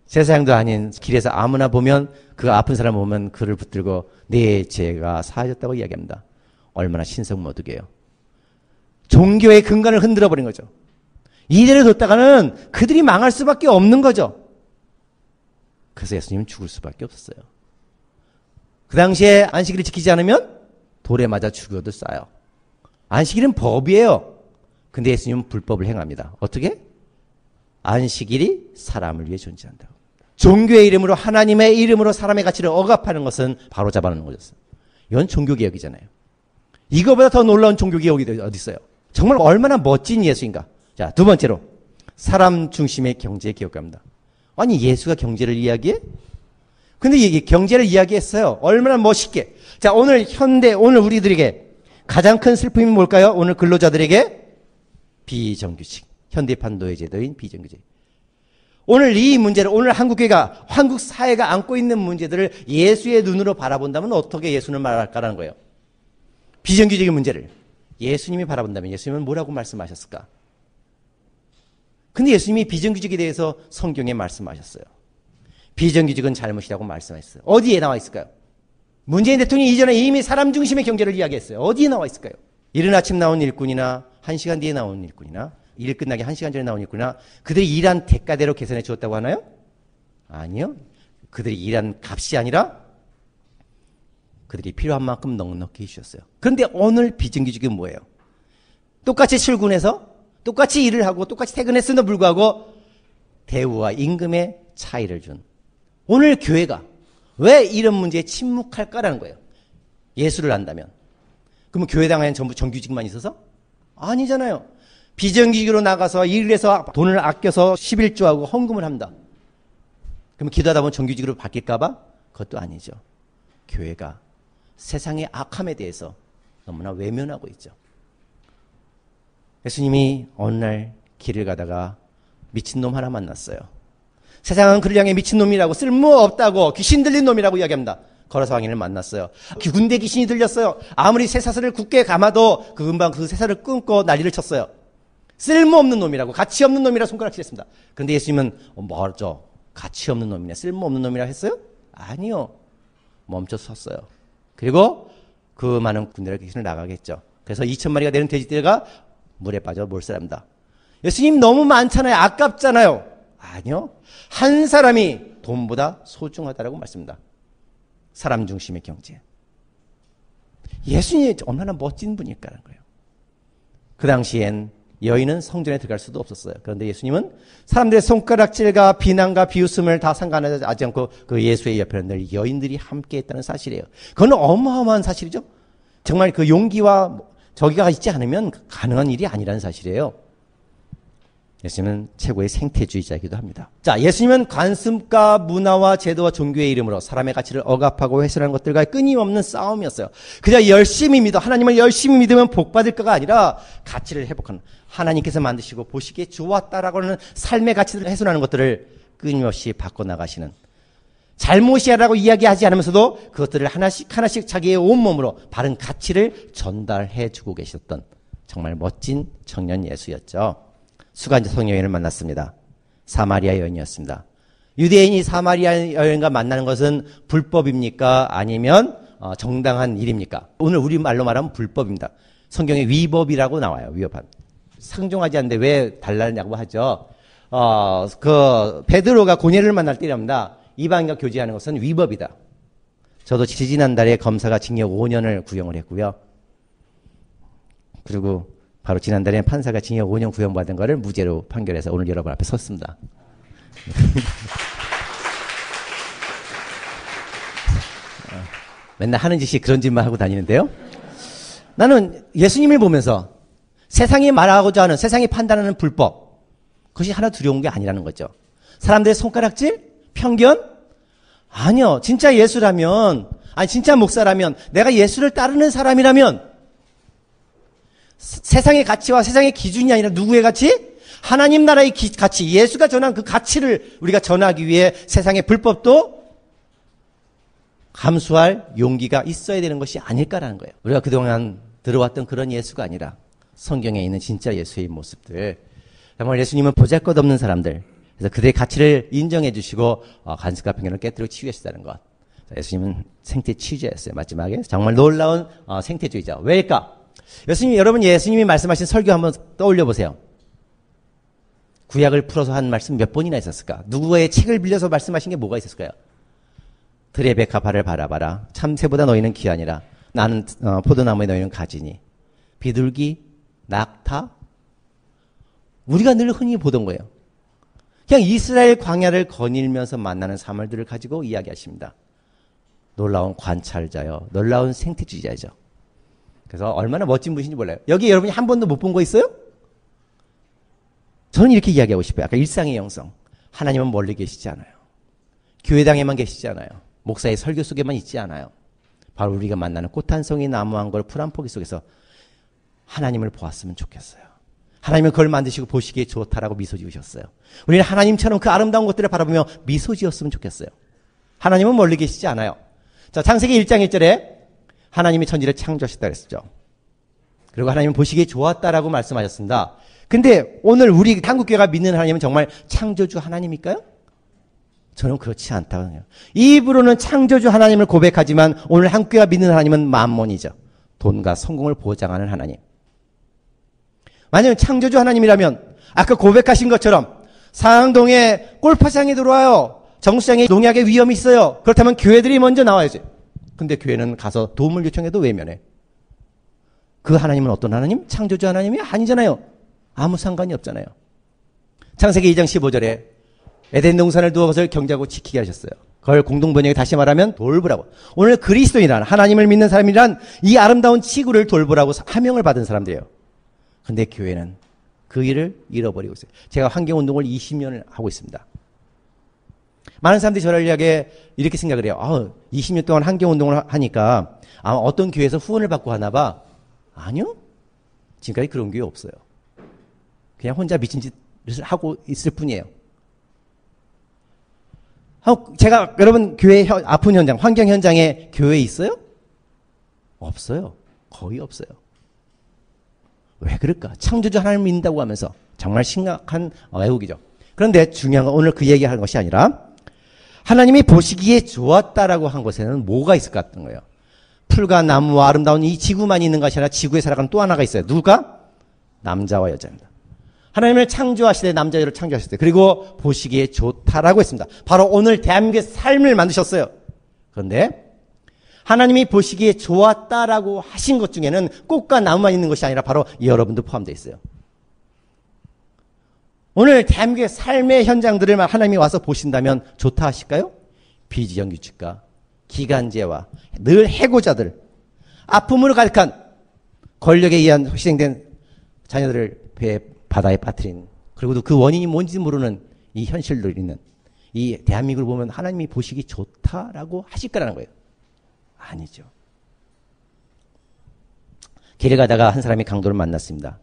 제사장도 아닌 길에서 아무나 보면 그 아픈 사람 보면 그를 붙들고 내 죄가 사하졌다고 이야기합니다. 얼마나 신성모독이에요. 종교의 근간을 흔들어버린 거죠. 이대로 뒀다가는 그들이 망할 수밖에 없는 거죠. 그래서 예수님은 죽을 수밖에 없었어요. 그 당시에 안식일을 지키지 않으면 돌에 맞아 죽어도 싸요. 안식일은 법이에요. 근데 예수님은 불법을 행합니다. 어떻게? 안식일이 사람을 위해 존재한다고. 종교의 이름으로 하나님의 이름으로 사람의 가치를 억압하는 것은 바로 잡아놓는 거였어요. 이건 종교개혁이잖아요. 이거보다 더 놀라운 종교개혁이 어디 있어요? 정말 얼마나 멋진 예수인가. 자, 두 번째로 사람 중심의 경제 개혁가입니다. 아니 예수가 경제를 이야기해? 근데 이게 경제를 이야기했어요. 얼마나 멋있게. 자, 오늘 오늘 우리들에게 가장 큰 슬픔이 뭘까요? 오늘 근로자들에게 비정규직. 현대판 노예제도인 비정규직. 오늘 이 문제를 오늘 한국교회가 한국 사회가 안고 있는 문제들을 예수의 눈으로 바라본다면 어떻게 예수는 말할까라는 거예요. 비정규직의 문제를 예수님이 바라본다면 예수님은 뭐라고 말씀하셨을까? 근데 예수님이 비정규직에 대해서 성경에 말씀하셨어요. 비정규직은 잘못이라고 말씀하셨어요. 어디에 나와 있을까요? 문재인 대통령이 이전에 이미 사람 중심의 경제를 이야기했어요. 어디에 나와 있을까요? 이른 아침 나온 일꾼이나 1시간 뒤에 나온 일꾼이나 일 끝나기 1시간 전에 나온 일꾼이나 그들이 일한 대가대로 계산해 주었다고 하나요? 아니요. 그들이 일한 값이 아니라 그들이 필요한 만큼 넉넉히 해주셨어요. 그런데 오늘 비정규직은 뭐예요? 똑같이 출근해서 똑같이 일을 하고 똑같이 퇴근했음에도 불구하고 대우와 임금의 차이를 준 오늘 교회가 왜 이런 문제에 침묵할까라는 거예요. 예수를 안다면. 그러면 교회당 안에 전부 정규직만 있어서? 아니잖아요. 비정규직으로 나가서 일을 해서 돈을 아껴서 11조하고 헌금을 합니다. 그러면 기도하다 보면 정규직으로 바뀔까 봐? 그것도 아니죠. 교회가 세상의 악함에 대해서 너무나 외면하고 있죠. 예수님이 어느 날 길을 가다가 미친놈 하나 만났어요. 세상은 그를 향해 미친놈이라고 쓸모없다고 귀신 들린 놈이라고 이야기합니다. 걸어서 왕인을 만났어요. 군대 귀신이 들렸어요. 아무리 쇠사슬을 굳게 감아도 금방 그 쇠사슬을 끊고 난리를 쳤어요. 쓸모없는 놈이라고 가치 없는 놈이라고 손가락질했습니다. 그런데 예수님은 뭐죠? 가치 없는 놈이냐 쓸모없는 놈이라 했어요? 아니요. 멈춰 섰어요. 그리고 그 많은 군대를 귀신을 나가겠죠. 그래서 2,000마리가 되는 돼지떼가 물에 빠져 몰살합니다. 예수님 너무 많잖아요. 아깝잖아요. 아니요. 한 사람이 돈보다 소중하다라고 말씀합니다. 사람 중심의 경제. 예수님이 얼마나 멋진 분일까라는 거예요. 그 당시엔 여인은 성전에 들어갈 수도 없었어요. 그런데 예수님은 사람들의 손가락질과 비난과 비웃음을 다 상관하지 않고 그 예수의 옆에는 늘 여인들이 함께 했다는 사실이에요. 그건 어마어마한 사실이죠. 정말 그 용기와 저기가 있지 않으면 가능한 일이 아니라는 사실이에요. 예수님은 최고의 생태주의자이기도 합니다. 자, 예수님은 관습과 문화와 제도와 종교의 이름으로 사람의 가치를 억압하고 훼손하는 것들과의 끊임없는 싸움이었어요. 그냥 열심히 믿어 하나님을 열심히 믿으면 복받을 거가 아니라 가치를 회복하는 하나님께서 만드시고 보시기에 좋았다라고 하는 삶의 가치를 훼손하는 것들을 끊임없이 바꿔나가시는 잘못이야라고 이야기하지 않으면서도 그것들을 하나씩 하나씩 자기의 온몸으로 바른 가치를 전달해 주고 계셨던 정말 멋진 청년 예수였죠. 수가 성녀 여인을 만났습니다. 사마리아 여인이었습니다. 유대인이 사마리아 여인과 만나는 것은 불법입니까? 아니면 정당한 일입니까? 오늘 우리 말로 말하면 불법입니다. 성경에 위법이라고 나와요. 위법한. 상종하지 않는데 왜 달라냐고 하죠. 베드로가 고넬을 만날 때랍니다. 이방인과 교제하는 것은 위법이다. 저도 지지난달에 검사가 징역 5년을 구형을 했고요. 그리고 바로 지난달에 판사가 징역 5년 구형받은 거를 무죄로 판결해서 오늘 여러분 앞에 섰습니다. 맨날 하는 짓이 그런 짓만 하고 다니는데요. 나는 예수님을 보면서 세상이 말하고자 하는, 세상이 판단하는 불법, 그것이 하나 두려운 게 아니라는 거죠. 사람들의 손가락질? 편견? 아니요. 진짜 예수라면, 진짜 목사라면, 내가 예수를 따르는 사람이라면 세상의 가치와 세상의 기준이 아니라 누구의 가치? 하나님 나라의 가치, 예수가 전한 그 가치를 우리가 전하기 위해 세상의 불법도 감수할 용기가 있어야 되는 것이 아닐까라는 거예요. 우리가 그동안 들어왔던 그런 예수가 아니라 성경에 있는 진짜 예수의 모습들, 정말 예수님은 보잘것없는 사람들, 그래서 그들의 가치를 인정해 주시고 간섭과 편견을 깨뜨리고 치유하시다는 것. 예수님은 생태 치유자였어요. 마지막에 정말 놀라운 생태주의자. 왜일까? 여러분 예수님이 말씀하신 설교 한번 떠올려 보세요. 구약을 풀어서 한 말씀 몇 번이나 있었을까? 누구의 책을 빌려서 말씀하신 게 뭐가 있었을까요? 들의 백합화를 바라봐라. 참새보다 너희는 귀하니라. 나는 포도나무에 너희는 가지니. 비둘기, 낙타. 우리가 늘 흔히 보던 거예요. 그냥 이스라엘 광야를 거닐면서 만나는 사물들을 가지고 이야기하십니다. 놀라운 관찰자요. 놀라운 생태주의자죠. 그래서 얼마나 멋진 분인지 몰라요. 여기 여러분이 한 번도 못 본 거 있어요? 저는 이렇게 이야기하고 싶어요. 아까 일상의 영성. 하나님은 멀리 계시지 않아요. 교회당에만 계시지 않아요. 목사의 설교 속에만 있지 않아요. 바로 우리가 만나는 꽃 한 송이 나무 한 걸 풀 한 포기 속에서 하나님을 보았으면 좋겠어요. 하나님은 그걸 만드시고 보시기에 좋다라고 미소 지으셨어요. 우리는 하나님처럼 그 아름다운 것들을 바라보며 미소 지었으면 좋겠어요. 하나님은 멀리 계시지 않아요. 자, 창세기 1장 1절에 하나님이 천지를 창조하셨다 그랬죠. 그리고 하나님은 보시기에 좋았다라고 말씀하셨습니다. 근데 오늘 우리 한국교회가 믿는 하나님은 정말 창조주 하나님일까요? 저는 그렇지 않다고 해요. 입으로는 창조주 하나님을 고백하지만 오늘 한국교회가 믿는 하나님은 만몬이죠. 돈과 성공을 보장하는 하나님. 만약에 창조주 하나님이라면 아까 고백하신 것처럼 상암동에 골프장이 들어와요. 정수장에 농약의 위험이 있어요. 그렇다면 교회들이 먼저 나와야지. 근데 교회는 가서 도움을 요청해도 외면해. 그 하나님은 어떤 하나님? 창조주 하나님이 아니잖아요. 아무 상관이 없잖아요. 창세기 2장 15절에 에덴 동산을 두어 것을 경작하고 지키게 하셨어요. 그걸 공동번역에 다시 말하면 돌보라고. 오늘 그리스도인이란, 하나님을 믿는 사람이란 이 아름다운 지구를 돌보라고 사명을 받은 사람들이에요. 근데 교회는 그 일을 잃어버리고 있어요. 제가 환경운동을 20년을 하고 있습니다. 많은 사람들이 저를 이렇게 생각을 해요. 20년 동안 환경운동을 하니까 아마 어떤 교회에서 후원을 받고 하나 봐. 아니요. 지금까지 그런 교회 없어요. 그냥 혼자 미친 짓을 하고 있을 뿐이에요. 제가 여러분 교회 아픈 현장, 환경 현장에 교회 있어요? 없어요. 거의 없어요. 왜 그럴까? 창조주 하나님을 믿는다고 하면서 정말 심각한 애국이죠. 그런데 중요한 건 오늘 그 얘기하는 것이 아니라 하나님이 보시기에 좋았다라고 한 것에는 뭐가 있을 것 같은 거예요. 풀과 나무와 아름다운 이 지구만 있는 것이 아니라 지구에 살아가는 또 하나가 있어요. 누가? 남자와 여자입니다. 하나님을 창조하시되 남자 여자를 창조하셨대. 그리고 보시기에 좋다라고 했습니다. 바로 오늘 대한민국의 삶을 만드셨어요. 그런데 하나님이 보시기에 좋았다라고 하신 것 중에는 꽃과 나무만 있는 것이 아니라 바로 여러분도 포함되어 있어요. 오늘 대한민국의 삶의 현장들을 하나님이 와서 보신다면 좋다 하실까요? 비정규직과 기간제와 늘 해고자들, 아픔으로 가득한 권력에 의한 희생된 자녀들을 바다에 빠뜨린, 그리고 그 원인이 뭔지 모르는 이 현실을 있는 이 대한민국을 보면 하나님이 보시기 좋다라고 하실까라는 거예요. 아니죠. 길을 가다가 한 사람이 강도를 만났습니다.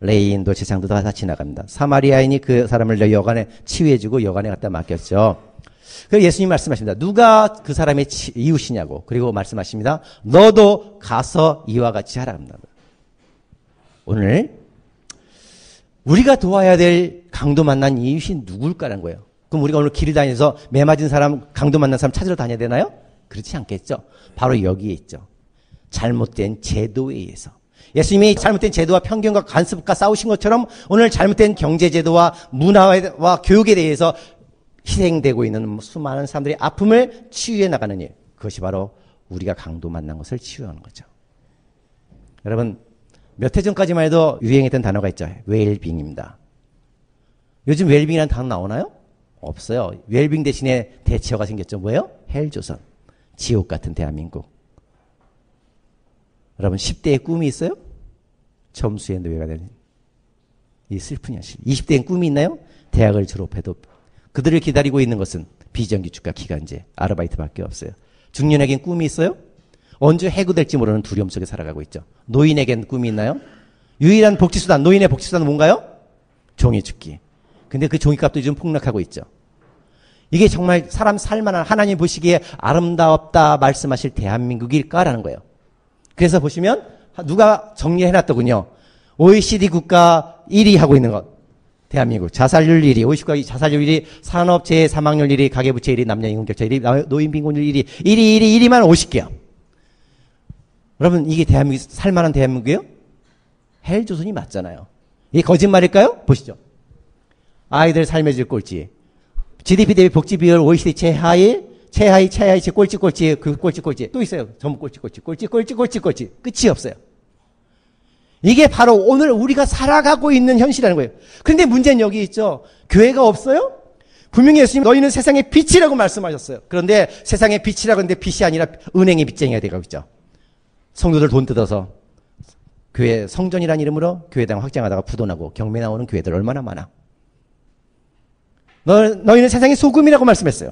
레인도 재상도 다 지나갑니다. 사마리아인이 그 사람을 여관에 치유해주고 여관에 갖다 맡겼죠. 그래서 예수님 말씀하십니다. 누가 그 사람의 이웃이냐고. 그리고 말씀하십니다. 너도 가서 이와 같이 하라 합니다. 오늘 우리가 도와야 될 강도 만난 이웃이 누굴까라는 거예요. 그럼 우리가 오늘 길을 다니면서 매 맞은 사람, 강도 만난 사람 찾으러 다녀야 되나요? 그렇지 않겠죠. 바로 여기에 있죠. 잘못된 제도에 의해서. 예수님이 잘못된 제도와 편견과 간섭과 싸우신 것처럼 오늘 잘못된 경제제도와 문화와 교육에 대해서 희생되고 있는 수많은 사람들의 아픔을 치유해 나가는 일. 그것이 바로 우리가 강도 만난 것을 치유하는 거죠. 여러분, 몇 해 전까지만 해도 유행했던 단어가 있죠. 웰빙입니다. 요즘 웰빙이라는 단어 나오나요? 없어요. 웰빙 대신에 대체어가 생겼죠. 뭐예요? 헬조선. 지옥 같은 대한민국. 여러분 10대의 꿈이 있어요? 점수의 노예가 되는 이 슬픈 현실. 20대엔 꿈이 있나요? 대학을 졸업해도 그들을 기다리고 있는 것은 비정규직과 기간제, 아르바이트밖에 없어요. 중년에겐 꿈이 있어요? 언제 해고될지 모르는 두려움 속에 살아가고 있죠. 노인에겐 꿈이 있나요? 유일한 복지수단, 노인의 복지수단은 뭔가요? 종이 죽기. 근데 그 종이값도 요즘 폭락하고 있죠. 이게 정말 사람 살만한 하나님 보시기에 아름답다 말씀하실 대한민국일까라는 거예요. 그래서 보시면 누가 정리해놨더군요. OECD 국가 1위 하고 있는 것. 대한민국 자살률 1위, OECD 국가 자살률 1위, 산업재해 사망률 1위, 가계부채 1위, 남녀인구격차 1위, 노인빈곤율 1위, 1위만 50개야. 여러분 이게 대한민국 살만한 대한민국이에요? 헬조선이 맞잖아요. 이게 거짓말일까요? 보시죠. 아이들 삶의 질 꼴찌. GDP 대비 복지 비율 OECD 최하위, 꼴찌, 그 꼴찌. 또 있어요. 전부 꼴찌. 끝이 없어요. 이게 바로 오늘 우리가 살아가고 있는 현실이라는 거예요. 그런데 문제는 여기 있죠. 교회가 없어요? 분명히 예수님 너희는 세상의 빛이라고 말씀하셨어요. 그런데 세상의 빛이라고 하는데 빛이 아니라 은행의 빚쟁이가 되고 있죠. 성도들 돈 뜯어서 교회 성전이라는 이름으로 교회당 확장하다가 부도나고 경매 나오는 교회들 얼마나 많아. 너희는 세상의 소금이라고 말씀했어요.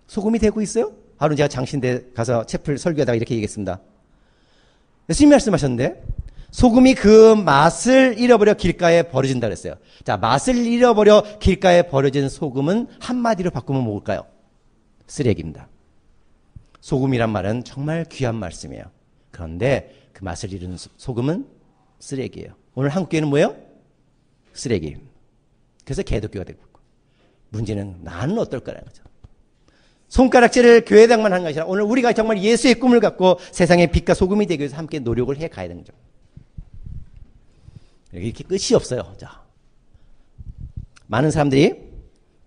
소금이 되고 있어요? 바로 제가 장신대 가서 채플 설교하다가 이렇게 얘기했습니다. 예수님 말씀하셨는데 소금이 그 맛을 잃어버려 길가에 버려진다 그랬어요. 자, 맛을 잃어버려 길가에 버려진 소금은 한마디로 바꾸면 뭘까요? 쓰레기입니다. 소금이란 말은 정말 귀한 말씀이에요. 그런데 그 맛을 잃은 소금은 쓰레기예요. 오늘 한국교회는 뭐예요? 쓰레기. 그래서 개독교가 되고 있고. 문제는 나는 어떨까라는 거죠. 손가락질을 교회당만 하는 것이 아니라 오늘 우리가 정말 예수의 꿈을 갖고 세상의 빛과 소금이 되기 위해서 함께 노력을 해 가야 되는 거죠. 이렇게 끝이 없어요. 자, 많은 사람들이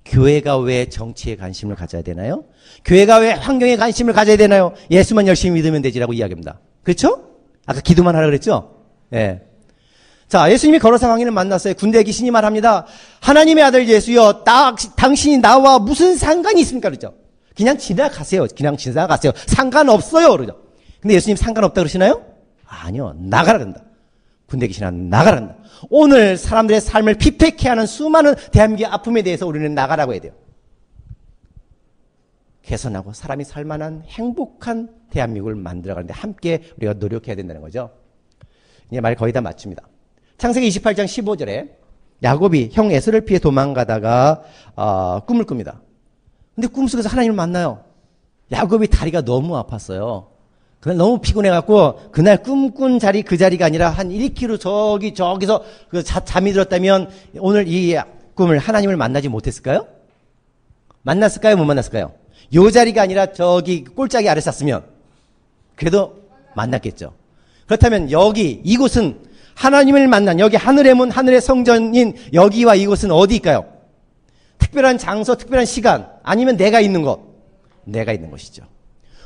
교회가 왜 정치에 관심을 가져야 되나요? 교회가 왜 환경에 관심을 가져야 되나요? 예수만 열심히 믿으면 되지라고 이야기합니다. 그렇죠? 아까 기도만 하라 그랬죠? 예. 자, 예수님이 걸어서 왕인을 만났어요. 군대 귀신이 말합니다. 하나님의 아들 예수여, 당신이 나와 무슨 상관이 있습니까? 그러죠? 그냥 지나가세요. 상관없어요. 그러죠? 근데 예수님 상관없다 그러시나요? 아니요. 나가라 그런다. 군대 귀신아 나가라 그런다. 오늘 사람들의 삶을 피폐케 하는 수많은 대한민국의 아픔에 대해서 우리는 나가라고 해야 돼요. 개선하고 사람이 살만한 행복한 대한민국을 만들어가는데 함께 우리가 노력해야 된다는 거죠. 이제 말 거의 다 마칩니다. 창세기 28장 15절에 야곱이 형 에서를 피해 도망가다가 꿈을 꿉니다. 근데 꿈속에서 하나님을 만나요. 야곱이 다리가 너무 아팠어요. 그날 너무 피곤해갖고 그날 꿈꾼 자리 그 자리가 아니라 한 1km 저기서 잠이 들었다면 오늘 이 꿈을 하나님을 만나지 못했을까요? 만났을까요? 못 만났을까요? 요 자리가 아니라 저기 꼴짝이 아래 쌌으면 그래도 만났겠죠. 그렇다면 이곳은 하나님을 만난 여기 하늘의 문, 하늘의 성전인 여기와 이곳은 어디일까요? 특별한 장소, 특별한 시간 아니면 내가 있는 곳. 내가 있는 곳이죠.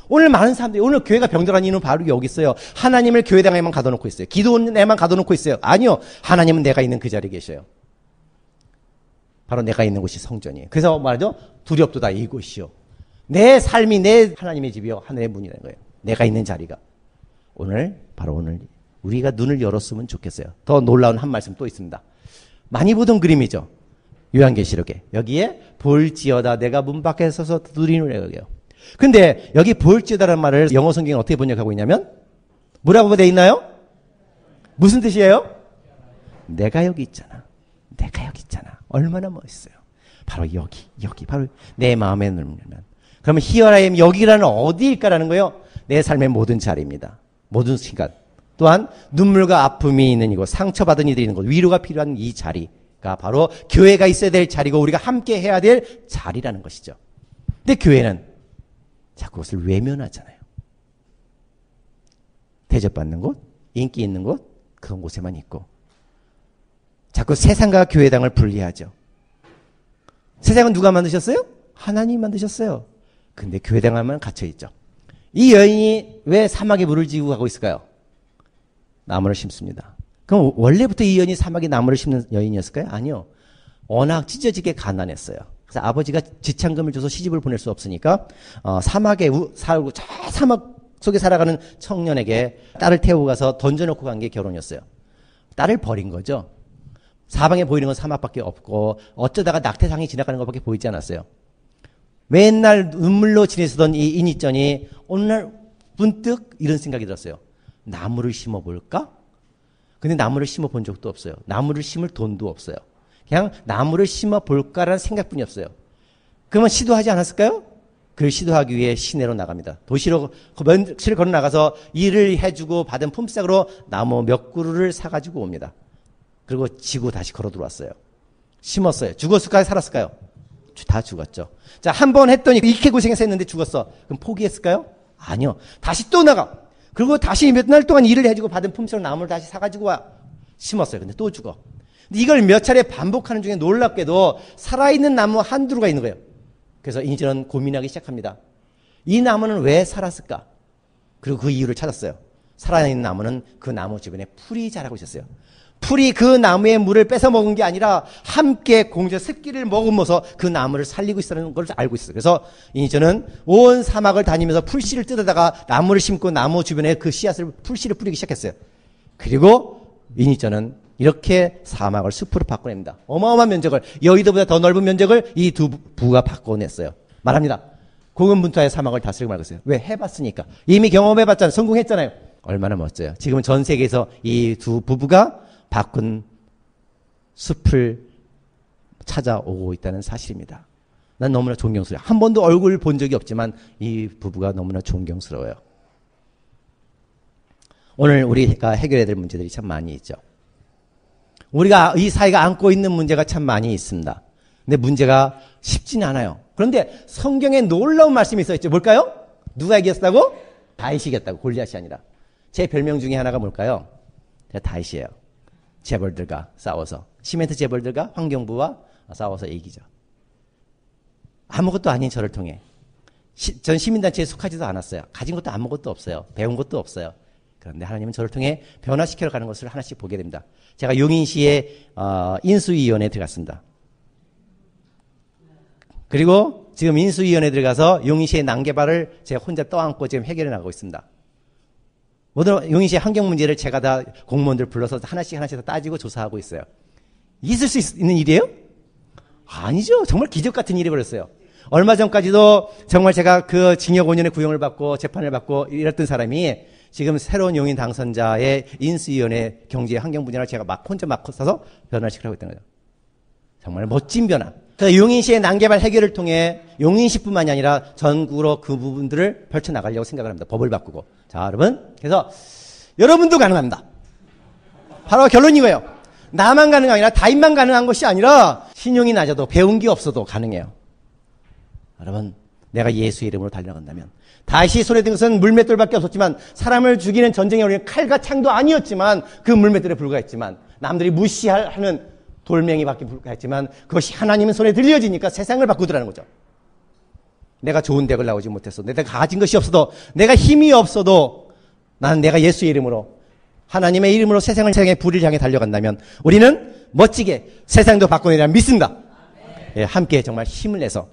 오늘 많은 사람들이 오늘 교회가 병들어하는 이유는 바로 여기 있어요. 하나님을 교회당에만 가둬놓고 있어요. 기도원에만 가둬놓고 있어요. 아니요. 하나님은 내가 있는 그 자리에 계셔요. 바로 내가 있는 곳이 성전이에요. 그래서 말하죠. 두렵도다 이곳이요. 내 삶이 내 하나님의 집이요. 하늘의 문이라는 거예요. 내가 있는 자리가. 바로 오늘 우리가 눈을 열었으면 좋겠어요. 더 놀라운 한 말씀 또 있습니다. 많이 보던 그림이죠. 요한계시록에. 여기에 볼지어다 내가 문 밖에 서서 두드리노라 여기요. 근데 여기 볼지어다라는 말을 영어 성경에 어떻게 번역하고 있냐면 뭐라고 되어 있나요? 무슨 뜻이에요? 내가 여기 있잖아. 내가 여기 있잖아. 얼마나 멋있어요. 바로 여기 바로 내 마음에 넣으면 그러면 Here I am 여기라는 어디일까라는 거예요? 내 삶의 모든 자리입니다. 모든 시간 또한 눈물과 아픔이 있는 이곳, 상처받은 이들이 있는 곳, 위로가 필요한 이 자리가 바로 교회가 있어야 될 자리고 우리가 함께 해야 될 자리라는 것이죠. 근데 교회는 자꾸 그것을 외면하잖아요. 대접받는 곳, 인기 있는 곳, 그런 곳에만 있고 자꾸 세상과 교회당을 분리하죠. 세상은 누가 만드셨어요? 하나님이 만드셨어요. 근데 교회당하면 갇혀있죠. 이 여인이 왜 사막에 물을 지고 가고 있을까요? 나무를 심습니다. 그럼 원래부터 이 여인이 사막에 나무를 심는 여인이었을까요? 아니요. 워낙 찢어지게 가난했어요. 그래서 아버지가 지참금을 줘서 시집을 보낼 수 없으니까 사막에 살고 저 사막 속에 살아가는 청년에게 딸을 태우고 가서 던져놓고 간 게 결혼이었어요. 딸을 버린 거죠. 사방에 보이는 건 사막밖에 없고 어쩌다가 낙태상이 지나가는 것밖에 보이지 않았어요. 맨날 눈물로 지내시던 이 인이전이 오늘날 문득 이런 생각이 들었어요. 나무를 심어볼까? 근데 나무를 심어본 적도 없어요. 나무를 심을 돈도 없어요. 그냥 나무를 심어볼까라는 생각뿐이었어요. 그러면 시도하지 않았을까요? 그를 시도하기 위해 시내로 나갑니다. 도시로 며칠 걸어 나가서 일을 해주고 받은 품삯으로 나무 몇 그루를 사가지고 옵니다. 그리고 지고 다시 걸어 들어왔어요. 심었어요. 죽었을까요? 살았을까요? 다 죽었죠. 자, 한 번 했더니 이렇게 고생해서 했는데 죽었어. 그럼 포기했을까요? 아니요. 다시 또 나가. 그리고 다시 몇 날 동안 일을 해주고 받은 품삯으로 나무를 다시 사가지고 와. 심었어요. 근데 또 죽어. 근데 이걸 몇 차례 반복하는 중에 놀랍게도 살아있는 나무 한두 그루가 있는 거예요. 그래서 이제는 고민하기 시작합니다. 이 나무는 왜 살았을까? 그리고 그 이유를 찾았어요. 살아있는 나무는 그 나무 주변에 풀이 자라고 있었어요. 풀이 그 나무의 물을 뺏어 먹은 게 아니라 함께 공저 습기를 머금어서 그 나무를 살리고 있다는 걸 알고 있어요. 그래서 이제는 온 사막을 다니면서 풀씨를 뜯어다가 나무를 심고 나무 주변에 그 씨앗을 풀씨를 뿌리기 시작했어요. 그리고 이니저는 이렇게 사막을 숲으로 바꿔냅니다. 어마어마한 면적을, 여의도보다 더 넓은 면적을 이 두 부가 바꿔냈어요. 말합니다. 고군분투하여 사막을 다스리고 말겠어요. 왜? 해봤으니까. 이미 경험해봤잖아요. 성공했잖아요. 얼마나 멋져요. 지금은 전 세계에서 이 두 부부가 바꾼 숲을 찾아오고 있다는 사실입니다. 난 너무나 존경스러워요. 한 번도 얼굴 본 적이 없지만 이 부부가 너무나 존경스러워요. 오늘 우리가 해결해야 될 문제들이 참 많이 있죠. 우리가 이 사회가 안고 있는 문제가 참 많이 있습니다. 근데 문제가 쉽지는 않아요. 그런데 성경에 놀라운 말씀이 있어있죠. 뭘까요? 누가 이겼다고? 다윗이 이겼다고. 골리앗이 아니라. 제 별명 중에 하나가 뭘까요? 다윗이에요. 재벌들과 싸워서. 시멘트 재벌들과 환경부와 싸워서 이기죠. 아무것도 아닌 저를 통해. 전 시민단체에 속하지도 않았어요. 가진 것도 아무것도 없어요. 배운 것도 없어요. 그런데 하나님은 저를 통해 변화시켜 가는 것을 하나씩 보게 됩니다. 제가 용인시의 인수위원회에 들어갔습니다. 그리고 지금 인수위원회에 들어가서 용인시의 난개발을 제가 혼자 떠안고 지금 해결해 나가고 있습니다. 모든 용인시의 환경 문제를 제가 다 공무원들 불러서 하나씩 다 따지고 조사하고 있어요. 있을 수 있는 일이에요? 아니죠. 정말 기적 같은 일이 벌었어요. 얼마 전까지도 정말 제가 그 징역 5년의 구형을 받고 재판을 받고 이랬던 사람이 지금 새로운 용인 당선자의 인수위원회 경제 환경 분야를 제가 혼자 맡아서 변화를 시키려고 했던 거죠. 정말 멋진 변화. 그래서 용인시의 난개발 해결을 통해 용인시뿐만이 아니라 전국으로 그 부분들을 펼쳐나가려고 생각을 합니다. 법을 바꾸고. 자, 여러분. 그래서 여러분도 가능합니다. 바로 결론이 이거예요. 나만 가능한 게 아니라 다윗만 가능한 것이 아니라 신용이 낮아도 배운 게 없어도 가능해요. 여러분, 내가 예수의 이름으로 달려간다면 다윗이 손에 든 것은 물맷돌밖에 없었지만 사람을 죽이는 전쟁에 우리는 칼과 창도 아니었지만 그 물맷돌에 불과했지만 남들이 무시하는 돌멩이밖에 불과했지만 그것이 하나님의 손에 들려지니까 세상을 바꾸더라는 거죠. 내가 좋은 대학을 나오지 못했어. 내가 가진 것이 없어도 내가 힘이 없어도 나는 내가 예수의 이름으로 하나님의 이름으로 세상을 불의를 향해 달려간다면 우리는 멋지게 세상도 바꿔내리라 믿습니다. 예, 함께 정말 힘을 내서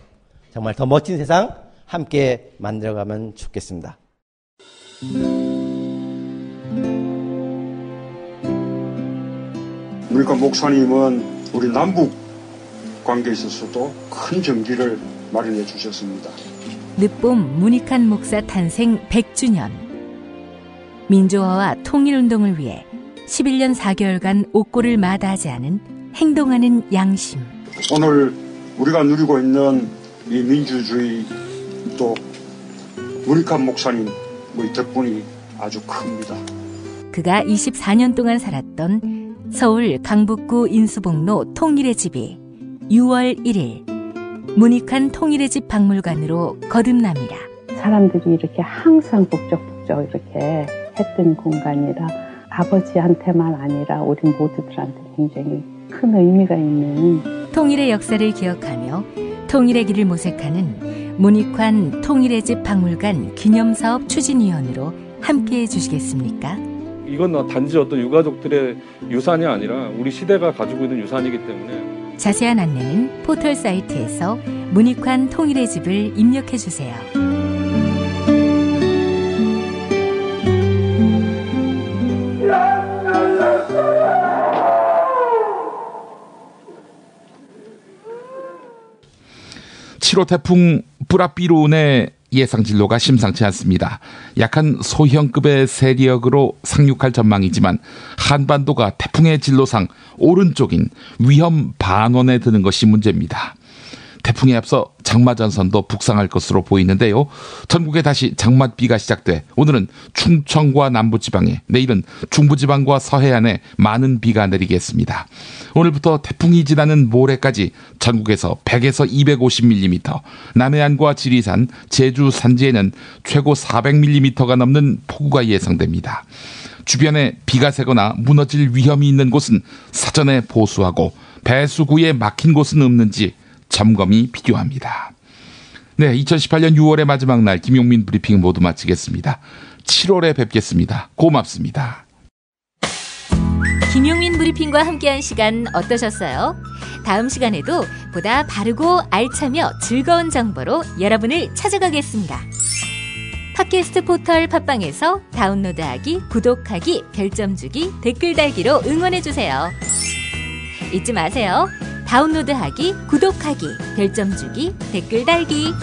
정말 더 멋진 세상 함께 만들어가면 좋겠습니다. 그러니까 목사님은 우리 남북 관계에 있어서도 큰 정기를 마련해 주셨습니다. 늦봄 문익환 목사 탄생 100주년. 민주화와 통일운동을 위해 11년 4개월간 옥고를 마다하지 않은 행동하는 양심. 오늘 우리가 누리고 있는 이 민주주의 또 문익환 목사님 덕분이 아주 큽니다. 그가 24년 동안 살았던 서울 강북구 인수복로 통일의 집이 6월 1일 문익환 통일의 집 박물관으로 거듭납니다. 사람들이 이렇게 항상 북적북적 이렇게 했던 공간이라 아버지한테만 아니라 우리 모두들한테 굉장히 큰 의미가 있는 통일의 역사를 기억하며 통일의 길을 모색하는 문익환 통일의 집 박물관 기념사업 추진위원으로 함께해 주시겠습니까? 이건 단지 어떤 유가족들의 유산이 아니라 우리 시대가 가지고 있는 유산이기 때문에 자세한 안내는 포털 사이트에서 문익환 통일의 집을 입력해 주세요. 칠호 태풍 뿌라삐룬의 예상 진로가 심상치 않습니다. 약한 소형급의 세력으로 상륙할 전망이지만 한반도가 태풍의 진로상 오른쪽인 위험 반원에 드는 것이 문제입니다. 태풍에 앞서 장마전선도 북상할 것으로 보이는데요. 전국에 다시 장맛비가 시작돼 오늘은 충청과 남부지방에, 내일은 중부지방과 서해안에 많은 비가 내리겠습니다. 오늘부터 태풍이 지나는 모레까지 전국에서 100에서 250mm, 남해안과 지리산, 제주 산지에는 최고 400mm가 넘는 폭우가 예상됩니다. 주변에 비가 새거나 무너질 위험이 있는 곳은 사전에 보수하고 배수구에 막힌 곳은 없는지 점검이 필요합니다. 네, 2018년 6월의 마지막 날 김용민 브리핑 모두 마치겠습니다. 7월에 뵙겠습니다. 고맙습니다. 김용민 브리핑과 함께한 시간 어떠셨어요? 다음 시간에도 보다 바르고 알차며 즐거운 정보로 여러분을 찾아가겠습니다. 팟캐스트 포털 팟빵에서 다운로드하기, 구독하기, 별점 주기, 댓글 달기로 응원해주세요. 잊지 마세요. 다운로드하기, 구독하기, 별점 주기, 댓글 달기.